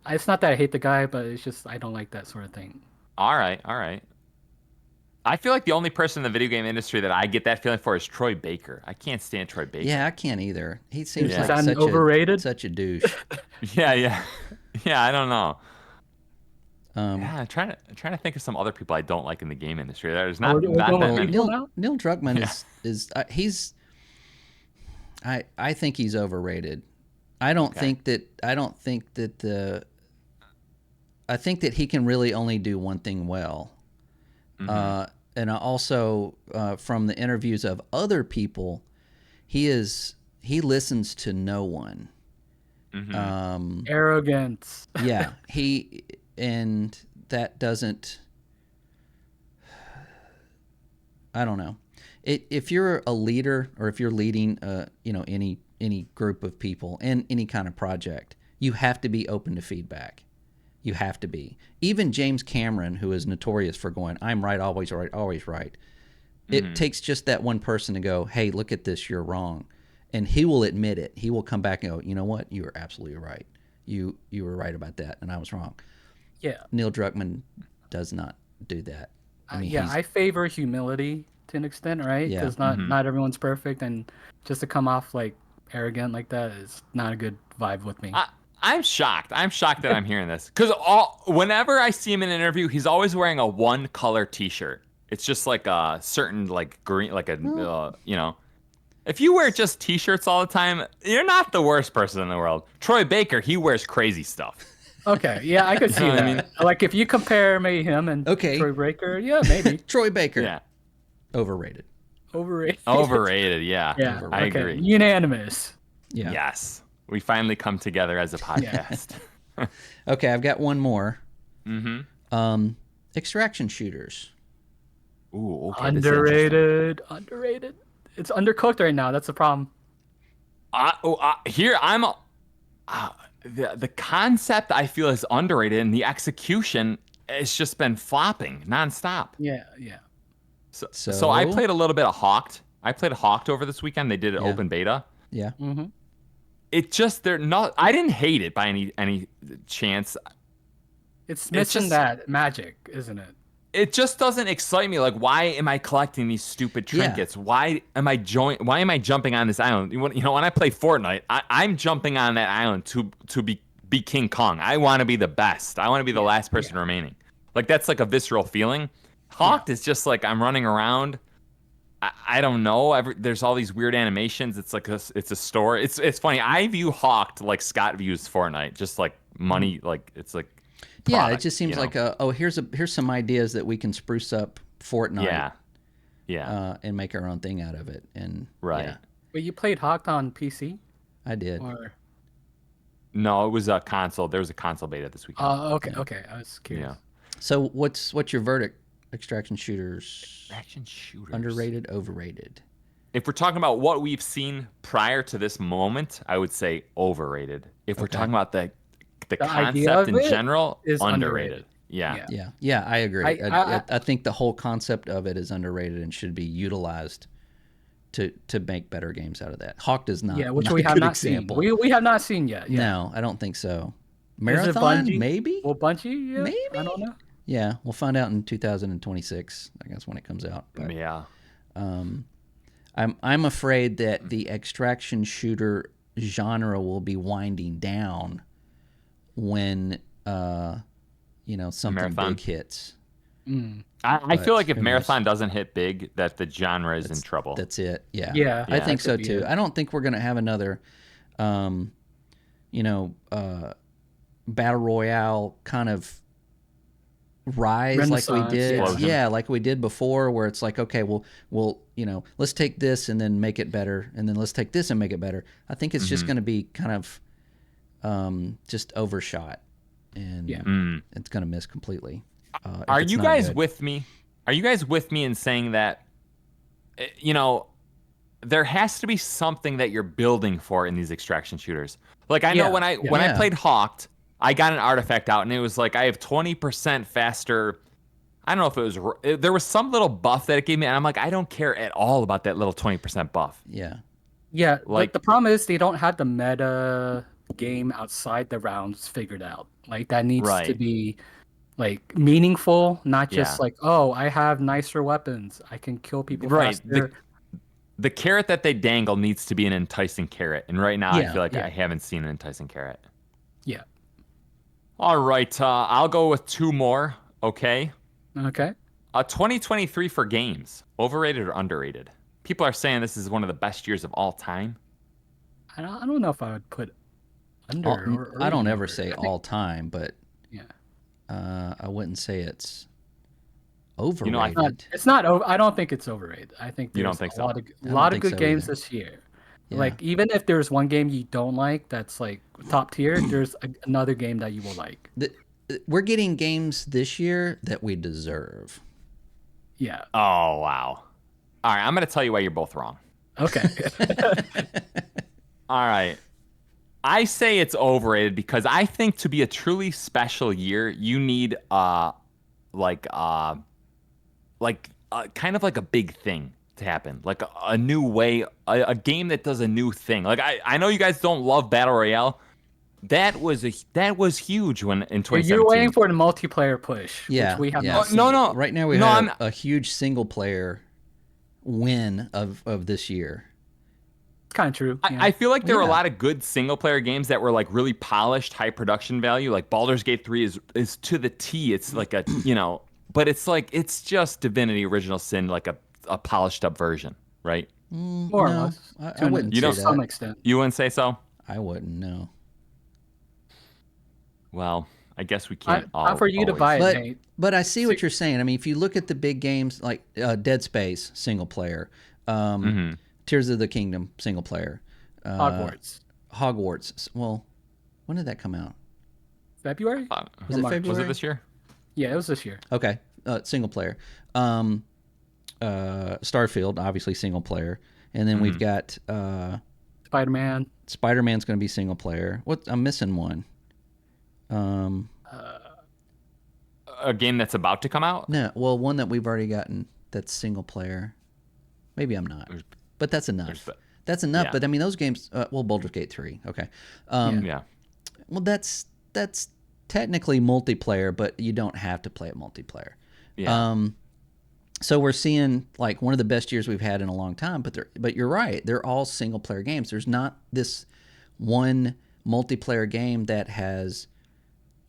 It's not that I hate the guy, but it's just I don't like that sort of thing. All right. I feel like the only person in the video game industry that I get that feeling for is Troy Baker. I can't stand Troy Baker. Yeah, I can't either. He seems like such a douche. Yeah. I don't know. Yeah, I'm trying to think of some other people I don't like in the game industry. There's not that many. Neil Druckmann is I think he's overrated. I think that he can really only do one thing well. And also from the interviews of other people, he listens to no one. Arrogance. Yeah, and that doesn't. I don't know. If you're a leader or if you're leading, any group of people in any kind of project, you have to be open to feedback. You have to be. Even James Cameron, who is notorious for going, "I'm right, always right, always right." It takes just that one person to go, "Hey, look at this, you're wrong," and he will admit it. He will come back and go, "You know what? You were absolutely right. You were right about that, and I was wrong." Yeah. Neil Druckmann does not do that. I mean, I favor humility to an extent, right? Yeah. Because not everyone's perfect, and just to come off like arrogant like that is not a good vibe with me. I'm shocked. I'm shocked that I'm hearing this because whenever I see him in an interview, he's always wearing a one color T-shirt. It's just like a certain like green, like a If you wear just T-shirts all the time, you're not the worst person in the world. Troy Baker, he wears crazy stuff. Okay, yeah, I could see that. I mean? Like if you compare maybe him and Troy Baker, yeah, maybe. Troy Baker, yeah, overrated. Overrated, yeah. Yeah, I agree. Unanimous. Yeah. Yes. We finally come together as a podcast. Yeah. Okay, I've got one more. Extraction shooters. Ooh, okay. Underrated. It's undercooked right now. That's the problem. Here I'm. The concept I feel is underrated, and the execution has just been flopping nonstop. Yeah. So I played a little bit of Hawked. I played Hawked over this weekend. They did an open beta. Yeah. Mm-hmm. It just I didn't hate it by any chance. It's missing that magic, isn't it? It just doesn't excite me. Like, why am I collecting these stupid trinkets? Yeah. Why am I jumping on this island? When I play Fortnite, I'm jumping on that island to be King Kong. I want to be the best. I want to be the last person remaining. Like, that's like a visceral feeling. Hawked is just like I'm running around. I don't know. There's all these weird animations. It's like it's a store. It's funny. I view Hawked like Scott views Fortnite, just like money. Like it's like product, it just seems like here's some ideas that we can spruce up Fortnite. Yeah. And make our own thing out of it. And right. Yeah. But you played Hawked on PC? I did. Or No, it was a console. There was a console beta this weekend. Okay. I was curious. Yeah. So what's your verdict? Extraction shooters. Action shooters. Underrated, overrated. If we're talking about what we've seen prior to this moment, I would say overrated. If we're talking about the idea concept of in it general, is underrated. Yeah. Yeah, I agree. I- I think the whole concept of it is underrated and should be utilized to make better games out of that. Hawk does not. Yeah, which not we a have good not example. seen. We have not seen yet. Yeah. No, I don't think so. Is it Marathon, Bungie? maybe. Well, Bungie, yeah. Maybe? I don't know. Yeah, we'll find out in 2026. I guess when it comes out. But, Yeah. I'm afraid that the extraction shooter genre will be winding down when something Marathon. big hits. I feel like if who knows? Marathon doesn't hit big, that the genre is in trouble. That's it. Yeah. Yeah, I think that so could be too. it. I don't think we're gonna have another, battle royale kind of rise like we Renaissance, did. Explosion. Yeah, like we did before, where it's like, okay, we'll let's take this and then make it better, and then let's take this and make it better. I think it's just gonna be kind of just overshot, and it's gonna miss completely. If Are it's you not guys good. with me? Are you guys with me in saying that, there has to be something that you're building for in these extraction shooters? Like I know Yeah, when I yeah. when I Yeah. played Hawked, I got an artifact out and it was like I have 20% faster. I don't know if it was there was some little buff that it gave me, and I'm like, I don't care at all about that little 20% buff. Yeah. Yeah, Like- but the problem is they don't have the meta game outside the rounds figured out. Like that needs to Right. be like meaningful, not just Yeah. like, oh, I have nicer weapons, I can kill people Right. faster. The carrot that they dangle needs to be an enticing carrot, and right now I Yeah, feel like yeah. I haven't seen an enticing carrot. Yeah. All right, I'll go with two more. Okay. Okay. 2023 for games, overrated or underrated? People are saying this is one of the best years of all time. I don't know if I would put under or I don't even ever over. say I think- all time, but Yeah. I wouldn't say it's overrated. It's not over. I don't think it's overrated. I think You don't there's think a so? lot of I don't lot of think good so games either. this year. Yeah. Like even if there's one game you don't like that's like top tier, there's another game that you will like. We're getting games this year that we deserve. Yeah. Oh, wow. All right, I'm going to tell you why you're both wrong. Okay. All right. I say it's overrated because I think to be a truly special year, you need kind of like a big thing to happen, like a new way, a game that does a new thing. Like I know you guys don't love Battle Royale. That was huge when in 2017. You're waiting for the multiplayer push, Yeah, which we have yeah. not seen. No. Right now we No, have I'm- a huge single player win of this year. It's kind of true. Yeah. I feel like there were a Yeah. lot of good single player games that were like really polished, high production value. Like Baldur's Gate 3 is to the T. It's like a but it's like it's just Divinity Original Sin, like a polished up version, right? More or No, less. I wouldn't You say don't- To that. some extent. You wouldn't say so? I wouldn't. No. Well, I guess we can't all. Not for you to always- buy it, But Nate. but I see what you're saying. I mean, if you look at the big games like Dead Space single player, Tears of the Kingdom single player, Hogwarts. Well, when did that come out? February? Was it February? Was it this year? Yeah, it was this year. Okay, single player. Starfield, obviously single player, and then we've got Spider-Man. Spider-Man's going to be single player. What? I'm missing one. A game that's about to come out? No, well, one that we've already gotten that's single player. Maybe I'm not, but that's enough. That's enough. yeah. But I mean, those games. Well, Baldur's Gate 3. Okay. Yeah. Well, that's technically multiplayer, but you don't have to play it multiplayer. Yeah. So we're seeing like one of the best years we've had in a long time. But you're right. They're all single player games. There's not this one multiplayer game that has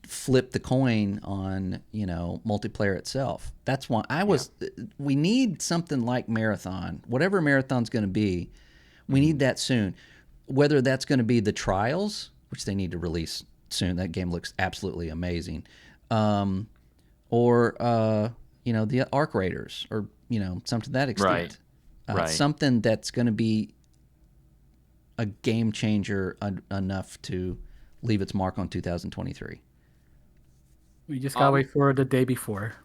flipped the coin on multiplayer itself. That's why we need something like Marathon, whatever Marathon's going to be. We need that soon. Whether that's going to be the Trials, which they need to release soon. That game looks absolutely amazing. Or the Arc Raiders, or something to that extent. Right. Something that's going to be a game changer enough to leave its mark on 2023. We just gotta wait for the day before.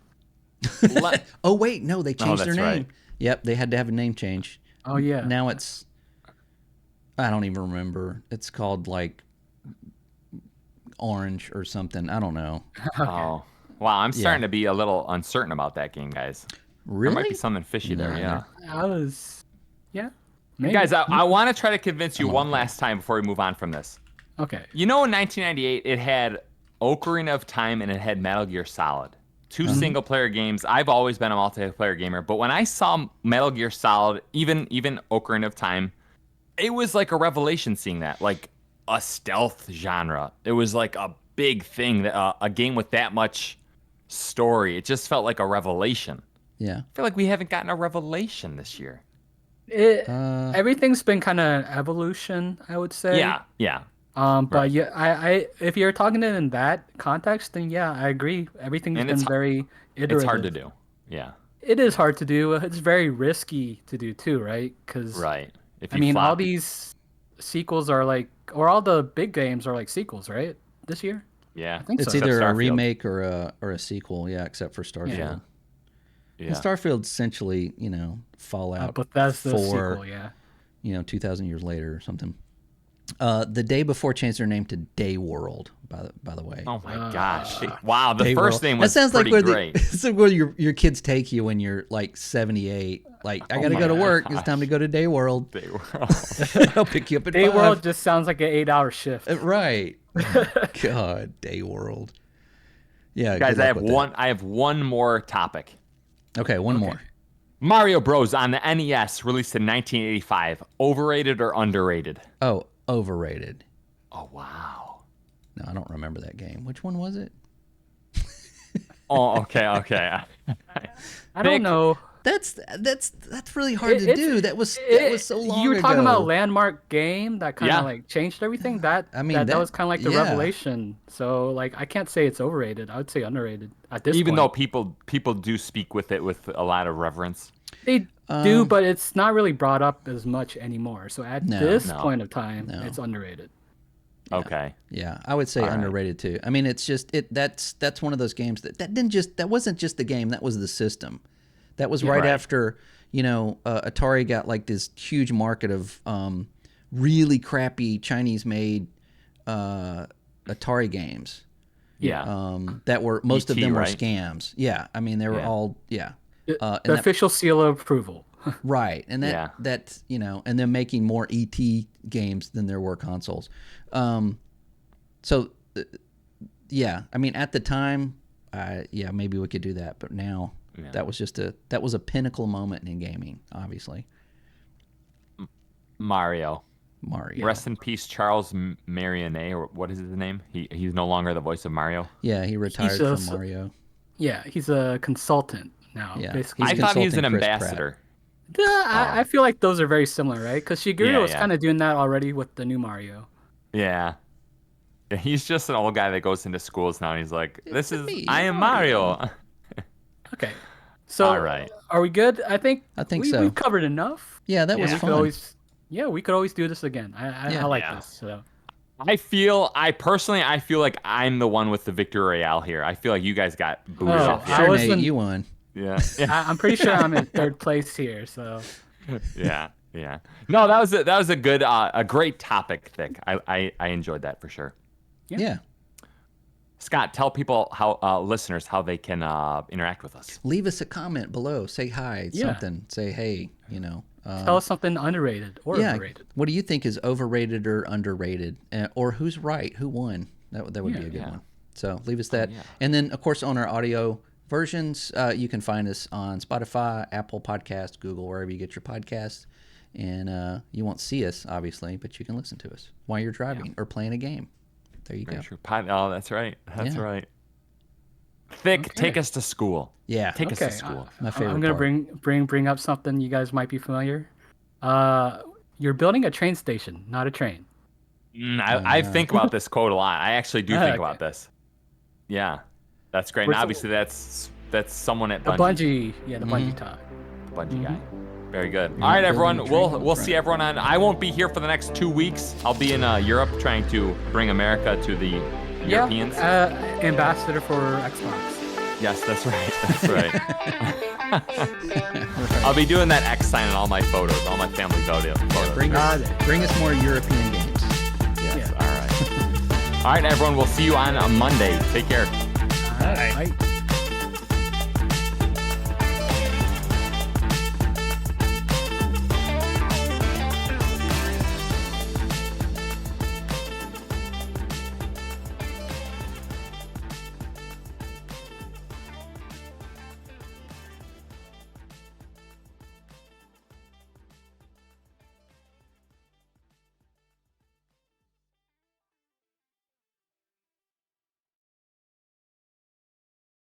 Oh wait, no, they changed their that's name. right. Yep, they had to have a name change. Oh yeah. Now it's, I don't even remember. It's called like Orange or something. I don't know. Oh, wow. I'm starting to be a little uncertain about that game, guys. Really? There might be something fishy there. Yeah. I was. Yeah. Maybe. Guys, I want to try to convince you one last time before we move on from this. Okay. You know, in 1998, it had Ocarina of Time and it had Metal Gear Solid. Two single-player games. I've always been a multiplayer gamer, but when I saw Metal Gear Solid, even Ocarina of Time, it was like a revelation seeing that, like a stealth genre. It was like a big thing, a game with that much story. It just felt like a revelation. Yeah. I feel like we haven't gotten a revelation this year. Everything's been kind of evolution, I would say. Yeah. But yeah, I if you're talking it in that context, then yeah, I agree. Everything's been very iterative. It's hard to do. Yeah. It is hard to do. It's very risky to do too, right? Because Right. If I you mean, all flop, these sequels are like, or all the big games are like sequels, right? This year, yeah, I think It's so. either a Starfield. remake or a sequel, yeah, except for Starfield. Yeah. And Yeah. Starfield essentially, Fallout But that's the 4, sequel, yeah. 2,000 years later or something. The day before changed their name to Day World, by the way. Oh my gosh! Wow, the Day first World. name was that sounds like pretty where great. That's like where your kids take you when you're like 78. Like, I gotta go to work. It's time to go to Day World. They were- I'll pick you up at Day 5. World just sounds like an 8-hour shift. Right. God, Day World. Yeah, Guys, good I luck have with one. I have one more topic. that. Okay, one more. Mario Bros. On the NES, released in 1985. Overrated or underrated? Oh, overrated. Oh wow. No, I don't remember that game. Which one was it? Oh, okay. I don't know. That's really hard to do. That was so long ago. You were talking about a landmark game that kind of Yeah. like changed everything. That mean, that was kind of like the yeah. revelation. So like I can't say it's overrated. I would say underrated at this Even point. though people do speak with it with a lot of reverence. They do, but it's not really brought up as much anymore. So at this No. point of time, it's underrated. Okay. Yeah, I would say underrated too. I mean, it's just that's one of those games that wasn't just the game. That was the system. That was right after Atari got like this huge market of really crappy Chinese-made Atari games. Yeah. That were most of ET, them were right? scams. Yeah, I mean they were all The official seal of approval. right, and that's and them making more ET games than there were consoles. So yeah, I mean at the time, maybe we could do that, but now that was a pinnacle moment in gaming, obviously. Mario. Yeah. Rest in peace, Charles Marionet, or what is his name? He's no longer the voice of Mario. Yeah, he retired He's from just- Mario. Yeah, he's a consultant now. Yeah, Basically. he's I thought he was an consulting Chris ambassador. I feel like those are very similar, right? Because Shigeru Yeah, was yeah. kind of doing that already with the new Mario. Yeah. Yeah, he's just an old guy that goes into schools now and he's like, me, I am Mario. Okay. So All right. are we good? I think so. We've covered enough. Yeah, that was We fun. could always we could always do this again. I like Yeah. this. So I personally feel like I'm the one with the victory royale here. I feel like you guys got booted Oh, off. I Sure, was Nate, in- you won. Yeah. Yeah. I'm pretty sure I'm in third place here. So Yeah. No, that was a good, a great topic, Thick. I enjoyed that for sure. Yeah. Scott, tell people listeners how they can interact with us. Leave us a comment below. Say hi. Yeah. Something. Say hey. tell us something underrated or overrated. What do you think is overrated or underrated, or who's right? Who won? That would be a good Yeah. one. So leave us that, yeah. and then of course on our audio versions, you can find us on Spotify, Apple Podcasts, Google, wherever you get your podcasts, and you won't see us obviously, but you can listen to us while you're driving or playing a game. There you Very go. true. Oh, that's right. That's Yeah. right. Thick, Okay. take us to school. Yeah. Take us to Okay, school. My favorite I'm gonna part. bring up something you guys might be familiar. You're building a train station, not a train. I think about this quote a lot. I actually do think Okay. about this. Yeah, that's great. We're And so- obviously, that's someone at The Bungie. Bungie, the Bungie talk. Bungie guy. Very good. All right, everyone. building a train We'll see everyone on. I won't be here for the next 2 weeks. I'll be in Europe trying to bring America to the Europeans. Ambassador for Xbox. Yes, that's right. That's right. I'll be doing that X sign in all my photos, all my family photos. Bring us more European games. Yes. Yeah. All right. All right, everyone. We'll see you on a Monday. Take care. All right. Bye.